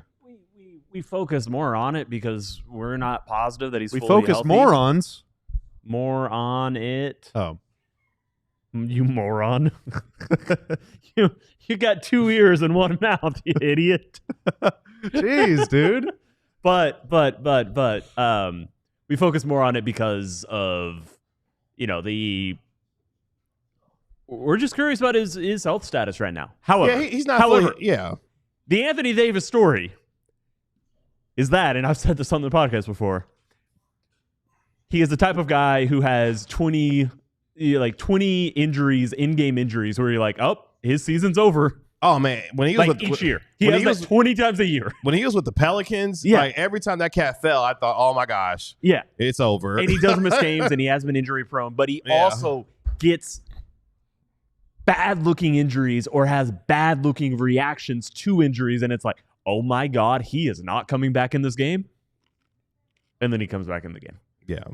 we focus more on it because we're not positive that he's. We fully focus healthy. more on it. Oh, you moron! you got 2 ears and 1 mouth, you idiot. jeez, dude. But we focus more on it because of we're just curious about his health status right now. However, yeah, he's not. However, yeah, the Anthony Davis story is that, and I've said this on the podcast before. He is the type of guy who has 20 injuries, in-game injuries, where you're like, oh, his season's over. Oh man, when he was with each year, he has that 20 times a year. When he was with the Pelicans, like every time that cat fell, I thought, oh my gosh, it's over. And he does miss games, and he has been injury prone, but he also gets bad-looking injuries or has bad-looking reactions to injuries, and it's like, oh my God, he is not coming back in this game. And then he comes back in the game. Yeah.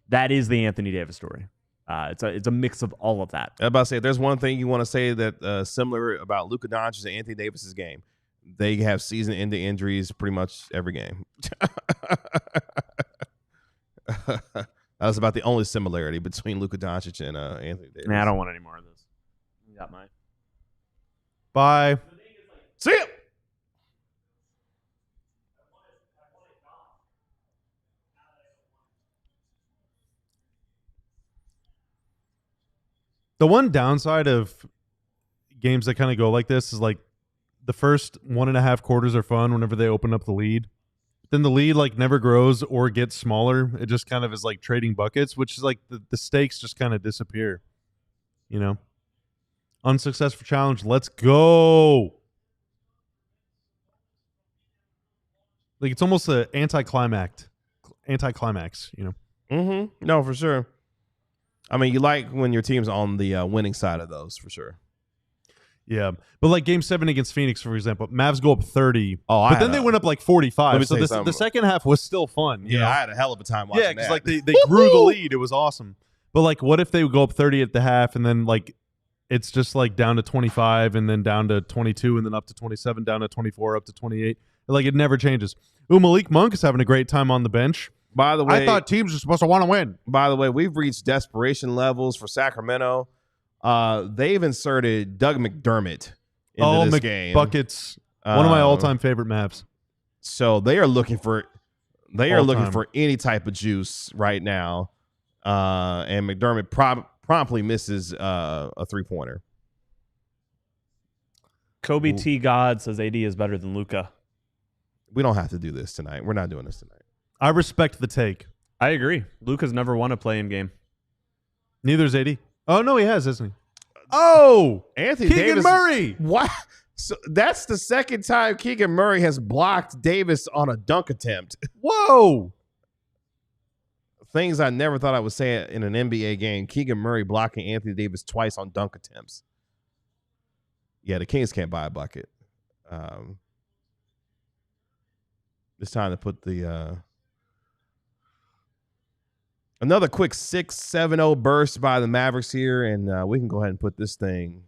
That is the Anthony Davis story. It's a mix of all of that. I was about to say, if there's one thing you want to say that similar about Luka Doncic and Anthony Davis's game, they have season-ending injuries pretty much every game. That's about the only similarity between Luka Doncic and Anthony Davis. Man, I don't want any more of this. You got mine. Bye. See ya. The one downside of games that kind of go like this is like the first 1.5 quarters are fun whenever they open up the lead. Then the lead like never grows or gets smaller. It just kind of is like trading buckets, which is like the stakes just kind of disappear. You know? Unsuccessful challenge. Let's go. Like it's almost an anticlimax, you know? Mm-hmm. No, for sure. I mean, you like when your team's on the winning side of those, for sure. Yeah. But like Game 7 against Phoenix, for example, Mavs go up 30. But then they went up like 45. So the second half was still fun. Yeah, I had a hell of a time watching that. Yeah, because like they grew the lead. It was awesome. But like, what if they would go up 30 at the half and then like it's just like down to 25 and then down to 22 and then up to 27, down to 24, up to 28. Like it never changes. Ooh, Malik Monk is having a great time on the bench. By the way, I thought teams were supposed to want to win. By the way, we've reached desperation levels for Sacramento. They've inserted Doug McDermott into this game. Buckets, one of my all-time favorite Mavs. So they are looking for any type of juice right now. And McDermott promptly misses a 3-pointer. Kobe T. God says AD is better than Luka. We don't have to do this tonight. We're not doing this tonight. I respect the take. I agree. Luka's never won a play-in game. Neither's AD. Oh, no, he has, isn't he? Oh! Anthony Keegan Davis. Murray! What? So that's the second time Keegan Murray has blocked Davis on a dunk attempt. Whoa! Things I never thought I would say in an NBA game. Keegan Murray blocking Anthony Davis twice on dunk attempts. Yeah, the Kings can't buy a bucket. It's time to put the another quick 6-7-0 burst by the Mavericks here, and we can go ahead and put this thing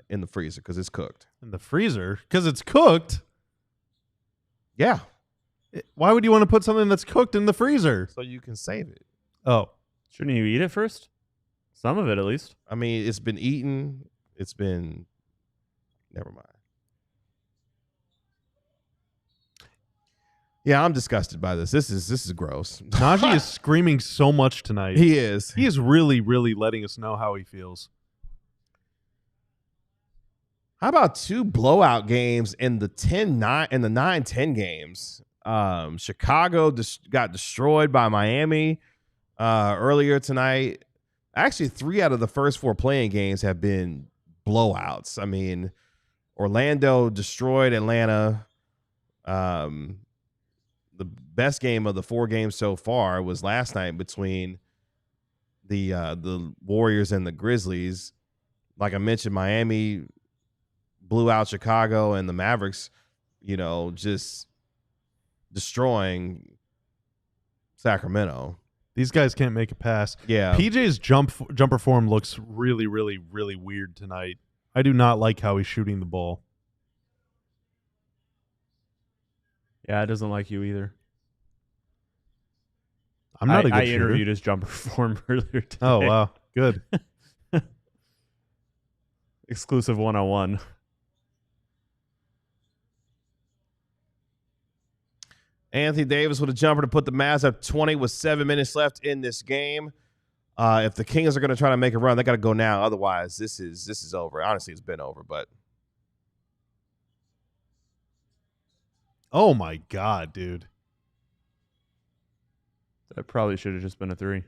in the freezer because it's cooked. In the freezer? Because it's cooked? Yeah. Why would you want to put something that's cooked in the freezer? So you can save it. Oh. Shouldn't you eat it first? Some of it, at least. I mean, it's been eaten. It's been... Never mind. Yeah, I'm disgusted by this. This is gross. Najee is screaming so much tonight. He is. He is really, really letting us know how he feels. How about 2 blowout games in the 10-9 and the 9-10 games? Chicago got destroyed by Miami earlier tonight. Actually, 3 out of the first 4 playing games have been blowouts. I mean, Orlando destroyed Atlanta. The best game of the 4 games so far was last night between the Warriors and the Grizzlies. Like I mentioned, Miami blew out Chicago and the Mavericks, just destroying Sacramento. These guys can't make a pass. Yeah. PJ's jumper form looks really, really, really weird tonight. I do not like how he's shooting the ball. Yeah, it doesn't like you either. I'm not a good I shooter. interviewed his jumper form earlier today. Oh, wow. Good. Exclusive 101. Anthony Davis with a jumper to put the Mavs up 20 with 7 minutes left in this game. If the Kings are going to try to make a run, they got to go now. Otherwise, this is over. Honestly, it's been over, but. Oh, my God, dude. That probably should have just been a 3.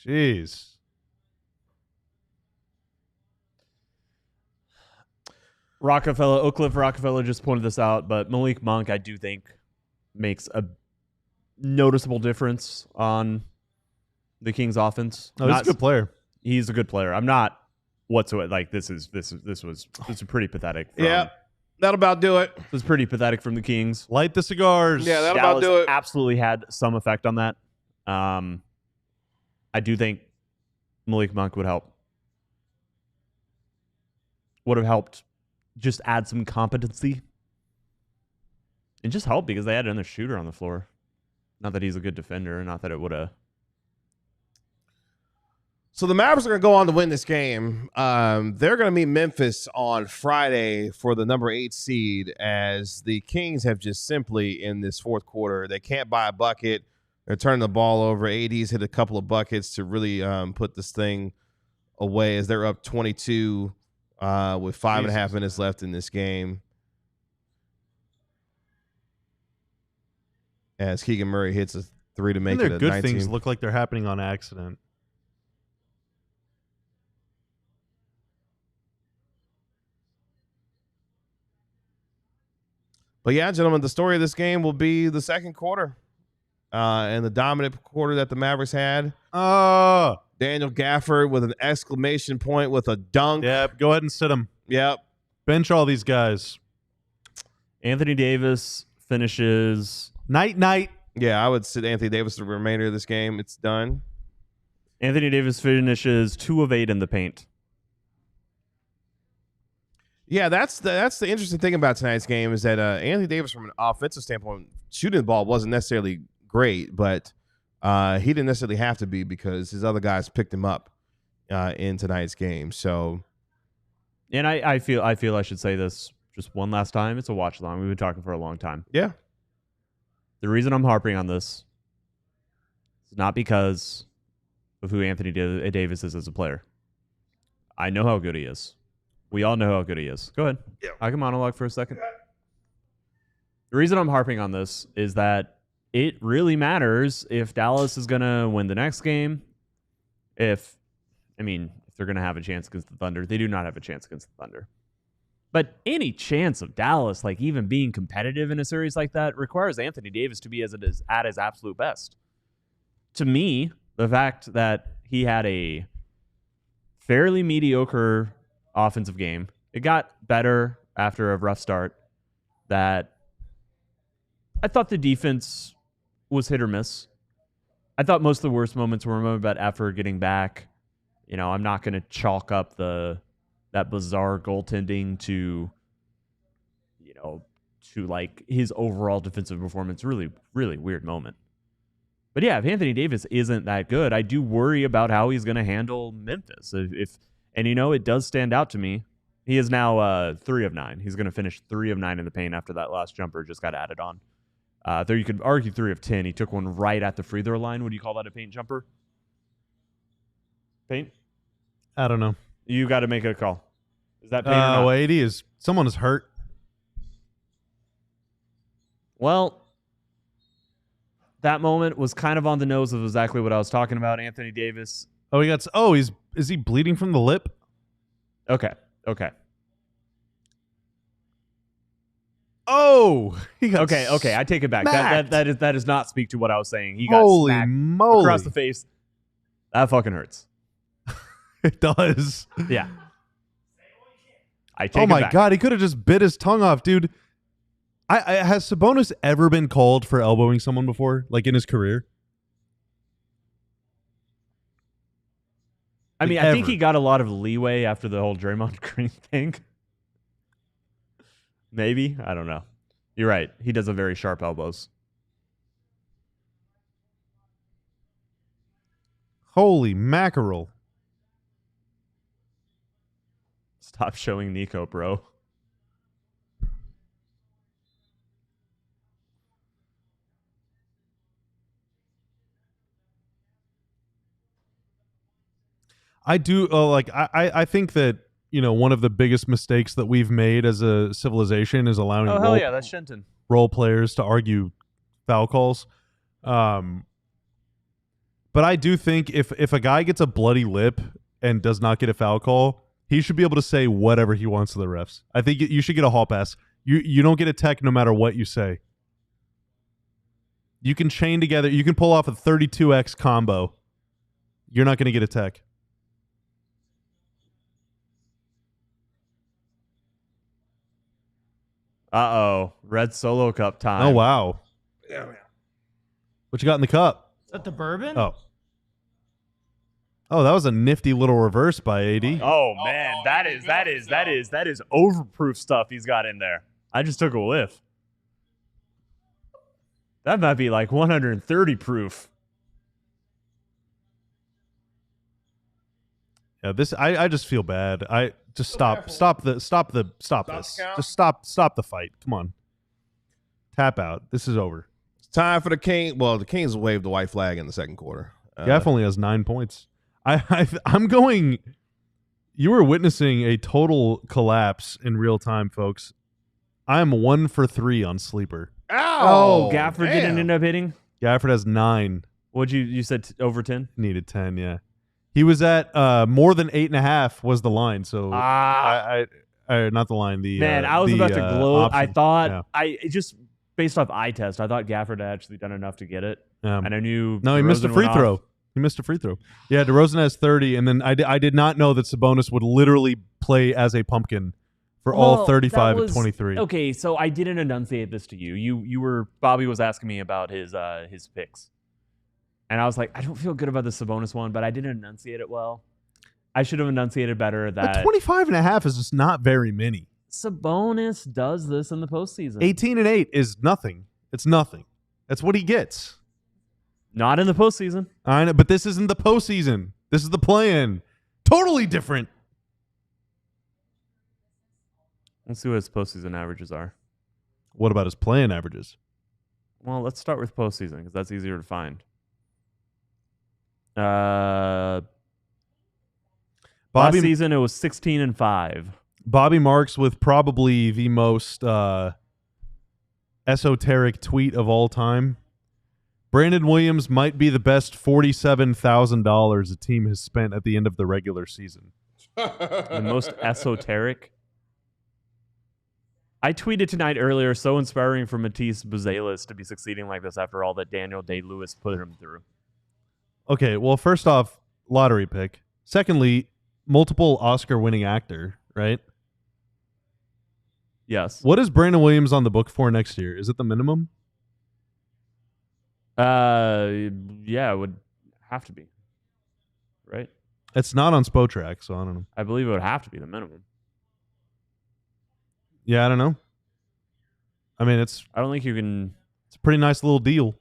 Jeez. Oak Cliff Rockefeller just pointed this out, but Malik Monk, I do think, makes a noticeable difference on the Kings offense. Oh, he's a good player. He's a good player. I'm not whatsoever like this was pretty pathetic. Yeah, that'll about do it. This was pretty pathetic from the Kings. Light the cigars. Yeah, that'll Dallas about do it. Absolutely had some effect on that. I do think Malik Monk would help. Would have helped just add some competency. And just help because they had another shooter on the floor. Not that he's a good defender, not that it would have. So the Mavericks are going to go on to win this game. They're going to meet Memphis on Friday for the number 8 seed, as the Kings have just simply, in this fourth quarter, they can't buy a bucket. They're turning the ball over. AD's hit a couple of buckets to really put this thing away, as they're up 22 with 5.5 minutes left in this game. As Keegan Murray hits a 3 to make it a 19. Good things look like they're happening on accident. But yeah, gentlemen, the story of this game will be the second quarter and the dominant quarter that the Mavericks had. Daniel Gafford with an exclamation point with a dunk. Yep, go ahead and sit him. Yep. Bench all these guys. Anthony Davis finishes. Night. Yeah, I would sit Anthony Davis the remainder of this game. It's done. Anthony Davis finishes 2 of 8 in the paint. Yeah, that's the interesting thing about tonight's game, is that Anthony Davis, from an offensive standpoint, shooting the ball wasn't necessarily great, but he didn't necessarily have to be, because his other guys picked him up in tonight's game. So, and I feel I should say this just one last time. It's a watch along. We've been talking for a long time. Yeah. The reason I'm harping on this is not because of who Anthony Davis is as a player. I know how good he is. We all know how good he is. Go ahead. Yeah. I can monologue for a second. The reason I'm harping on this is that it really matters if Dallas is going to win the next game. If they're going to have a chance against the Thunder. They do not have a chance against the Thunder. But any chance of Dallas, like, even being competitive in a series like that, requires Anthony Davis to be at his absolute best. To me, the fact that he had a fairly mediocre offensive game, it got better after a rough start, that I thought the defense was hit or miss. I thought most of the worst moments were a moment about effort, getting back. I'm not going to chalk up that bizarre goaltending to like his overall defensive performance. Really, really weird moment. But yeah, if Anthony Davis isn't that good, I do worry about how he's going to handle Memphis. It does stand out to me. He is now 3 of 9. He's going to finish 3 of 9 in the paint after that last jumper just got added on. There you could argue 3 of 10. He took one right at the free throw line. Would you call that a paint jumper? Paint? I don't know. You got to make a call. Is that paint or not? Well, AD someone is hurt. Well, that moment was kind of on the nose of exactly what I was talking about. Anthony Davis. Is he bleeding from the lip? Okay. Oh, he got Okay. I take it back. That does not speak to what I was saying. Okay, I take it back. That does not speak to what I was saying. He got Holy smacked moly. across the face. That fucking hurts. It does. Yeah. I take oh it my back. God, he could have just bit his tongue off, dude. Has Sabonis ever been called for elbowing someone before, like in his career? I mean, I think he got a lot of leeway after the whole Draymond Green thing. Maybe. I don't know. You're right. He does have very sharp elbows. Holy mackerel. Stop showing Nico, bro. I do I think that, you know, one of the biggest mistakes that we've made as a civilization is allowing that's Shenton. Role players to argue foul calls. But I do think if a guy gets a bloody lip and does not get a foul call, he should be able to say whatever he wants to the refs. I think you should get a hall pass. You don't get a tech no matter what you say. You can chain together. You can pull off a 32x combo. You're not going to get a tech. Uh-oh. Red Solo Cup time. Oh, wow. Yeah, man. What you got in the cup? Is that the bourbon? Oh, that was a nifty little reverse by AD. Oh man, that is overproof stuff he's got in there. I just took a whiff. That might be like 130 proof. Yeah, I just feel bad. I just stop this. Just stop the fight. Come on. Tap out. This is over. It's time for the King. Well, the Kings waved the white flag in the second quarter. Gaff only has 9 points. I'm going. You were witnessing a total collapse in real time, folks. I'm 1 for 3 on sleeper. Ow! Gafford didn't end up hitting. Gafford has 9. What'd you said over 10? Needed 10. Yeah, he was at more than 8.5 was the line. So I not the line. The man, I was about to gloat. Option. I thought yeah. just based off eye test, I thought Gafford had actually done enough to get it, and I knew. No, he missed a free throw. He missed a free throw. Yeah, DeRozan has 30, and then I did not know that Sabonis would literally play as a pumpkin for all 35 and 23. Okay, so I didn't enunciate this to you. You were Bobby was asking me about his picks, and I was like, I don't feel good about the Sabonis one, but I didn't enunciate it well. I should have enunciated better. That 25.5 is just not very many. Sabonis does this in the postseason. 18 and 8 is nothing. It's nothing. That's what he gets. Not in the postseason. I know, but this isn't the postseason. This is the play-in. Totally different. Let's see what his postseason averages are. What about his play-in averages? Well, let's start with postseason because that's easier to find. Last season it was 16 and 5. Bobby Marks with probably the most esoteric tweet of all time. Brandon Williams might be the best $47,000 a team has spent at the end of the regular season. The most esoteric. I tweeted tonight earlier, so inspiring for Matisse Buzelis to be succeeding like this after all that Daniel Day-Lewis put him through. Okay, well, first off, lottery pick. Secondly, multiple Oscar-winning actor, right? Yes. What is Brandon Williams on the book for next year? Is it the minimum? Yeah, it would have to be. Right? It's not on Spotrac, so I don't know. I believe it would have to be the minimum. Yeah, I don't know. I mean, I don't think you can. It's a pretty nice little deal,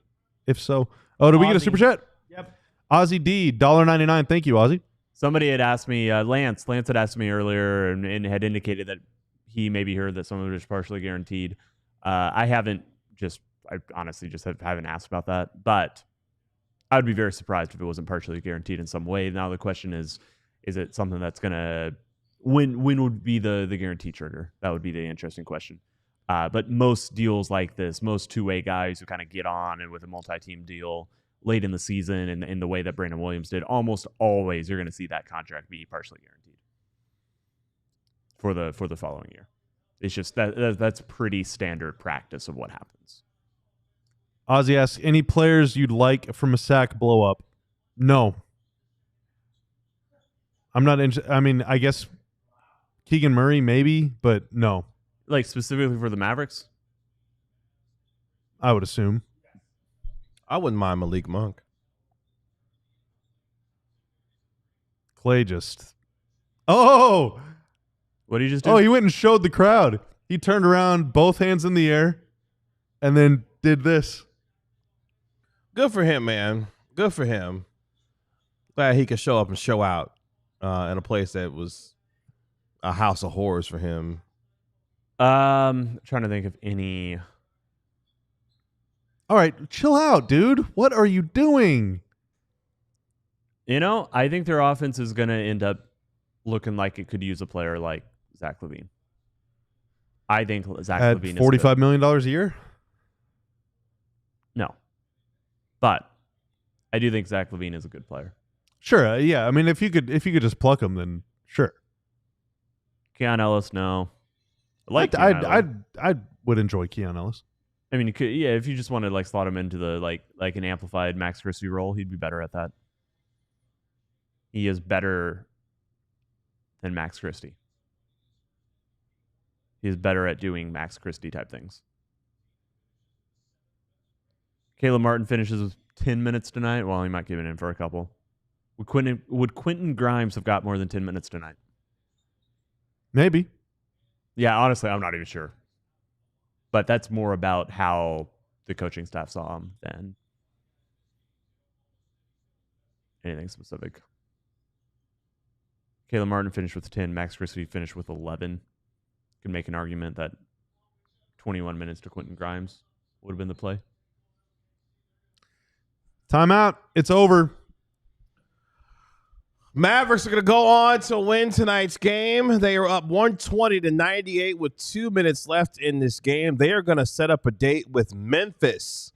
if so. Oh, did we get a super chat? Yep. Ozzy D, $1.99. Thank you, Ozzy. Somebody had asked me, Lance had asked me earlier and had indicated that he maybe heard that some of it is partially guaranteed. I honestly just haven't asked about that, but I would be very surprised if it wasn't partially guaranteed in some way. Now the question is it something that's going to, when would be the guarantee trigger? That would be the interesting question. But most deals like this, most two-way guys who kind of get on and with a multi-team deal late in the season and in the way that Brandon Williams did, almost always you're going to see that contract be partially guaranteed for the following year. It's just that's pretty standard practice of what happens. Ozzy asks, any players you'd like from a sack blow up? No. I'm not interested. I mean, I guess Keegan Murray maybe, but no. Like specifically for the Mavericks? I would assume. I wouldn't mind Malik Monk. Klay just... Oh! What did he just do? Oh, he went and showed the crowd. He turned around, both hands in the air, and then did this. Good for him, man. Good for him. Glad he could show up and show out in a place that was a house of horrors for him. Trying to think of any... All right, chill out, dude. What are you doing? You know, I think their offense is going to end up looking like it could use a player like Zach LaVine. I think Zach LaVine is $45 million a year? No. But I do think Zach LaVine is a good player. Sure, yeah. I mean, if you could just pluck him, then sure. Keon Ellis, no. I would enjoy Keon Ellis. I mean, if you just want to like slot him into the like an amplified Max Christie role, he'd be better at that. He is better than Max Christie. He is better at doing Max Christie type things. Caleb Martin finishes with 10 minutes tonight. Well, he might give it in for a couple. Would Quentin Grimes have got more than 10 minutes tonight? Maybe. Yeah, honestly, I'm not even sure. But that's more about how the coaching staff saw him than anything specific. Caleb Martin finished with 10. Max Christie finished with 11. Could make an argument that 21 minutes to Quentin Grimes would have been the play. Timeout. It's over. Mavericks are going to go on to win tonight's game. They are up 120-98 with 2 minutes left in this game. They are going to set up a date with Memphis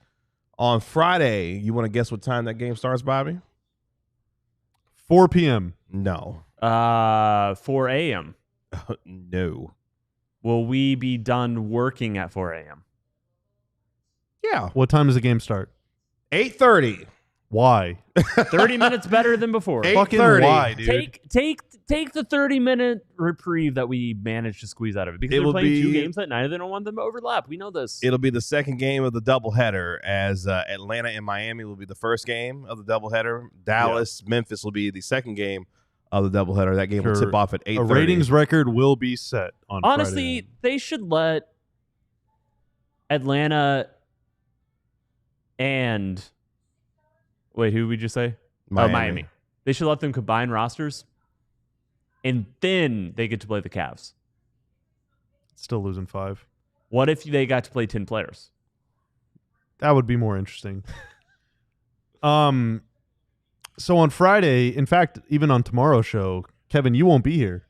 on Friday. You want to guess what time that game starts, Bobby? 4 p.m. No. 4 a.m. No. Will we be done working at 4 a.m.? Yeah. What time does the game start? 8:30. Why? 30 minutes better than before. Fucking why, dude? Take the 30-minute reprieve that we managed to squeeze out of it. Because they're playing 2 games at night, they don't want them to overlap. We know this. It'll be the second game of the doubleheader, as Atlanta and Miami will be the first game of the doubleheader. Dallas, Memphis will be the second game of the doubleheader. That game will tip off at 8:30. A ratings record will be set on Honestly, Friday. They should let Atlanta and... Wait, who did we just say? Miami. They should let them combine rosters, and then they get to play the Cavs. Still losing 5. What if they got to play 10 players? That would be more interesting. So on Friday, in fact, even on tomorrow's show, Kevin, you won't be here.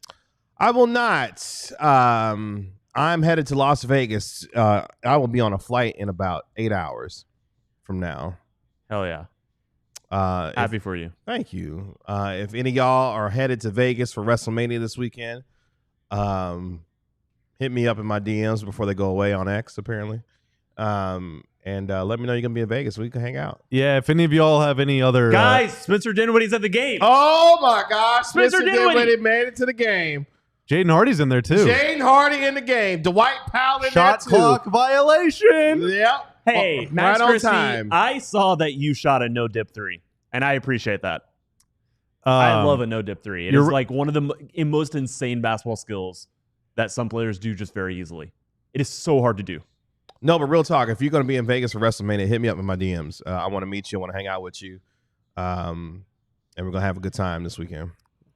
I will not. I'm headed to Las Vegas. I will be on a flight in about 8 hours from now. Hell yeah. Happy for you. Thank you. If any of y'all are headed to Vegas for WrestleMania this weekend, hit me up in my DMs before they go away on X, apparently. And let me know you're going to be in Vegas so we can hang out. Yeah, if any of y'all have any other... Guys, Spencer Dinwiddie's at the game. Oh, my gosh. Spencer Dinwiddie made it to the game. Jaden Hardy's in there, too. Jaden Hardy in the game. Dwight Powell in Shot there, too. clock violation. Yep. Hey, Max right Christie, on time. I saw that you shot a no-dip 3, and I appreciate that. I love a no-dip 3. It is like one of the most insane basketball skills that some players do just very easily. It is so hard to do. No, but real talk, if you're going to be in Vegas for WrestleMania, hit me up in my DMs. I want to meet you. I want to hang out with you. And we're going to have a good time this weekend.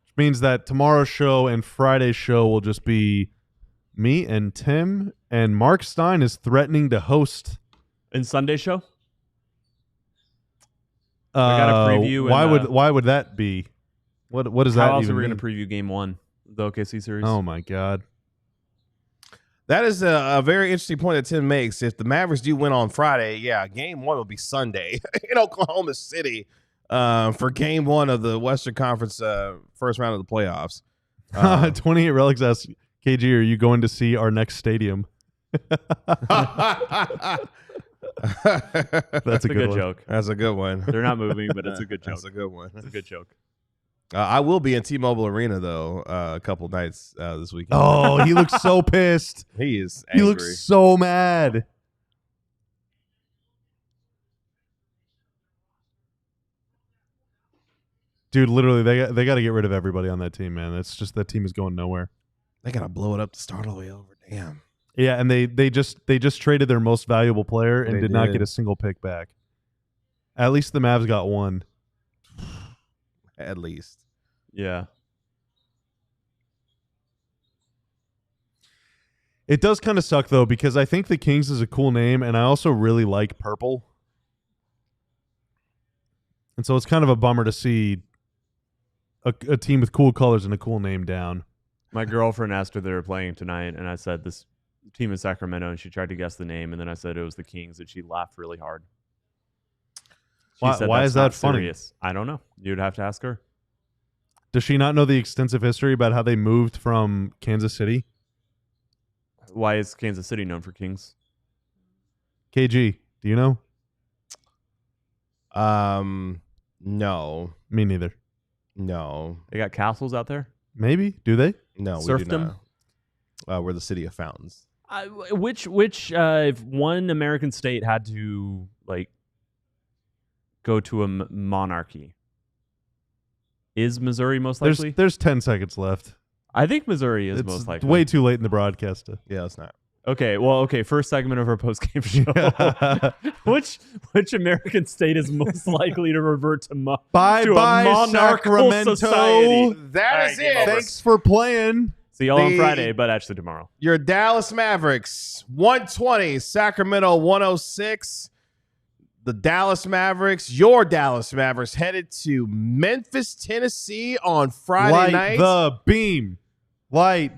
Which means that tomorrow's show and Friday's show will just be me and Tim, and Mark Stein is threatening to host. In Sunday's show? I got a preview. Why would that be? What does that even mean? How else are we going to preview Game 1, the OKC series? Oh, my God. That is a very interesting point that Tim makes. If the Mavericks do win on Friday, yeah, Game 1 will be Sunday in Oklahoma City for Game 1 of the Western Conference first round of the playoffs. 28 Relics asks, KG, are you going to see our next stadium? That's a good joke. That's a good one. They're not moving, but it's a good joke. That's a good one. It's a good joke. I will be in T-Mobile Arena though a couple nights this weekend. Oh, he looks so pissed. He is angry. He looks so mad. Dude, literally, they got to get rid of everybody on that team, man. It's just that team is going nowhere. They gotta blow it up to start all the way over. Damn. Yeah, and they just traded their most valuable player and did not get a single pick back. At least the Mavs got one. At least. Yeah. It does kind of suck, though, because I think the Kings is a cool name, and I also really like purple. And so it's kind of a bummer to see a team with cool colors and a cool name down. My girlfriend asked her they were playing tonight, and I said this team is Sacramento, and she tried to guess the name, and then I said it was the Kings, and she laughed really hard. Why is that funny? Serious. I don't know. You'd have to ask her. Does she not know the extensive history about how they moved from Kansas City? Why is Kansas City known for Kings? KG, do you know? No. Me neither. No. They got castles out there? Maybe. Do they? No, Serfdom? we do not. We're the city of fountains. Which if one American state had to go to a monarchy, is Missouri most likely? There's 10 seconds left. I think Missouri is It's most likely. way too late in the broadcast. Yeah, it's not. Okay, first segment of our post-game show. Which American state is most likely to revert to a monarchical Sacramento. society? That is it. Thanks for playing. See y'all on Friday, but actually tomorrow. Your Dallas Mavericks, 120. Sacramento, 106. The Dallas Mavericks, your Dallas Mavericks, headed to Memphis, Tennessee on Friday night. Light the beam. For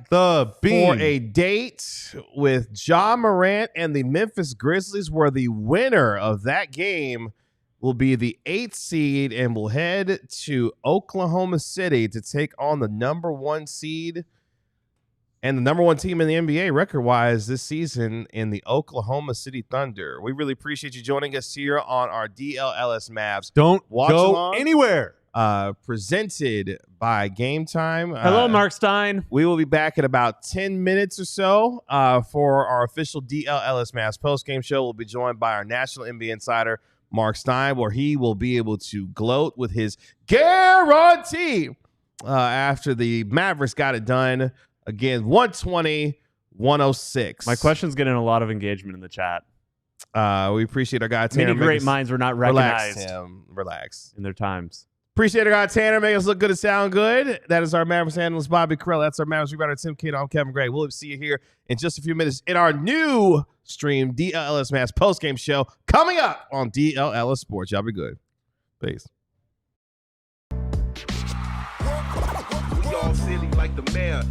a date with Ja Morant and the Memphis Grizzlies, where the winner of that game will be the 8th seed and will head to Oklahoma City to take on the number 1 seed and the number 1 team in the NBA record-wise this season in the Oklahoma City Thunder. We really appreciate you joining us here on our DLLS Mavs. Don't go anywhere. Presented by Game Time. Hello, Mark Stein. We will be back in about 10 minutes or so for our official DLLS Mavs post-game show. We'll be joined by our national NBA insider, Mark Stein, where he will be able to gloat with his guarantee after the Mavericks got it done. Again, 120-106. My question's getting a lot of engagement in the chat. We appreciate our guy Tanner. Many great minds were not recognized. Relax in their times. Appreciate our guy Tanner making us look good and sound good. That is our Mavericks analyst Bobby Carell. That's our Mavericks rebounder Tim Cato. I'm Kevin Gray. We'll see you here in just a few minutes in our new stream DLLS Mavs postgame show coming up on DLLS Sports. Y'all be good. Peace. We all silly like the mayor.